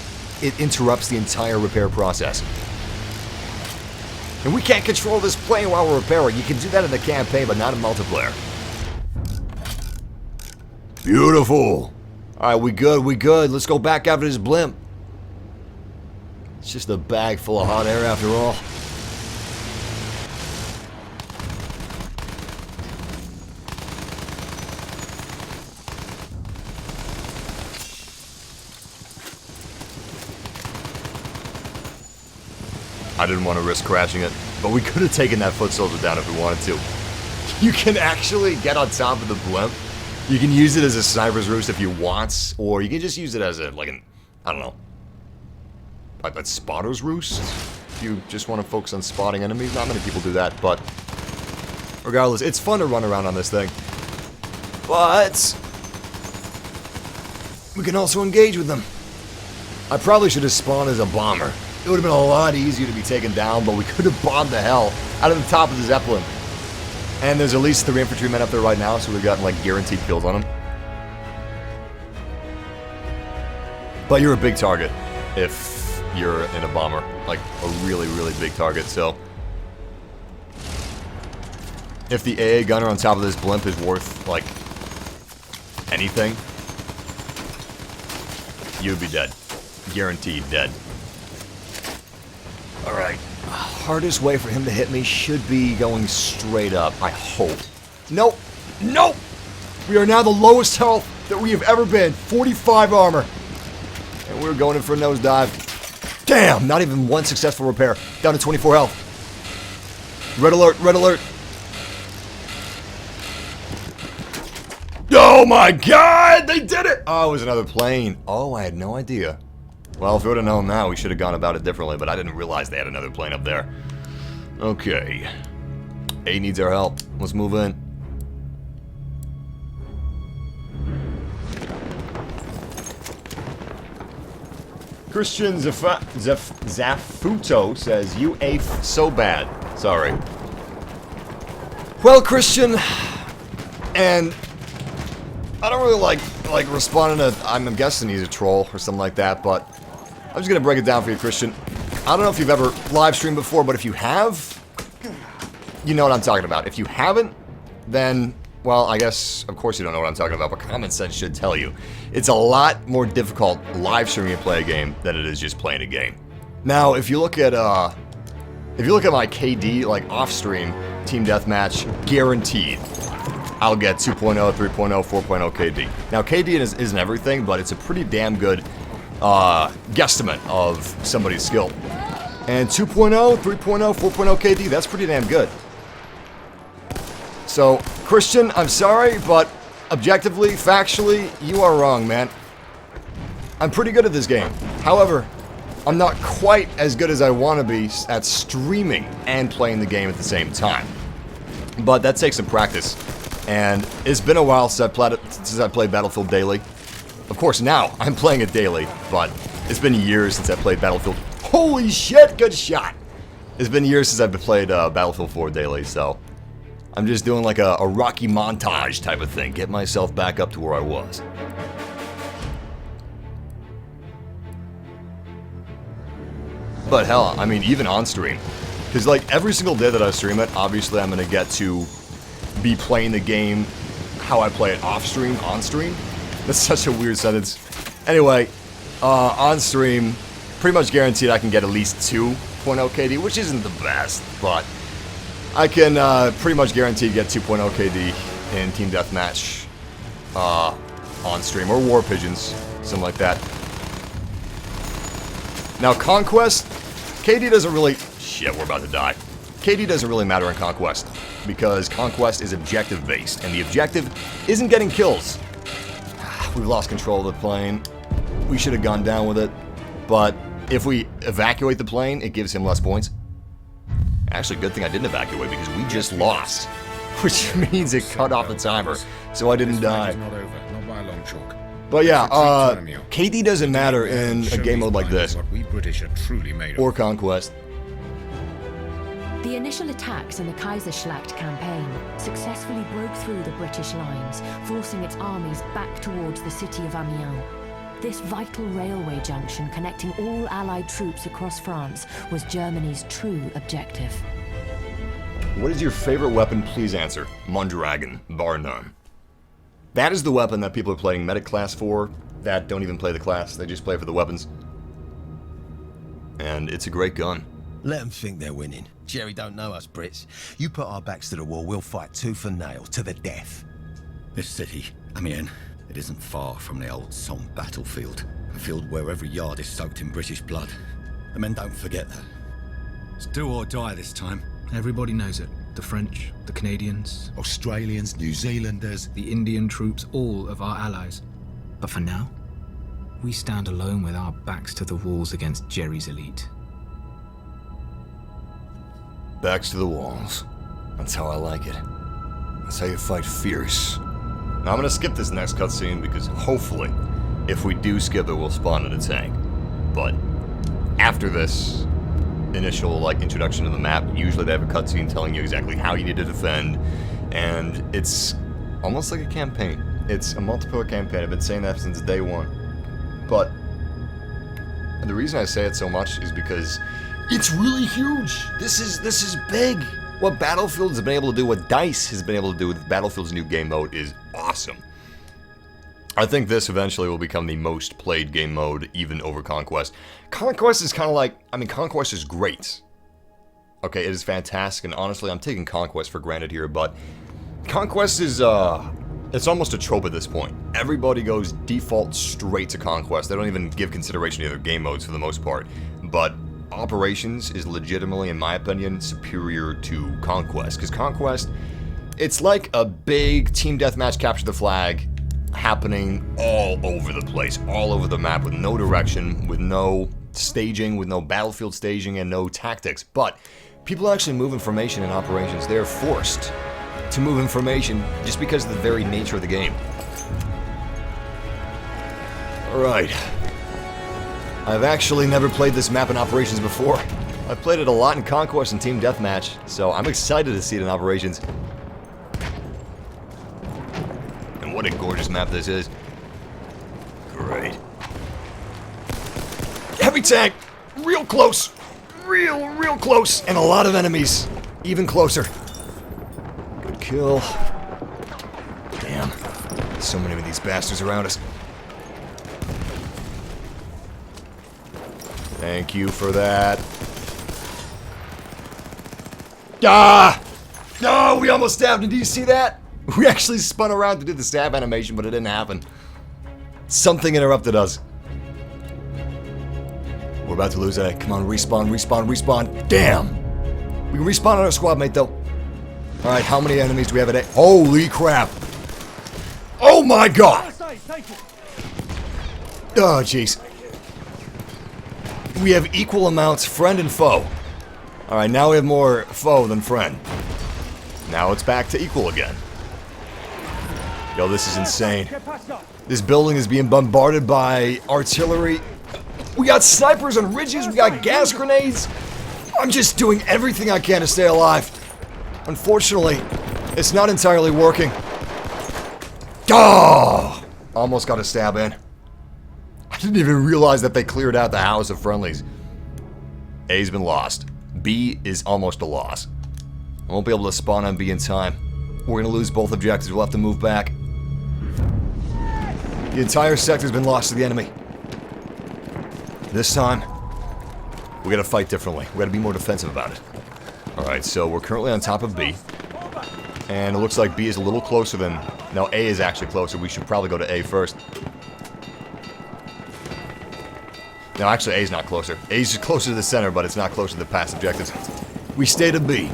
it interrupts the entire repair process. And we can't control this plane while we're repairing. You can do that in the campaign, but not in multiplayer. Beautiful. Alright, we good, we good. Let's go back after this blimp. It's just a bag full of hot air after all. I didn't want to risk crashing it, but we could have taken that foot soldier down if we wanted to. You can actually get on top of the blimp. You can use it as a sniper's roost if you want, or you can just use it as a, like an, I don't know, like a spotter's roost. If you just want to focus on spotting enemies, not many people do that, but regardless, it's fun to run around on this thing. But we can also engage with them. I probably should have spawned as a bomber. It would have been a lot easier to be taken down, but we could have bombed the hell out of the top of the Zeppelin. And there's at least 3 infantrymen up there right now, so we've got, like, guaranteed kills on them. But you're a big target if you're in a bomber. Like, a really, really big target, so if the AA gunner on top of this blimp is worth, like, anything, you'd be dead. Guaranteed dead. Alright. Hardest way for him to hit me should be going straight up, I hope. Nope. Nope! We are now the lowest health that we have ever been. 45 armor. And we're going in for a nosedive. Damn! Not even one successful repair. Down to 24 health. Red alert, red alert. Oh my god! They did it! Oh, it was another plane. Oh, I had no idea. Well, if we would have known that, we should have gone about it differently, but I didn't realize they had another plane up there. Okay. A needs our help. Let's move in. Christian Zafuto says, you ape so bad. Sorry. Well, Christian, and I don't really like responding to, I'm guessing he's a troll or something like that, but I'm just gonna break it down for you, Christian. I don't know if you've ever live streamed before, but if you have, you know what I'm talking about. If you haven't, then, well, I guess, of course you don't know what I'm talking about, but common sense should tell you. It's a lot more difficult live streaming and play a game than it is just playing a game. Now, if you look at my KD, like off-stream, Team Deathmatch, guaranteed, I'll get 2.0, 3.0, 4.0 KD. Now, KD isn't everything, but it's a pretty damn good guesstimate of somebody's skill. And 2.0, 3.0, 4.0 KD, that's pretty damn good. So, Christian, I'm sorry, but objectively, factually, you are wrong, man. I'm pretty good at this game. However, I'm not quite as good as I want to be at streaming and playing the game at the same time. But that takes some practice. And it's been a while since I played Battlefield daily. Of course, now I'm playing it daily, but it's been years since I played Battlefield. Holy shit, good shot! It's been years since I've played Battlefield 4 daily, so I'm just doing like a Rocky montage type of thing, get myself back up to where I was. But hell, I mean, even on stream, because like every single day that I stream it, obviously I'm gonna get to be playing the game how I play it off stream, on stream. That's such a weird sentence. Anyway, on stream, pretty much guaranteed I can get at least 2.0 KD, which isn't the best, but I can pretty much guarantee to get 2.0 KD in Team Deathmatch on stream, or War Pigeons, something like that. Now, Conquest, KD doesn't really... Shit, we're about to die. KD doesn't really matter in Conquest, because Conquest is objective-based, and the objective isn't getting kills. We've lost control of the plane. We should have gone down with it, but if we evacuate the plane, it gives him less points. Actually, good thing I didn't evacuate, because we just lost, which means it cut off the timer, so I didn't die. Not over, not by a long chalk. But yeah, KD doesn't matter in a game mode like this, What we British are truly made or of. Conquest. The initial attacks in the Kaiserschlacht campaign successfully broke through the British lines, forcing its armies back towards the city of Amiens. This vital railway junction connecting all Allied troops across France was Germany's true objective. What is your favorite weapon? Please answer. Mondragon, bar none. That is the weapon that people are playing Medic class for, that don't even play the class, they just play for the weapons. And it's a great gun. Let them think they're winning. Jerry don't know us Brits. You put our backs to the wall, we'll fight tooth and nail, to the death. This city, Amiens, it isn't far from the old Somme battlefield. A field where every yard is soaked in British blood. The men don't forget that. It's do or die this time. Everybody knows it. The French, the Canadians, Australians, New Zealanders. the Indian troops, all of our allies. But for now, we stand alone with our backs to the walls against Jerry's elite. Backs to the walls. That's how I like it. That's how you fight fierce. Now I'm gonna skip this next cutscene because hopefully, if we do skip it, we'll spawn in a tank. But after this initial introduction to the map, usually they have a cutscene telling you exactly how you need to defend, and it's almost like a campaign. It's a multiplayer campaign. I've been saying that since day one. But the reason I say it so much is because it's really huge. This is big. What Battlefield has been able to do, what DICE has been able to do with Battlefield's new game mode is awesome. I think this eventually will become the most played game mode, even over Conquest. Conquest is kind of like, I mean, Conquest is great. Okay, it is fantastic, and honestly, I'm taking Conquest for granted here, but Conquest is, it's almost a trope at this point. Everybody goes default straight to Conquest. They don't even give consideration to other game modes for the most part. But Operations is legitimately, in my opinion, superior to Conquest. Because Conquest, it's like a big team deathmatch capture the flag happening all over the place, all over the map, with no direction, with no staging, with no battlefield staging, and no tactics. But people actually move information in Operations. They're forced to move information just because of the very nature of the game. Alright. I've actually never played this map in Operations before. I've played it a lot in Conquest and Team Deathmatch, so I'm excited to see it in Operations. And what a gorgeous map this is. Great. Heavy tank! Real close! Real close! And a lot of enemies. Even closer. Good kill. Damn. So many of these bastards around us. Thank you for that. Ah! No, we almost stabbed him. Did you see that? We actually spun around to do the stab animation, but it didn't happen. Something interrupted us. We're about to lose A. Come on, respawn. Damn! We can respawn on our squad mate, though. Alright, how many enemies do we have at A? Holy crap! Oh my god! Oh, jeez. We have equal amounts friend and foe. Alright, now we have more foe than friend. Now it's back to equal again. Yo, this is insane. This building is being bombarded by artillery. We got snipers on ridges, we got gas grenades. I'm just doing everything I can to stay alive. Unfortunately, it's not entirely working. Oh! Almost got a stab in. I didn't even realize that they cleared out the house of friendlies. A's been lost. B is almost a loss. I won't be able to spawn on B in time. We're gonna lose both objectives. We'll have to move back. The entire sector's been lost to the enemy. This time, we gotta fight differently. We gotta be more defensive about it. Alright, so we're currently on top of B. And it looks like B is a little closer than... No, A is actually closer. We should probably go to A first. No, actually, A's not closer. A's closer to the center, but it's not closer to the past objectives. We stay to B.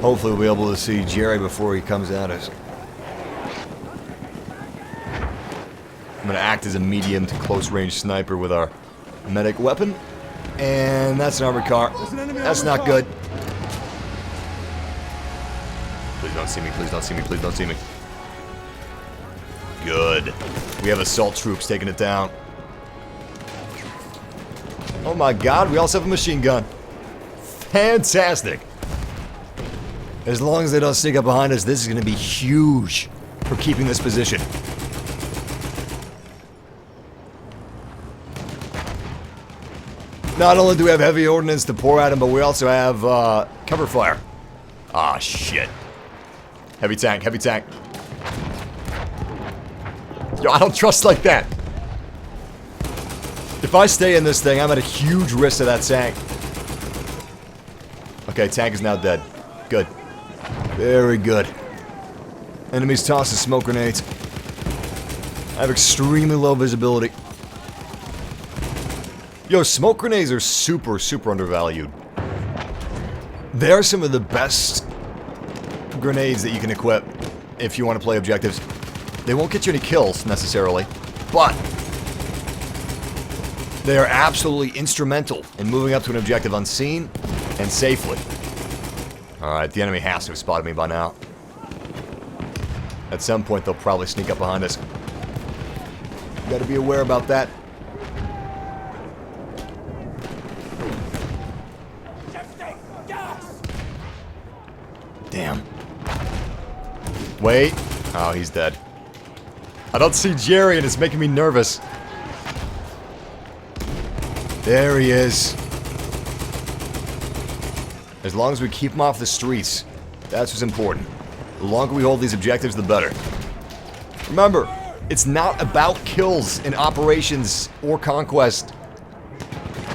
Hopefully we'll be able to see Jerry before he comes at us. I'm going to act as a medium to close-range sniper with our medic weapon. And that's an armored car. That's not good. Please don't see me, please don't see me, please don't see me. Good. We have assault troops taking it down. Oh my god, we also have a machine gun. Fantastic. As long as they don't sneak up behind us, this is going to be huge for keeping this position. Not only do we have heavy ordnance to pour at them, but we also have cover fire. Ah, shit. Heavy tank, heavy tank. Yo, I don't trust like that. If I stay in this thing, I'm at a huge risk to that tank. Okay, tank is now dead. Good. Very good. Enemies tossing smoke grenades. I have extremely low visibility. Yo, smoke grenades are super undervalued. They are some of the best grenades that you can equip if you want to play objectives. They won't get you any kills, necessarily, but they are absolutely instrumental in moving up to an objective unseen and safely. Alright, the enemy has to have spotted me by now. At some point, they'll probably sneak up behind us. You gotta be aware about that. Damn. Wait. Oh, he's dead. I don't see Jerry and it's making me nervous. There he is. As long as we keep him off the streets, that's what's important. The longer we hold these objectives, the better. Remember, it's not about kills in operations or conquest.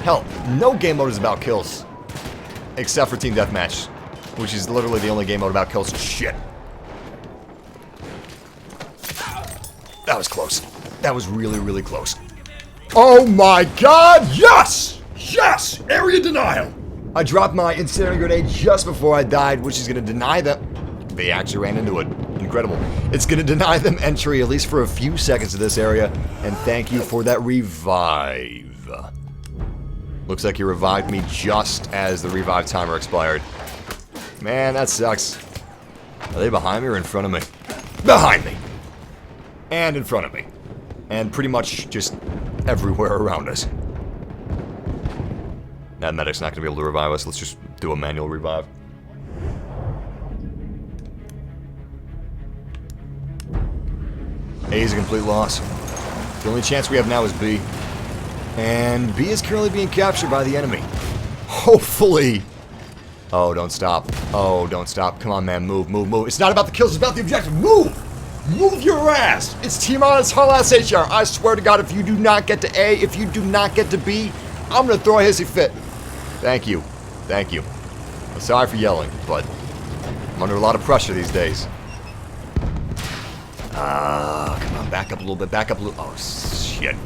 Hell, no game mode is about kills. Except for Team Deathmatch, which is literally the only game mode about kills. Shit. That was close. That was really close. Oh my god, yes! Yes! Area denial! I dropped my incendiary grenade just before I died, which is going to deny them... They actually ran into it. Incredible. It's going to deny them entry, at least for a few seconds, to this area. And thank you for that revive. Looks like you revived me just as the revive timer expired. Man, that sucks. Are they behind me or in front of me? Behind me! And in front of me. and pretty much just everywhere around us. That medic's not going to be able to revive us. Let's just do a manual revive. A is a complete loss. The only chance we have now is B. And B is currently being captured by the enemy. Hopefully. Oh, don't stop. Oh, don't stop. Come on, man. Move, move, move. It's not about the kills. It's about the objective. Move! Move your ass! It's Team Honest Hull SHR. I swear to God, if you do not get to A, if you do not get to B, I'm going to throw a hissy fit. Thank you. Thank you. I'm sorry for yelling, but I'm under a lot of pressure these days. Come on, back up a little bit, back up a little. Oh, shit.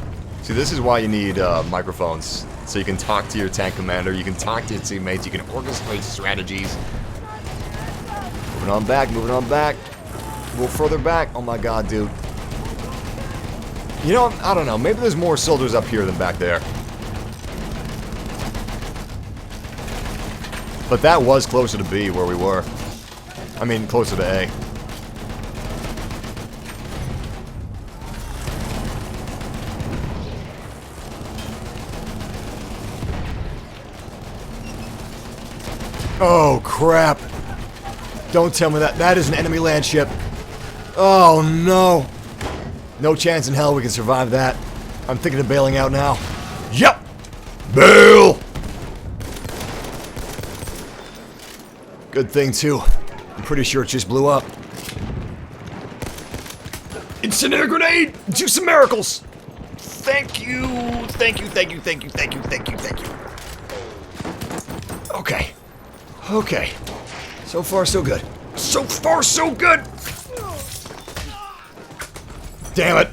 See, this is why you need microphones. So you can talk to your tank commander, you can talk to your teammates, you can orchestrate strategies. Moving on back, moving on back. A little further back. Oh my god, dude. You know, I don't know. Maybe there's more soldiers up here than back there. But that was closer to B where we were. I mean, closer to A. Oh, crap. Don't tell me that. That is an enemy land ship. Oh, no. No chance in hell we can survive that. I'm thinking of bailing out now. Yep. Bail. Good thing, too. I'm pretty sure it just blew up. Incendiary grenade! Do some miracles! Thank you! Thank you, thank you, thank you, thank you, thank you, thank you. Okay. Okay. So far, so good. So far, so good! Damn it!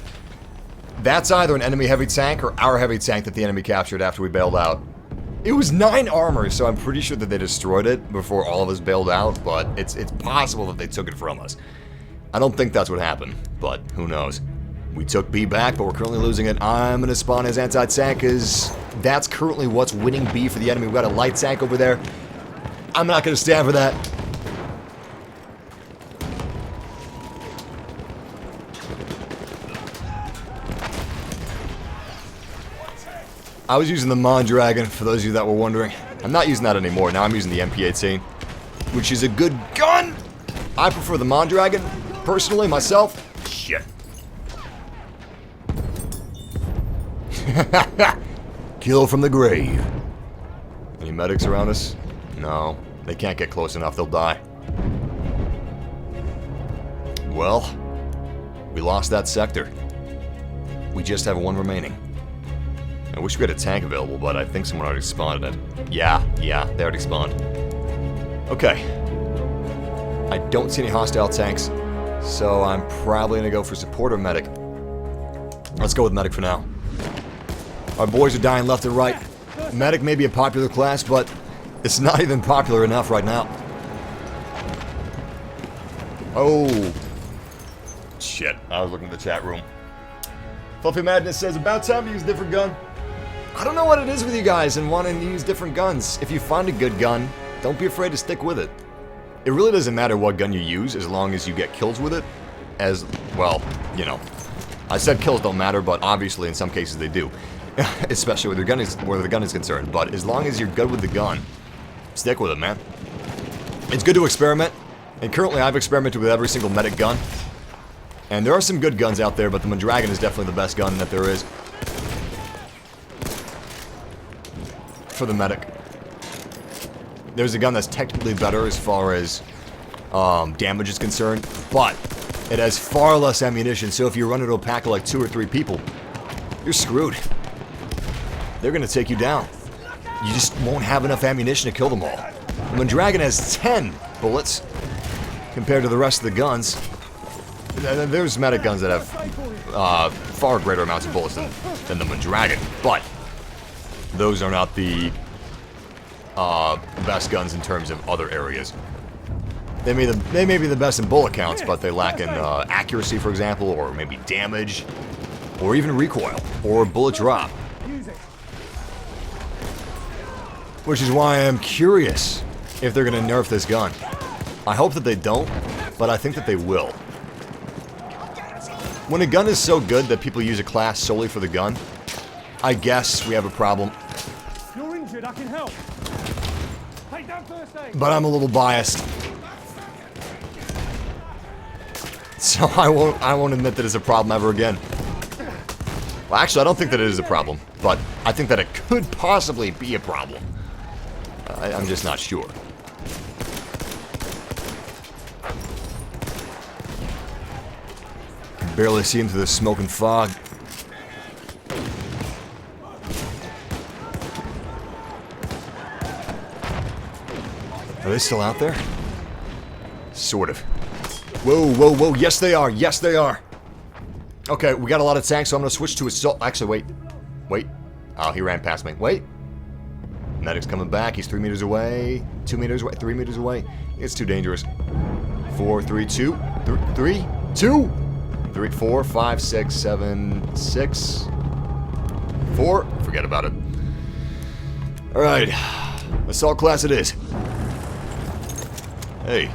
That's either an enemy heavy tank or our heavy tank that the enemy captured after we bailed out. It was 9 armor, so I'm pretty sure that they destroyed it before all of us bailed out, but it's possible that they took it from us. I don't think that's what happened, but who knows. We took B back, but we're currently losing it. I'm going to spawn as anti-tank, because that's currently what's winning B for the enemy. We've got a light tank over there. I'm not going to stand for that. I was using the Mondragon, for those of you that were wondering. I'm not using that anymore. Now I'm using the MP18, which is a good gun. I prefer the Mondragon, personally, myself. Shit. Kill from the grave. Any medics around us? No. They can't get close enough. They'll die. Well, we lost that sector. We just have 1 remaining. I wish we had a tank available, but I think someone already spawned it. Yeah, they already spawned. Okay. I don't see any hostile tanks, so I'm probably going to go for support or medic. Let's go with medic for now. Our boys are dying left and right. Medic may be a popular class, but it's not even popular enough right now. Oh. Shit, I was looking at the chat room. Fluffy Madness says, about time to use a different gun. I don't know what it is with you guys and wanting to use different guns. If you find a good gun, don't be afraid to stick with it. It really doesn't matter what gun you use as long as you get kills with it. As, well, you know. I said kills don't matter, but obviously in some cases they do. Especially where the gun is concerned. But as long as you're good with the gun, stick with it, man. It's good to experiment. And currently I've experimented with every single medic gun. And there are some good guns out there, but the Mondragon is definitely the best gun that there is. For the medic. There's a gun that's technically better as far as damage is concerned, but it has far less ammunition, so if you run into a pack of like 2 or 3 people, you're screwed. They're gonna take you down. You just won't have enough ammunition to kill them all. The Mondragon has 10 bullets compared to the rest of the guns. There's medic guns that have far greater amounts of bullets than the Mondragon, but those are not the best guns in terms of other areas. They may be the best in bullet counts, but they lack in accuracy, for example, or maybe damage, or even recoil, or bullet drop. Which is why I'm curious if they're going to nerf this gun. I hope that they don't, but I think that they will. When a gun is so good that people use a class solely for the gun, I guess we have a problem. You're injured, I can help. Take down first aid. But I'm a little biased. So I won't admit that it's a problem ever again. Well, actually, I don't think that it is a problem, but I think that it could possibly be a problem. I'm just not sure. Can barely see into the smoke and fog. Are they still out there? Sort of. Whoa, whoa, whoa. Yes, they are. Yes, they are. Okay, we got a lot of tanks, so I'm going to switch to assault. Actually, wait. Wait. Oh, he ran past me. Wait. Medic's coming back. He's 3 meters away. 2 meters away. 3 meters away. It's too dangerous. 4, 3, 2. 3, 2. 3, 4, 5, 6, 7, 6. 4. Forget about it. Alright. Assault class it is. Hey.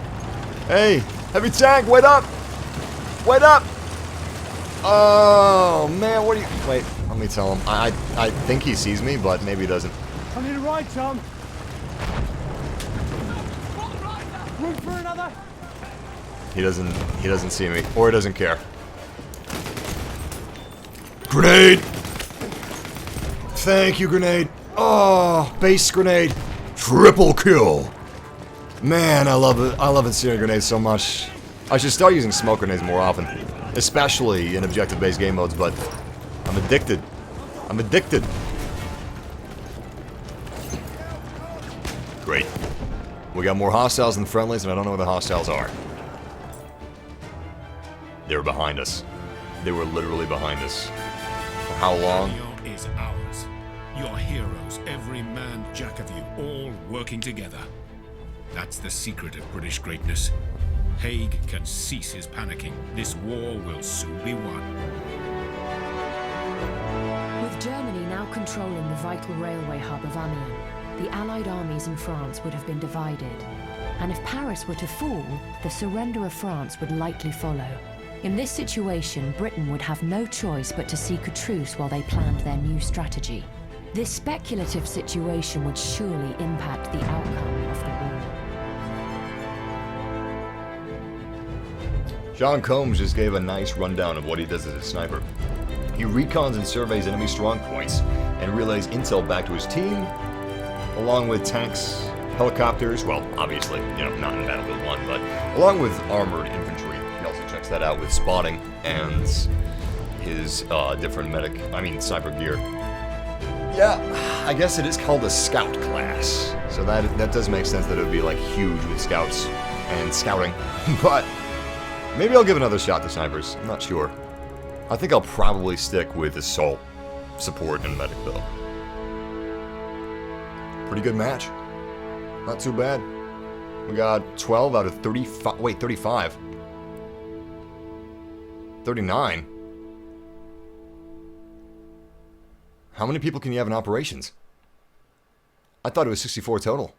Hey! Heavy tank, wait up! Wait up! Oh, man, what are you... Wait, let me tell him. I think he sees me, but maybe he doesn't. I need a ride, Tom. Room for another? He doesn't see me, or he doesn't care. Grenade! Thank you, grenade. Oh, base grenade. Triple kill. Man, I love it. I love incendiary grenades so much. I should start using smoke grenades more often. Especially in objective-based game modes, but I'm addicted. I'm addicted. Great. We got more hostiles than friendlies, and I don't know where the hostiles are. They were behind us. They were literally behind us. For how long? Amiens is ours. Your heroes, every man jack of you, all working together. That's the secret of British greatness. Haig can cease his panicking. This war will soon be won. With Germany now controlling the vital railway hub of Amiens, the Allied armies in France would have been divided. And if Paris were to fall, the surrender of France would likely follow. In this situation, Britain would have no choice but to seek a truce while they planned their new strategy. This speculative situation would surely impact the outcome of the war. John Combs just gave a nice rundown of what he does as a sniper. He recons and surveys enemy strong points and relays intel back to his team, along with tanks, helicopters, well, obviously, you know, not in Battlefield 1, but along with armored infantry. He also checks that out with spotting and his different sniper gear. Yeah, I guess it is called a scout class, so that does make sense that it would be like huge with scouts and scouting, but maybe I'll give another shot to snipers. I'm not sure. I think I'll probably stick with assault, support, and medic though. Pretty good match. Not too bad. We got 12 out of 35. Wait, 35. 39. How many people can you have in operations? I thought it was 64 total.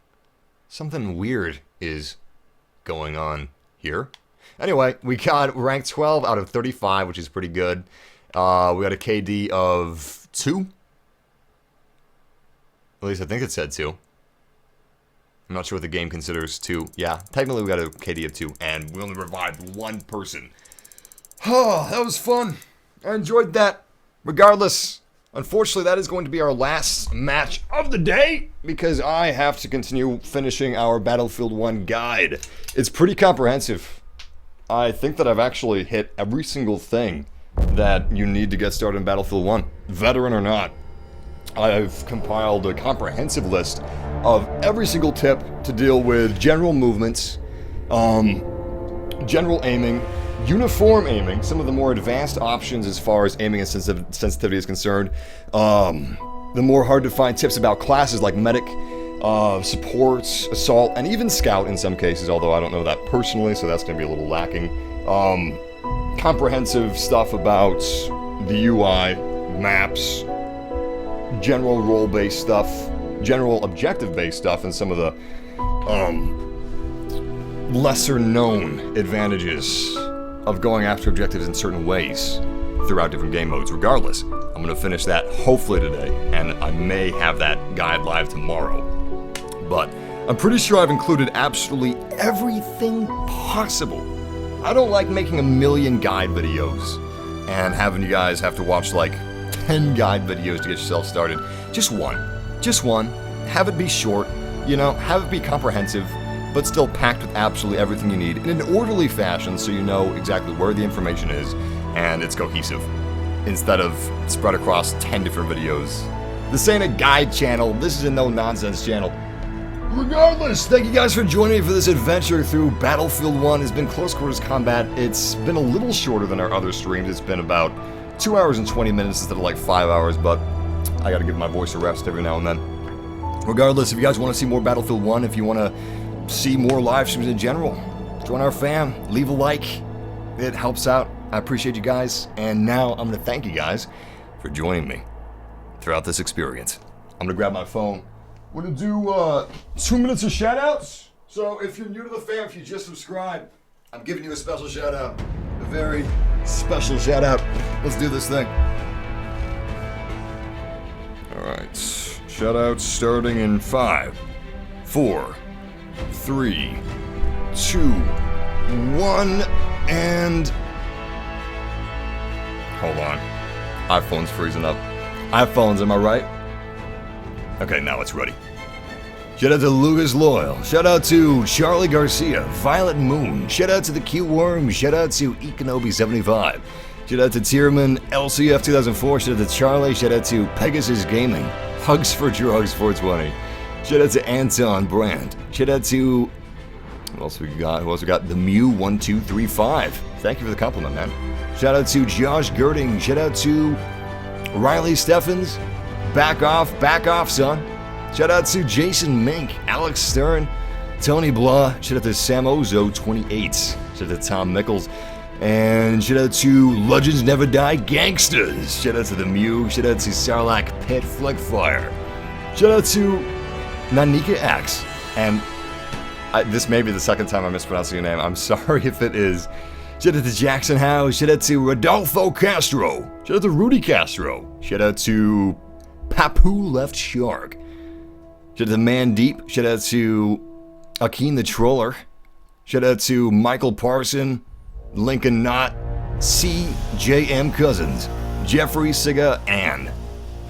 Something weird is going on here. Anyway, we got ranked 12 out of 35, which is pretty good. We got a KD of 2. At least I think it said 2. I'm not sure what the game considers 2. Yeah, technically we got a KD of 2, and we only revived 1 person. Oh, that was fun. I enjoyed that. Regardless, unfortunately, that is going to be our last match of the day, because I have to continue finishing our Battlefield 1 guide. It's pretty comprehensive. I think that I've actually hit every single thing that you need to get started in Battlefield 1, veteran or not. I've compiled a comprehensive list of every single tip to deal with general movements, general aiming, uniform aiming, some of the more advanced options as far as aiming and sensitivity is concerned, the more hard to find tips about classes like medic, support, assault, and even scout in some cases, although I don't know that personally, so that's going to be a little lacking. Comprehensive stuff about the UI, maps, general role-based stuff, general objective-based stuff, and some of the lesser-known advantages of going after objectives in certain ways throughout different game modes. Regardless, I'm going to finish that hopefully today, and I may have that guide live tomorrow. But I'm pretty sure I've included absolutely everything possible. I don't like making a million guide videos and having you guys have to watch like 10 guide videos to get yourself started. Just one. Have it be short, you know, have it be comprehensive, but still packed with absolutely everything you need in an orderly fashion so you know exactly where the information is and it's cohesive, instead of spread across 10 different videos. This ain't a guide channel, this is a no-nonsense channel. Regardless, thank you guys for joining me for this adventure through Battlefield 1. It's been close quarters combat. It's been a little shorter than our other streams. It's been about 2 hours and 20 minutes instead of like 5 hours, but I gotta give my voice a rest every now and then. Regardless, if you guys want to see more Battlefield 1, if you want to see more live streams in general, join our fam, leave a like. It helps out. I appreciate you guys, and now I'm going to thank you guys for joining me throughout this experience. I'm going to grab my phone. We're going to do 2 minutes of shoutouts. So if you're new to the fam, if you just subscribed, I'm giving you a special shoutout. A very special shoutout. Let's do this thing. Alright. Shoutouts starting in 5, 4, 3, 2, 1, and... Hold on. iPhone's freezing up. iPhones, am I right? Okay, now it's ready. Shout out to Lucas Loyal. Shout out to Charlie Garcia, Violet Moon. Shout out to the Q Worm. Shout out to Econobi75. Shout out to Tierman, LCF 2004. Shout out to Charlie. Shout out to Pegasus Gaming. Hugs for Drugs 420. Shout out to Anton Brand. Shout out to... Who else we got? The Mew1235. Thank you for the compliment, man. Shout out to Josh Girding. Shout out to Riley Steffens. Back off, son. Shout out to Jason Mink, Alex Stern, Tony Blah. Shout out to Sam Ozo 28. Shout out to Tom Mickles. And shout out to Legends Never Die Gangsters. Shout out to the Mew. Shout out to Sarlacc Pit Flickfire. Shout out to Nanika X. And this may be the second time I'm mispronouncing your name. I'm sorry if it is. Shout out to Jackson Howe. Shout out to Rodolfo Castro. Shout out to Rudy Castro. Shout out to Papu Left Shark. Shout out to Man Deep. Shout out to Akeen the Troller. Shout out to Michael Parson, Lincoln Knott, CJM Cousins, Jeffrey Siga Ann.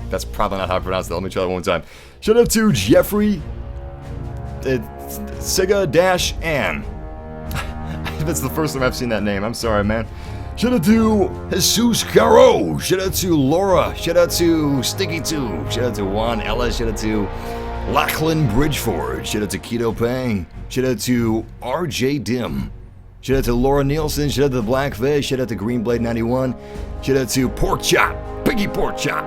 That's probably not how I pronounce that. Let me try that one more time. Shout out to Jeffrey Siga-Ann. That's the first time I've seen that name. I'm sorry, man. Shout out to Jesus Caro. Shout out to Laura. Shout out to Sticky Tube. Shout out to Juan Ellis. Shout out to Lachlan Bridgeford. Shout out to Keto Pang. Shout out to RJ Dim. Shout out to Laura Nielsen. Shout out to the Blackfish. Shout out to Greenblade 91. Shout out to Pork Chop. Piggy Pork Chop.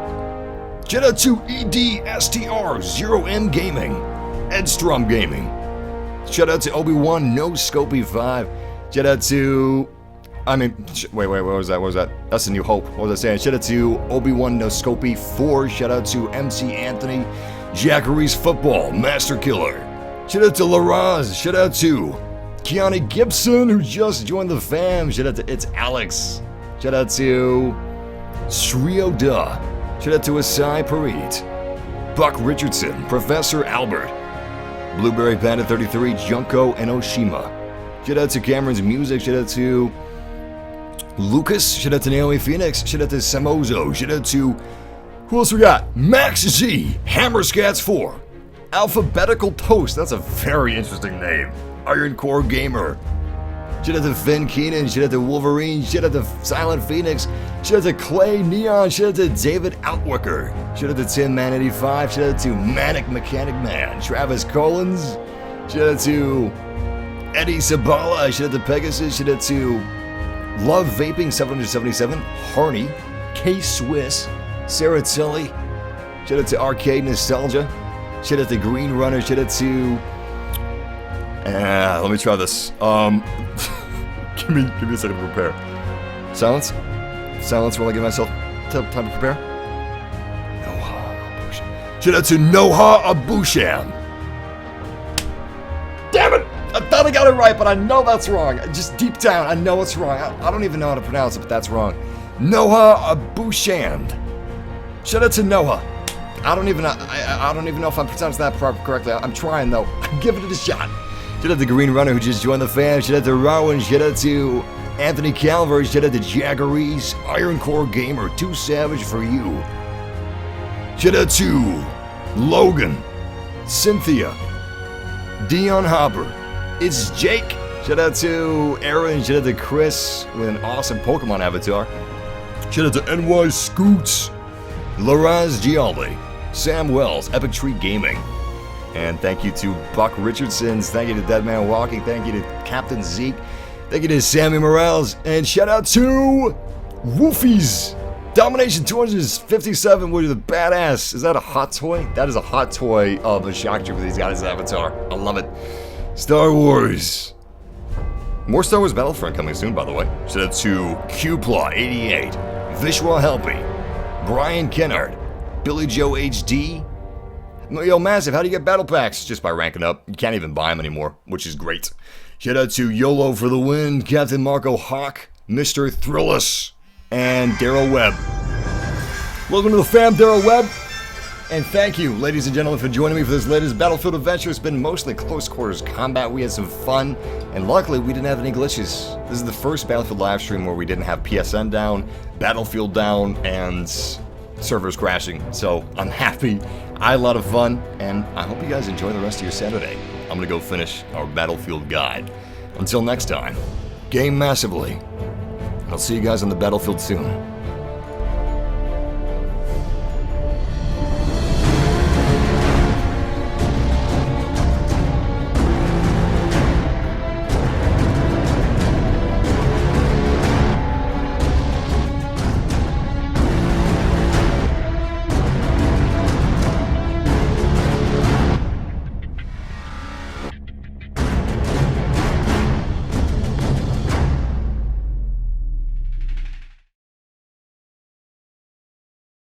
Shout out to EDSTR 0M Gaming. Edstrom Gaming. Shout out to Obi-Wan No Scopy 5. Shout out to... wait, what was that? That's the New Hope. What was I saying? Shout out to Obi-Wan No Scopy 4. Shout out to MC Anthony. Jackery's Football. Master Killer. Shout out to Laraz. Shout out to Keanu Gibson, who just joined the fam. Shout out to It's Alex. Shout out to Shrio Da. Shout out to Asai Parit. Buck Richardson. Professor Albert. Blueberry Panda 33, Junko, and Oshima. Shout out to Cameron's Music. Shout out to Lucas. Shout out to Naomi Phoenix. Shout out to Samozo. Shout out to... Who else we got? Max Z. Hammerscats 4. Alphabetical Toast. That's a very interesting name. Iron Core Gamer. Shout out to Finn Keenan. Shout out to Wolverine. Shout out to Silent Phoenix. Shout out to Clay Neon. Shout out to David Outwicker. Shout out to Tin Man 85. Shout out to Manic Mechanic Man. Travis Collins. Shout out to Eddie Sabala. Shout out to Pegasus. Shout out to Love Vaping 777. Harney. K Swiss. Sarah Tilly. Shout out to Arcade Nostalgia. Shout out to Green Runner. Shout out to... let me try this. Give me a second to prepare. Silence while I give myself time to prepare. Noha Abusham. Shout out to Noha Abusham. Damn it! I thought I got it right, but I know that's wrong. Just deep down, I know it's wrong. I don't even know how to pronounce it, but that's wrong. Noah Bouchand. Shout out to Noah. I don't even know if I'm pronouncing that correctly. I'm trying though. I'm giving it a shot. Shout out to Green Runner who just joined the fam. Shout out to Rowan. Shout out to Anthony Calvary. Shout out to Jaggeries. Iron Core Gamer. Too savage for you. Shout out to Logan. Cynthia. Dion Hopper. It's Jake. Shout out to Aaron. Shout out to Chris with an awesome Pokemon avatar. Shout out to NY Scoots. Laraz Gialdi. Sam Wells. Epic Tree Gaming. And thank you to Buck Richardsons. Thank you to Deadman Walking. Thank you to Captain Zeke. Thank you to Sammy Morales. And shout out to Woofies. Domination 257 with the badass. Is that a hot toy? That is a hot toy of a shock trooper. He's got his avatar. I love it. Star Wars. More Star Wars Battlefront coming soon, by the way. Shout out to QPlaw88, Vishwa Helpy, Brian Kennard, Billy Joe HD. Yo, Massive, how do you get battle packs? Just by ranking up. You can't even buy them anymore, which is great. Shout out to YOLO for the win, Captain Marco Hawk, Mr. Thrillus, and Daryl Webb. Welcome to the fam, Daryl Webb. And thank you, ladies and gentlemen, for joining me for this latest Battlefield adventure. It's been mostly close quarters combat. We had some fun, and luckily we didn't have any glitches. This is the first Battlefield live stream where we didn't have PSN down, Battlefield down, and servers crashing. So I'm happy. I had a lot of fun, and I hope you guys enjoy the rest of your Saturday. I'm gonna go finish our Battlefield guide. Until next time, game massively. I'll see you guys on the battlefield soon.